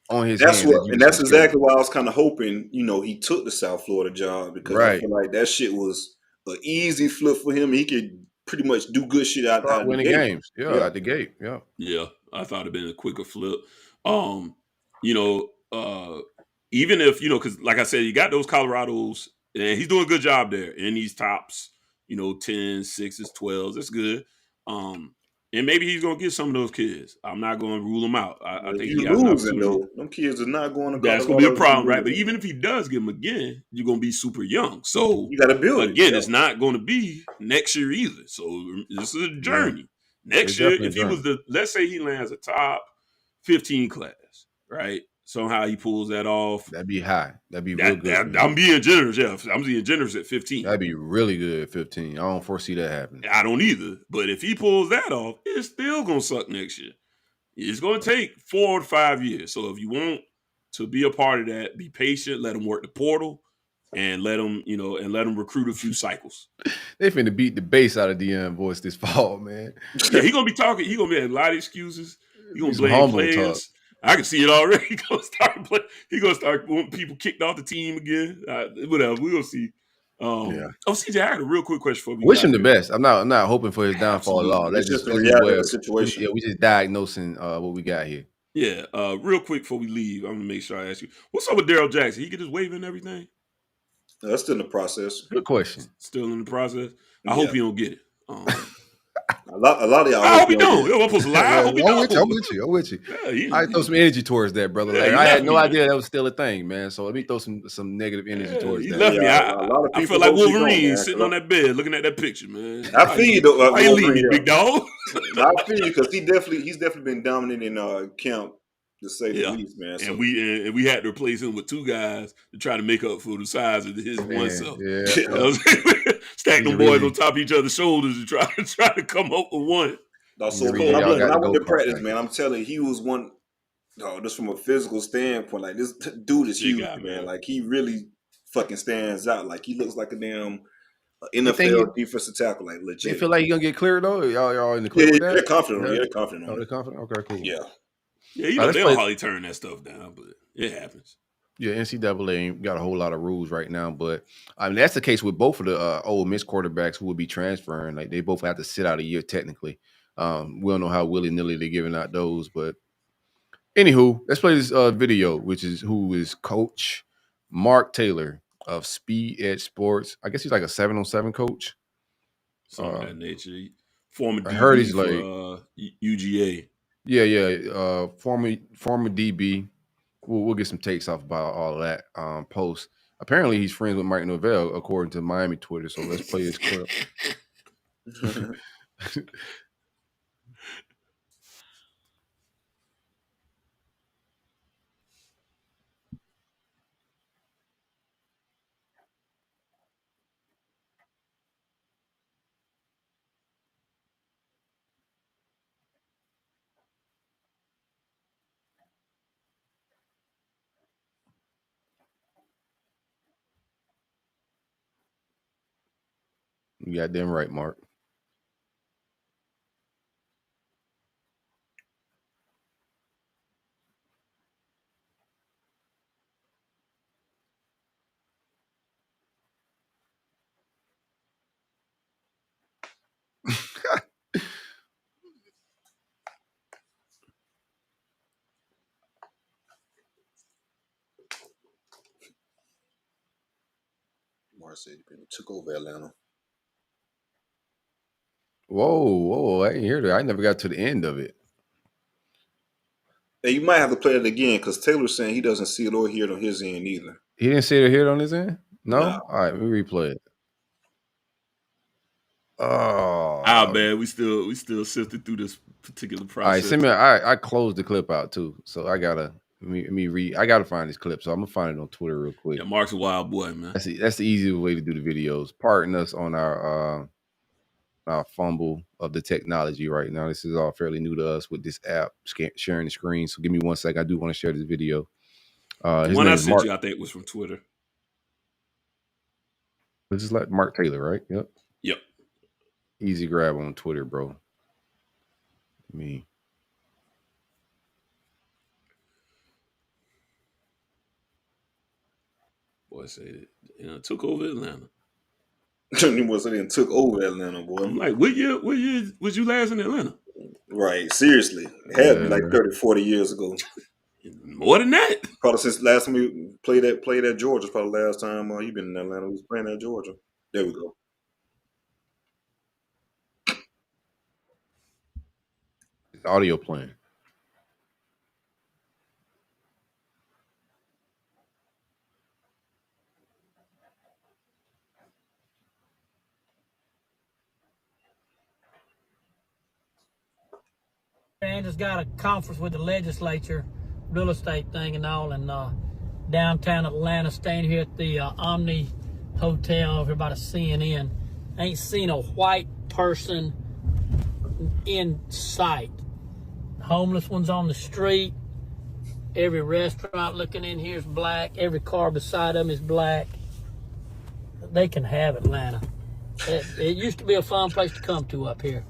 on his hands. That's exactly why I was kind of hoping, he took the South Florida job because I feel like that shit was an easy flip for him. He could pretty much do good shit out winning games. Out the gate. Yeah, I thought it'd been a quicker flip. Even if because like I said, you got those Colorados, and he's doing a good job there in these tops. 10s, 6s, 12s. That's good. And maybe he's gonna get some of those kids. I'm not gonna rule him out. I think he has an opportunity. Them kids are not going to. That's gonna be a problem, right? But even if he does get them again, you're gonna be super young. So you got to build again. It's not going to be next year either. So this is a journey. Yeah. Next year, if he was let's say he lands a top 15 class, right? Somehow he pulls that off. That'd be high. That'd be real good. I'm being generous, yeah. I'm being generous at 15. That'd be really good at 15. I don't foresee that happening. I don't either. But if he pulls that off, it's still gonna suck next year. It's gonna take 4 to 5 years. So if you want to be a part of that, be patient. Let him work the portal, and let him, recruit a few cycles. They finna beat the base out of Deion boys this fall, man. Yeah, he gonna be talking. He gonna be having a lot of excuses. He gonna blame players. Talk. I can see it already. He gonna start wanting people kicked off the team again. Whatever, we gonna see. CJ, I had a real quick question for you. Wish him the best. I'm not hoping for his downfall at all. That's just the reality of the situation. Yeah, we just diagnosing what we got here. Yeah, real quick before we leave, I'm gonna make sure I ask you, what's up with Daryl Jackson? He get his waiver and everything? No, that's still in the process. Good question. Still in the process. I hope he don't get it. A lot of y'all. I hope he don't. I'm supposed to lie. I hope he don't. I'm with you. Yeah, I throw some energy towards that, brother. Yeah, I had no idea that was still a thing, man. So let me throw some negative energy towards that. Left me. I feel like Wolverine sitting on that bed looking at that picture, man. I feel you though. Why you leave me, big dog? I feel you because he's definitely been dominant in camp. To say the least, man. So. And we had to replace him with 2 guys to try to make up for the size of his one self. Yeah. Stack them boys on top of each other's shoulders and try to come up with one. No, so when I went to practice, man, I'm telling you, he was one. Just from a physical standpoint, like this dude is huge, man. Like he really fucking stands out. Like he looks like a damn NFL defensive tackle, like legit. You feel like he gonna get cleared though? Y'all in the clear with that? They're confident. Yeah, they're confident. They're confident. Okay, cool. Yeah. Yeah, they don't hardly turn that stuff down, but it happens. Yeah, NCAA ain't got a whole lot of rules right now, but I mean that's the case with both of the Ole Miss quarterbacks who will be transferring. Like they both have to sit out a year technically. We don't know how willy-nilly they're giving out those, but anywho, let's play this video, which is who is Coach Mark Taylor of Speed Edge Sports. I guess he's like a 7-on-7 coach. Something of that nature. Former DB I heard he's for like UGA. Yeah. Former DB. We'll get some takes off about all of that post. Apparently, he's friends with Mike Norvell, according to Miami Twitter. So let's play this clip. You got damn right, Mark. Mark said he took over Atlanta. Whoa! I didn't hear that. I never got to the end of it. Hey, you might have to play it again because Taylor's saying he doesn't see it or hear it on his end either. He didn't see it or hear it on his end? No? Nah. All right, let me replay it. Oh. Man, we still sifting through this particular process. All right, send me. I closed the clip out too, so I gotta let me read. I gotta find this clip, so I'm gonna find it on Twitter real quick. Yeah, Mark's a wild boy, man. That's the easiest way to do the videos. Pardon us on our fumble of the technology right now. This is all fairly new to us with this app sharing the screen. So give me 1 second. I do want to share this video. The one I sent you, I think, was from Twitter. This is like Mark Taylor, right? Yep. Easy grab on Twitter, bro. Me. Boy, say it took over Atlanta. Boy said he took over Atlanta, boy. I'm like, what year was you last in Atlanta? Right, seriously. It had to be like 30, 40 years ago. More than that. Probably since last time we played at Georgia. Probably the last time you've been in Atlanta. We was playing at Georgia. There we go. Audio playing. And just got a conference with the legislature, real estate thing and all, in downtown Atlanta, staying here at the Omni Hotel over by the CNN. Ain't seen a white person in sight. Homeless ones on the street. Every restaurant looking in here is black. Every car beside them is black. They can have Atlanta. It used to be a fun place to come to up here.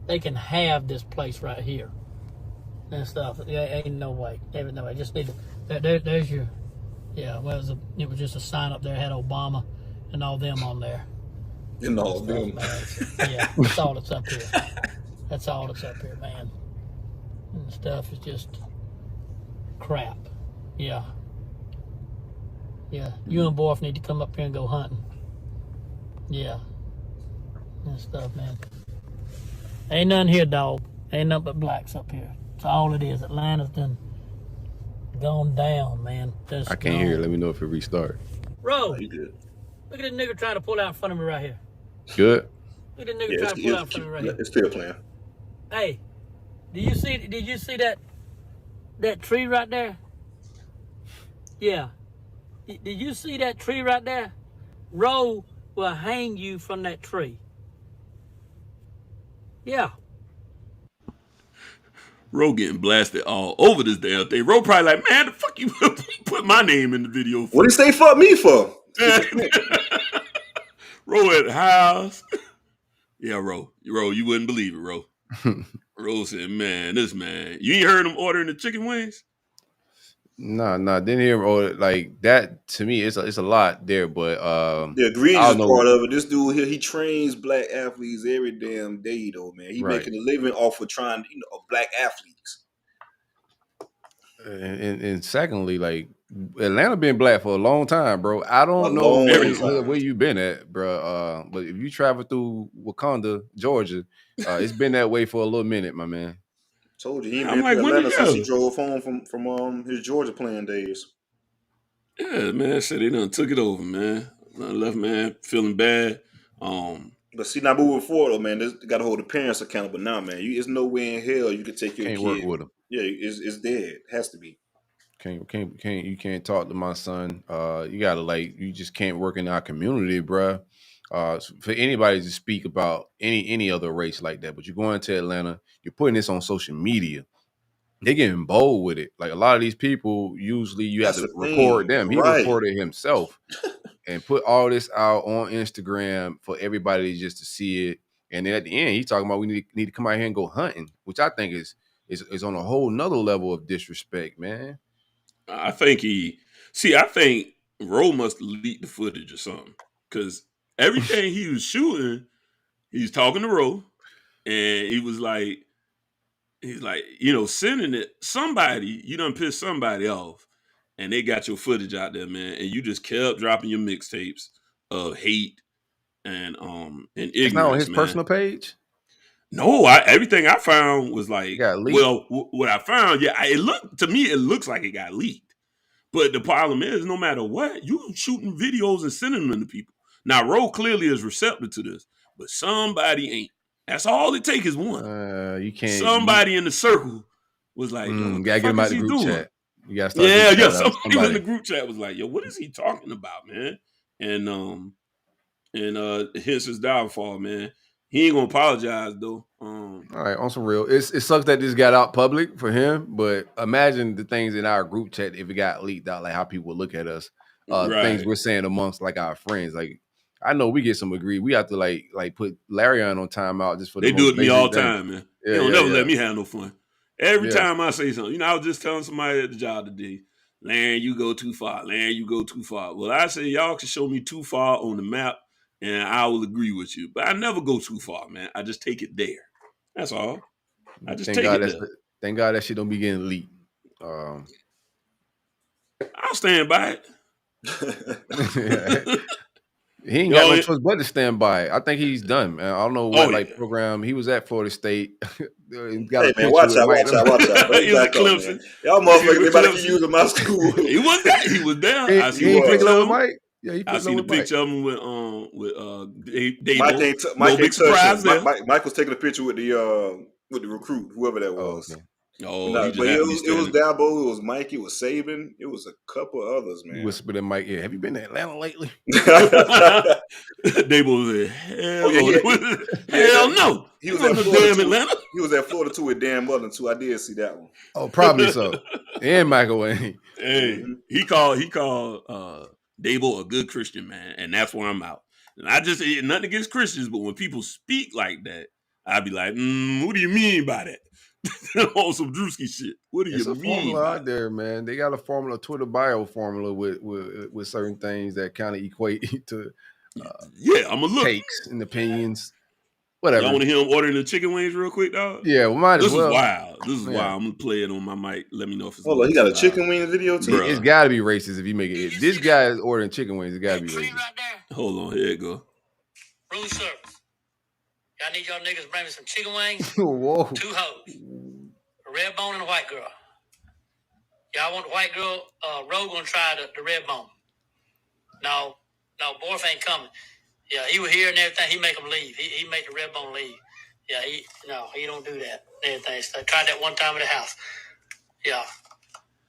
They can have this place right here and stuff. Ain't no way. Ain't no way. Just need to. There's your. Yeah. Well, it was just a sign up there. Had Obama and all them on there. And all them. Yeah. That's all that's up here. That's all that's up here, man. And stuff is just crap. Yeah. You and Borf need to come up here and go hunting. Yeah. And stuff, man. Ain't nothing here, dog. Ain't nothing but blacks up here. That's all it is. Atlanta's done gone down, man. Just I can't hear it. Let me know if it restart. Bro, You good? look at this nigga trying to pull out in front of me right here. Good. Look at this nigga trying to pull out in front of me right here. It's still playing. Hey, did you see that tree right there? Yeah. Did you see that tree right there? Roe will hang you from that tree. Yeah. Ro getting blasted all over this damn thing. Ro probably like, man, the fuck you put my name in the video for? What did they fuck me for? Ro at the house. Yeah, Ro, you wouldn't believe it, Ro. Ro said, man, you ain't heard him ordering the chicken wings? Nah, didn't hear or like that. To me, it's a lot there, but the egregious part of it. This dude here, he trains black athletes every damn day, though, man. He making a living off of trying, black athletes. And secondly, like Atlanta been black for a long time, bro. I don't know where you been at, bro. But if you travel through Wakanda, Georgia, it's been that way for a little minute, my man. Told you he ain't been to Atlanta since he drove home from his Georgia playing days. Yeah, man. Said they done took it over, man. Left man feeling bad. But see, now moving forward, though, man, they got to hold the parents accountable now, man. There's no way in hell you can take your kid. Work with them. Yeah, it's dead. It has to be. You can't talk to my son. You gotta you just can't work in our community, bruh. For anybody to speak about any other race like that, but you're going to Atlanta, you're putting this on social media. They're getting bold with it. Like a lot of these people, usually you have to record them. He recorded himself and put all this out on Instagram for everybody just to see it. And then at the end, he's talking about we need to come out here and go hunting, which I think is on a whole nother level of disrespect, man. I think I think Rowe must leak the footage or something. Because everything he was shooting, he's talking to Rowe, and he's like, sending it. Somebody, you done pissed somebody off, and they got your footage out there, man, and you just kept dropping your mixtapes of hate and ignorance. It's not on his personal page? No, everything I found was like, what I found, it looks like it got leaked. But the problem is, no matter what, you shooting videos and sending them to people. Now, Rowe clearly is receptive to this, but somebody ain't. That's all it takes is one. You can't. Somebody in the circle was like, you gotta get him out the group chat. You gotta start. Somebody in the group chat was like, yo, what is he talking about, man? And hence his downfall, man. He ain't gonna apologize though. All right, on some real. It sucks that this got out public for him, but imagine the things in our group chat if it got leaked out, like how people look at us, things we're saying amongst like our friends. Like I know we get some agree. We have to like put Larion on timeout just for they do it to me all the time, man. They don't never let me have no fun. Every time I say something, I was just telling somebody at the job today, Larion, you go too far. Larion, you go too far. Well, I say y'all can show me too far on the map, and I will agree with you. But I never go too far, man. I just take it there. That's all. I just take it there. Thank God that shit don't be getting leaked. I'll stand by it. He ain't got no choice but to stand by it. I think he's done, man. I don't know what program he was at Florida State. Watch out. He's at Clemson. Y'all motherfuckers, they about to keep using my school. He was there. He was there. I see he picking up with Mike. Yeah, he I seen the picture of him with Dave. Mike ain't touched. Mike was taking a picture with the recruit, whoever that was. Okay. But it was Dabo, it was Mike, it was Saban, it was a couple others, man. Whispered in Mike, have you been to Atlanta lately? Dabo was like, hell no. He was at Florida Atlanta. He was at Florida too with Dan Mullen too. I did see that one. Oh, probably so. And Michael Wayne. Hey, he called Dabo a good Christian, man, and that's where I'm out. And I just nothing against Christians, but when people speak like that, I'd be like, what do you mean by that? On some Drewski shit. What do you mean? It's a formula out there, man. They got a formula, Twitter bio formula with certain things that kind of equate to I'm a look takes and opinions. Whatever. Y'all want to hear him ordering the chicken wings real quick, dog? Yeah, we might as well. This is wild. I'm gonna play it on my mic. Let me know if it's. Hold on, he got a chicken wing video too. It's got to be racist if you make it. This guy is ordering chicken wings. It got to be racist. Hold on, here it go. Room service. Y'all need y'all niggas bring me some chicken wings. Whoa. 2 hoes. A red bone and a white girl. Y'all want the white girl? Roe gonna try the red bone. No, Borf ain't coming. Yeah, he was here and everything. He make them leave. He make the red bone leave. Yeah, he don't do that. Everything. So I tried that one time at the house. Yeah,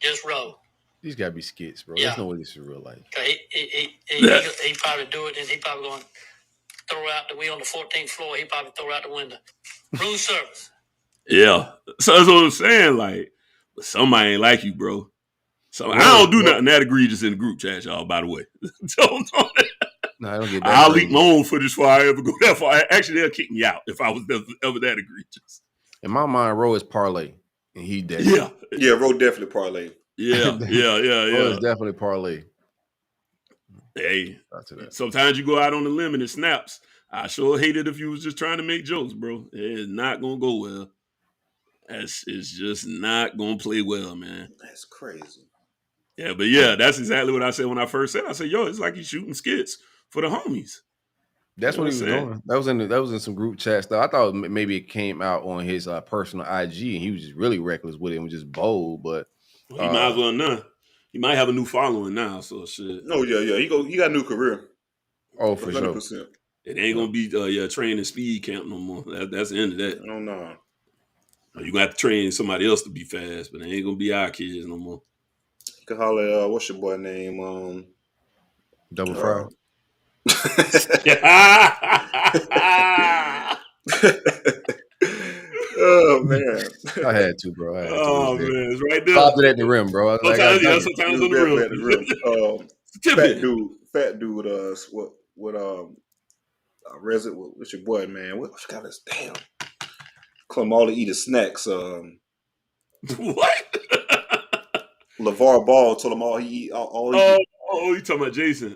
just Roe. These gotta be skits, bro. There's no way this is real life. He probably do it, and he probably going to throw out we on the 14th floor. He probably throw out the window. Room service. Yeah. So that's what I'm saying. Like, but somebody ain't like you, bro. So I don't do nothing that egregious in the group chat, y'all, by the way. Don't no, I don't get that. I'll leak my own footage before I ever go that far. Actually, they'll kick me out if I was ever that egregious. In my mind, Roe is parlay, and he dead. Yeah, Roe definitely parlay. Yeah. Oh, it's definitely parlay. Hey, sometimes you go out on the limb and it snaps. I sure hate it if you was just trying to make jokes, bro. It's not gonna go well. It's just not gonna play well, man. That's crazy. Yeah, but yeah, that's exactly what I said when I first said. I said, "Yo, it's like he's shooting skits for the homies." That's what he was doing. That was in some group chat stuff. I thought maybe it came out on his personal IG, and he was just really reckless with it and was just bold. But he might as well now. He might have a new following now. So shit. No, yeah. He got a new career. Oh, for 100%. Sure. It ain't gonna be training speed camp no more. That's the end of that. Oh no. You gonna have to train somebody else to be fast, but it ain't gonna be our kids no more. You can holler. What's your boy name? Double Fry. Oh man, I had to, bro. Man, it's right there. Popped it at the rim, bro. Sometimes on the rim. Fat dude. Resident. What's your boy, man? What got this? Damn. Come all to eat his snacks. What? LeVar Ball told him all he eat. You talking about Jason?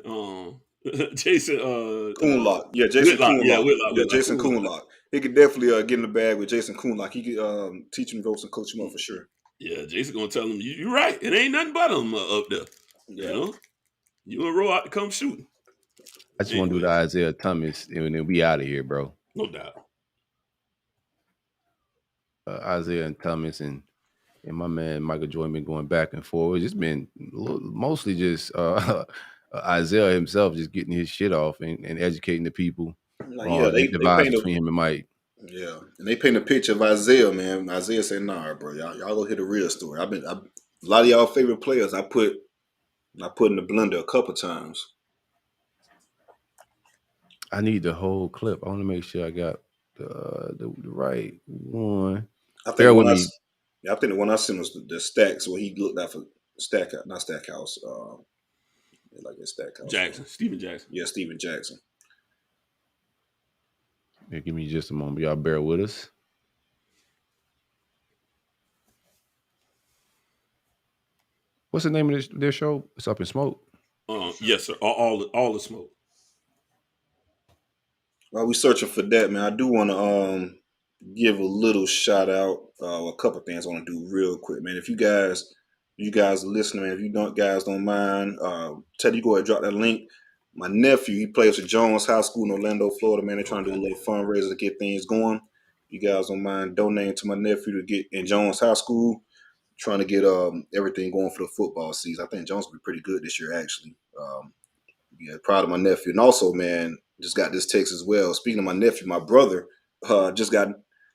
Jason Coonlock. Yeah, Jason Coonlock. Yeah, Jason Coonlock. He could definitely get in the bag with Jason Coonlock. He could teach him ropes and coach him up for sure. Yeah, Jason gonna tell him, you're right. It ain't nothing but him up there. Yeah. You know? You gonna roll out to come shooting. I just want to do the Isaiah Thomas and then we out of here, bro. No doubt. Isaiah and Thomas and my man Michael Jordan been going back and forth. It's just been mostly just Isaiah himself just getting his shit off and educating the people. They divide between him and Mike. Yeah, and they paint a picture of Isaiah, man. Isaiah said, "Nah, bro, y'all go hear the real story." A lot of y'all favorite players I put in the blender a couple times. I need the whole clip. I want to make sure I got the right one. I think the one I sent was the Stacks where he looked out for Stackhouse. Like a Stackhouse. Jackson, Steven Jackson. Yeah, Steven Jackson. Yeah, give me just a moment. Y'all bear with us. What's the name of their show? It's Up in Smoke. Yes, sir. All the smoke. While we searching for that, man, I do want to give a little shout out. A couple things I want to do real quick, man. If you guys are listening, man, if you guys don't mind, Teddy, go ahead and drop that link. My nephew, he plays for Jones High School in Orlando, Florida, man. They're trying to do a little fundraiser to get things going. You guys don't mind donating to my nephew to get in Jones High School, trying to get everything going for the football season. I think Jones will be pretty good this year, actually. Proud of my nephew. And also, man, just got this text as well. Speaking of my nephew, my brother just got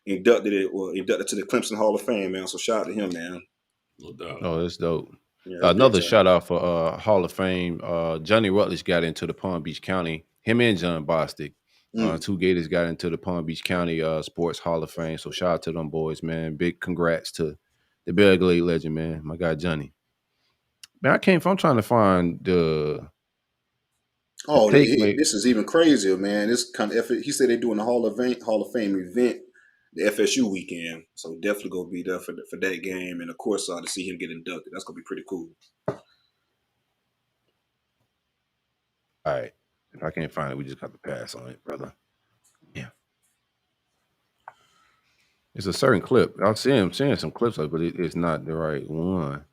inducted to the Clemson Hall of Fame, man. So shout out to him, man. No doubt. Oh, that's dope. Yeah, another shout out for Hall of Fame. Johnny Rutledge got into the Palm Beach County. Him and John Bostic. Two Gators got into the Palm Beach County Sports Hall of Fame. So shout out to them boys, man. Big congrats to the Belgrade legend, man. My guy Johnny. Man, I'm trying to find the. This is even crazier, man. This kind of effort. He said they're doing a Hall of Fame event, the FSU weekend. So definitely gonna be there for that game, and of course to see him get inducted. That's gonna be pretty cool. All right. If I can't find it, we just got to pass on it, brother. Yeah. It's a certain clip. I'm seeing some clips of it, but it's not the right one.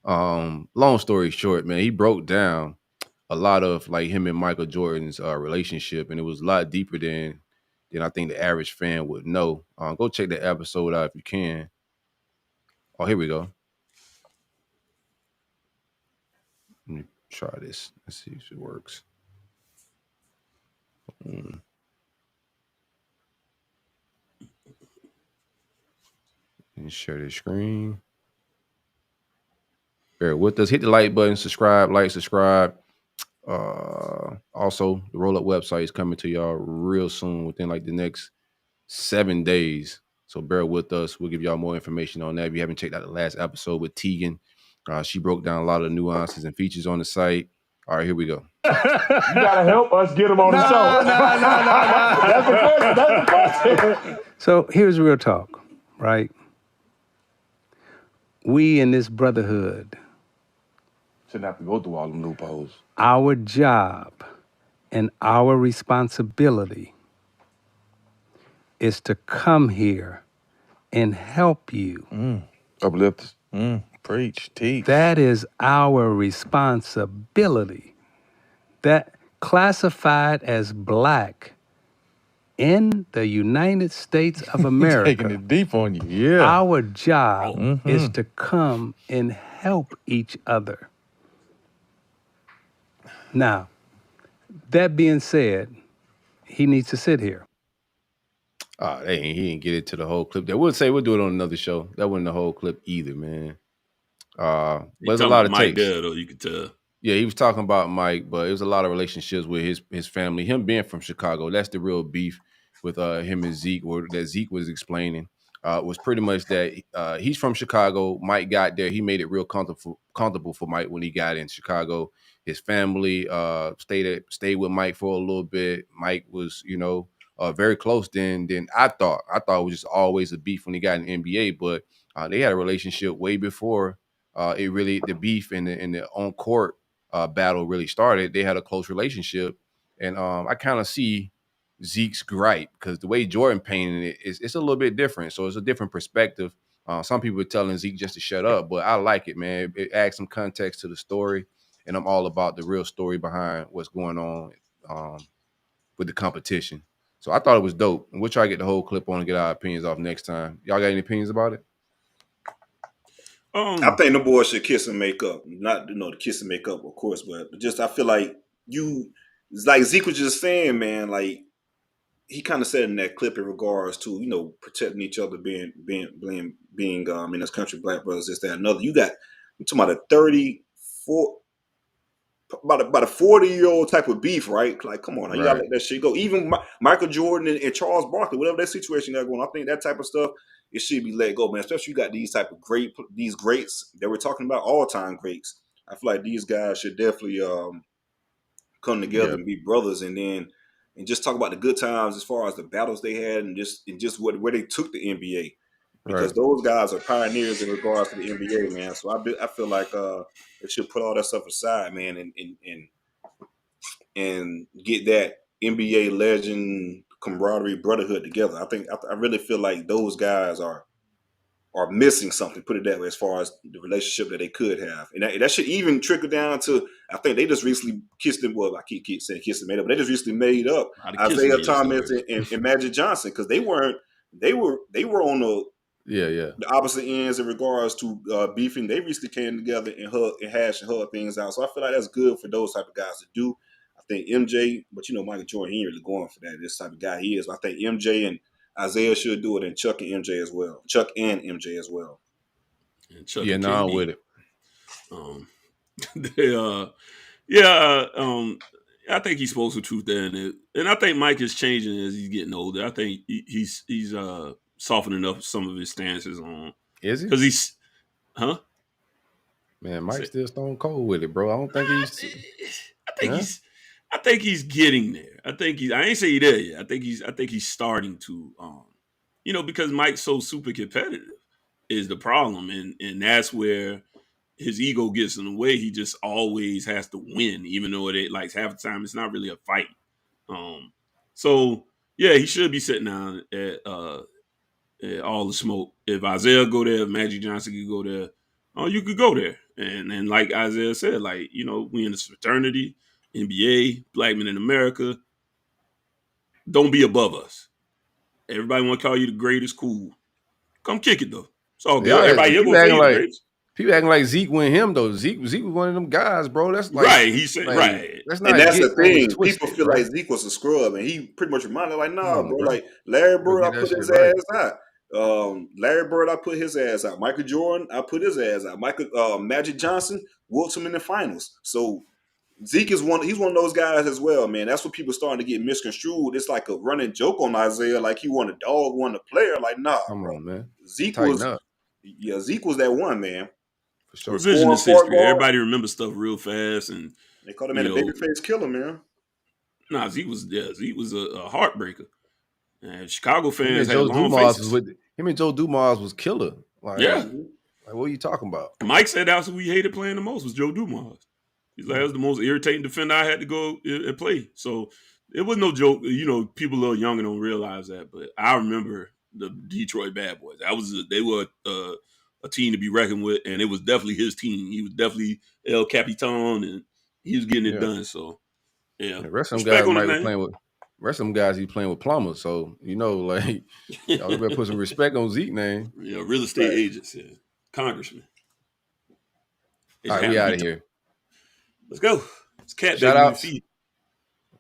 Long story short, man, he broke down a lot of like him and Michael Jordan's relationship, and it was a lot deeper than I think the average fan would know. Go check that episode out if you can. Oh, here we go. Let me try this. Let's see if it works. And share the screen. Bear with us. Hit the like button, subscribe. Also, the Roll Up website is coming to y'all real soon, within like the next 7 days. So bear with us. We'll give y'all more information on that. If you haven't checked out the last episode with Tegan, she broke down a lot of the nuances and features on the site. All right, here we go. You gotta help us get them on the show. No. That's the question. So here's real talk, right? We in this brotherhood, Shouldn't have to go through all them loopholes. Our job and our responsibility is to come here and help you. Uplift. Preach, teach. That is our responsibility. That classified as black in the United States of America. Taking it deep on you, yeah. Our job is to come and help each other. Now, that being said, he needs to sit here. He didn't get into the whole clip. That we'll say we'll do it on another show. That wasn't the whole clip either, man. But there's a lot of Mike takes. there, though, you could tell. Yeah, he was talking about Mike, but it was a lot of relationships with his family. Him being from Chicago, that's the real beef with him and Zeke, or that Zeke was explaining. Was pretty much that he's from Chicago. Mike got there. He made it real comfortable for Mike when he got in Chicago. His family stayed with Mike for a little bit. Mike was, very close than I thought. I thought it was just always a beef when he got in the NBA, but they had a relationship way before the beef and the on court battle really started. They had a close relationship, and I kind of see Zeke's gripe because the way Jordan painted it it's a little bit different. So it's a different perspective. Some people are telling Zeke just to shut up, but I like it, man. It adds some context to the story, and I'm all about the real story behind what's going on with the competition. So I thought it was dope, and we'll try to get the whole clip on and get our opinions off next time. Y'all got any opinions about it? I think the boys should kiss and make up. Not the kiss and make up, of course, but just I feel like it's like Zeke was just saying, man, like he kind of said in that clip in regards to protecting each other, being in this country, black brothers, this, that, another. You're talking about a 34. About a 40-year-old type of beef, right? Like, come on, you gotta let that shit go. Even Michael Jordan and Charles Barkley, whatever that situation got going, I think that type of stuff, it should be let go, man. Especially you got these type of these greats that we're talking about, all-time greats. I feel like these guys should definitely come together and be brothers, and just talk about the good times as far as the battles they had, and just where they took the NBA. Because those guys are pioneers in regards to the NBA, man. So I feel like they should put all that stuff aside, man, and get that NBA legend camaraderie, brotherhood together. I really feel like those guys are missing something. Put it that way, as far as the relationship that they could have, and that should even trickle down to. I think they just recently kissed them. Well, I keep saying kissed and made up, but they just recently made up Isaiah Thomas and Magic Johnson, because they were on the opposite ends in regards to beefing. They recently came together and hash and hug things out. So I feel like that's good for those type of guys to do. I think MJ, but Michael Jordan, he ain't really going for that. This type of guy he is. But I think MJ and Isaiah should do it, and Chuck and MJ as well. And Chuck I'm with it. I think he's supposed to truth there in it. And I think Mike is changing as he's getting older. I think he's softening up some of his stances on. Is he? Because he's, Man, Mike's still stone cold with it, bro. I don't think he's. I think he's getting there. I ain't say he's there yet. I think he's starting to, because Mike's so super competitive is the problem, and that's where his ego gets in the way. He just always has to win, even though half the time it's not really a fight. So yeah, he should be sitting down at all the smoke. If Isaiah go there, if Magic Johnson could go there, you could go there. And like Isaiah said, we in this fraternity, NBA, black men in America. Don't be above us. Everybody want to call you the greatest. Cool. Come kick it though. It's all good. Everybody here gonna say the greatest. People acting like Zeke win him though. Zeke was one of them guys, bro. That's like right. He said right. That's the thing. People feel like Zeke was a scrub, and he pretty much reminded bro. Like Larry Bird, I put his ass out. Larry Bird, I put his ass out. Michael Jordan, I put his ass out. Magic Johnson whooped him in the finals. So Zeke is he's one of those guys as well, man. That's what people starting to get misconstrued. It's like a running joke on Isaiah, like he won a dog, won a player. Like, nah, come on, man. Zeke was that one, man. For sure. Revisionist history. Everybody remembers stuff real fast, and they called him a babyface killer, man. Nah, Zeke was a heartbreaker. And Chicago fans him and Joe Dumars was killer. Like, yeah. Like, what are you talking about? Mike said that's who he hated playing the most was Joe Dumas. He's like, that was the most irritating defender I had to go and play. So it was no joke. You know, people a little younger don't realize that, but I remember the Detroit Bad Boys. They were a team to be reckoned with, and it was definitely his team. He was definitely El Capitan, and he was getting it done. So yeah, the rest of them guys might be playing with. Rest of them guys he's playing with plumbers, so you know, like y'all better put some respect on Zeke's name. Yeah, real estate agents, congressman. All right, we out of here. Let's go. It's cat shout outs.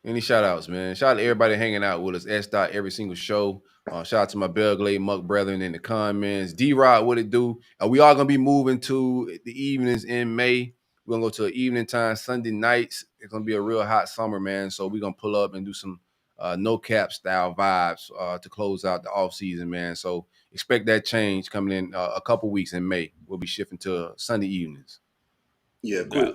Any shout outs, man? Shout out to everybody hanging out with us. every single show. Shout out to my Belgrade Muck brethren in the comments. D-Rod, what it do? We all gonna be moving to the evenings in May. We're gonna go to an evening time Sunday nights. It's gonna be a real hot summer, man. So we're gonna pull up and do some no cap style vibes to close out the off season, man. So expect that change coming in a couple weeks in May. We'll be shifting to Sunday evenings. Yeah, cool.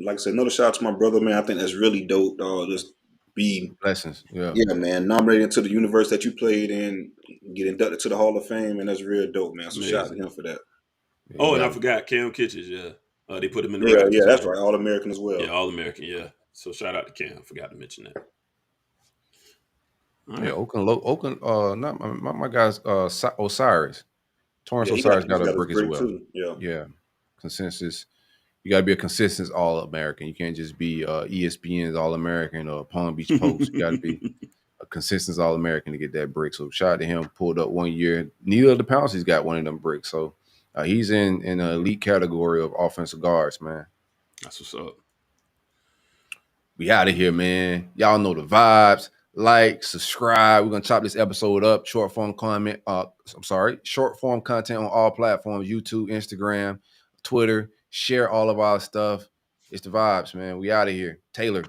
Like I said, another shout out to my brother, man. I think that's really dope, dog. Just be blessings. Yeah, man. Nominated into the universe that you played in, get inducted to the Hall of Fame, and that's real dope, man. So shout out to him for that. Oh, and I forgot Cam Kitchens. Yeah, they put him in the yeah, that's right. All American as well. Yeah, All American. Yeah. So shout out to Cam. I forgot to mention that. Right. Yeah, Oakland. Not my guys. Osiris. Torrance Osiris got a brick as well. Too. Yeah. Consensus. You got to be a consistent All-American. You can't just be ESPN's All-American or Palm Beach Post. You got to be a consistent All-American to get that brick. So shout out to him. Pulled up 1 year. Neither of the Pouncey's got one of them bricks. So he's in an elite category of offensive guards, man. That's what's up. We out of here, man. Y'all know the vibes. Like, subscribe. We're gonna chop this episode up. Short form content on all platforms: YouTube, Instagram, Twitter. Share all of our stuff. It's the vibes, man. We out of here. Taylor.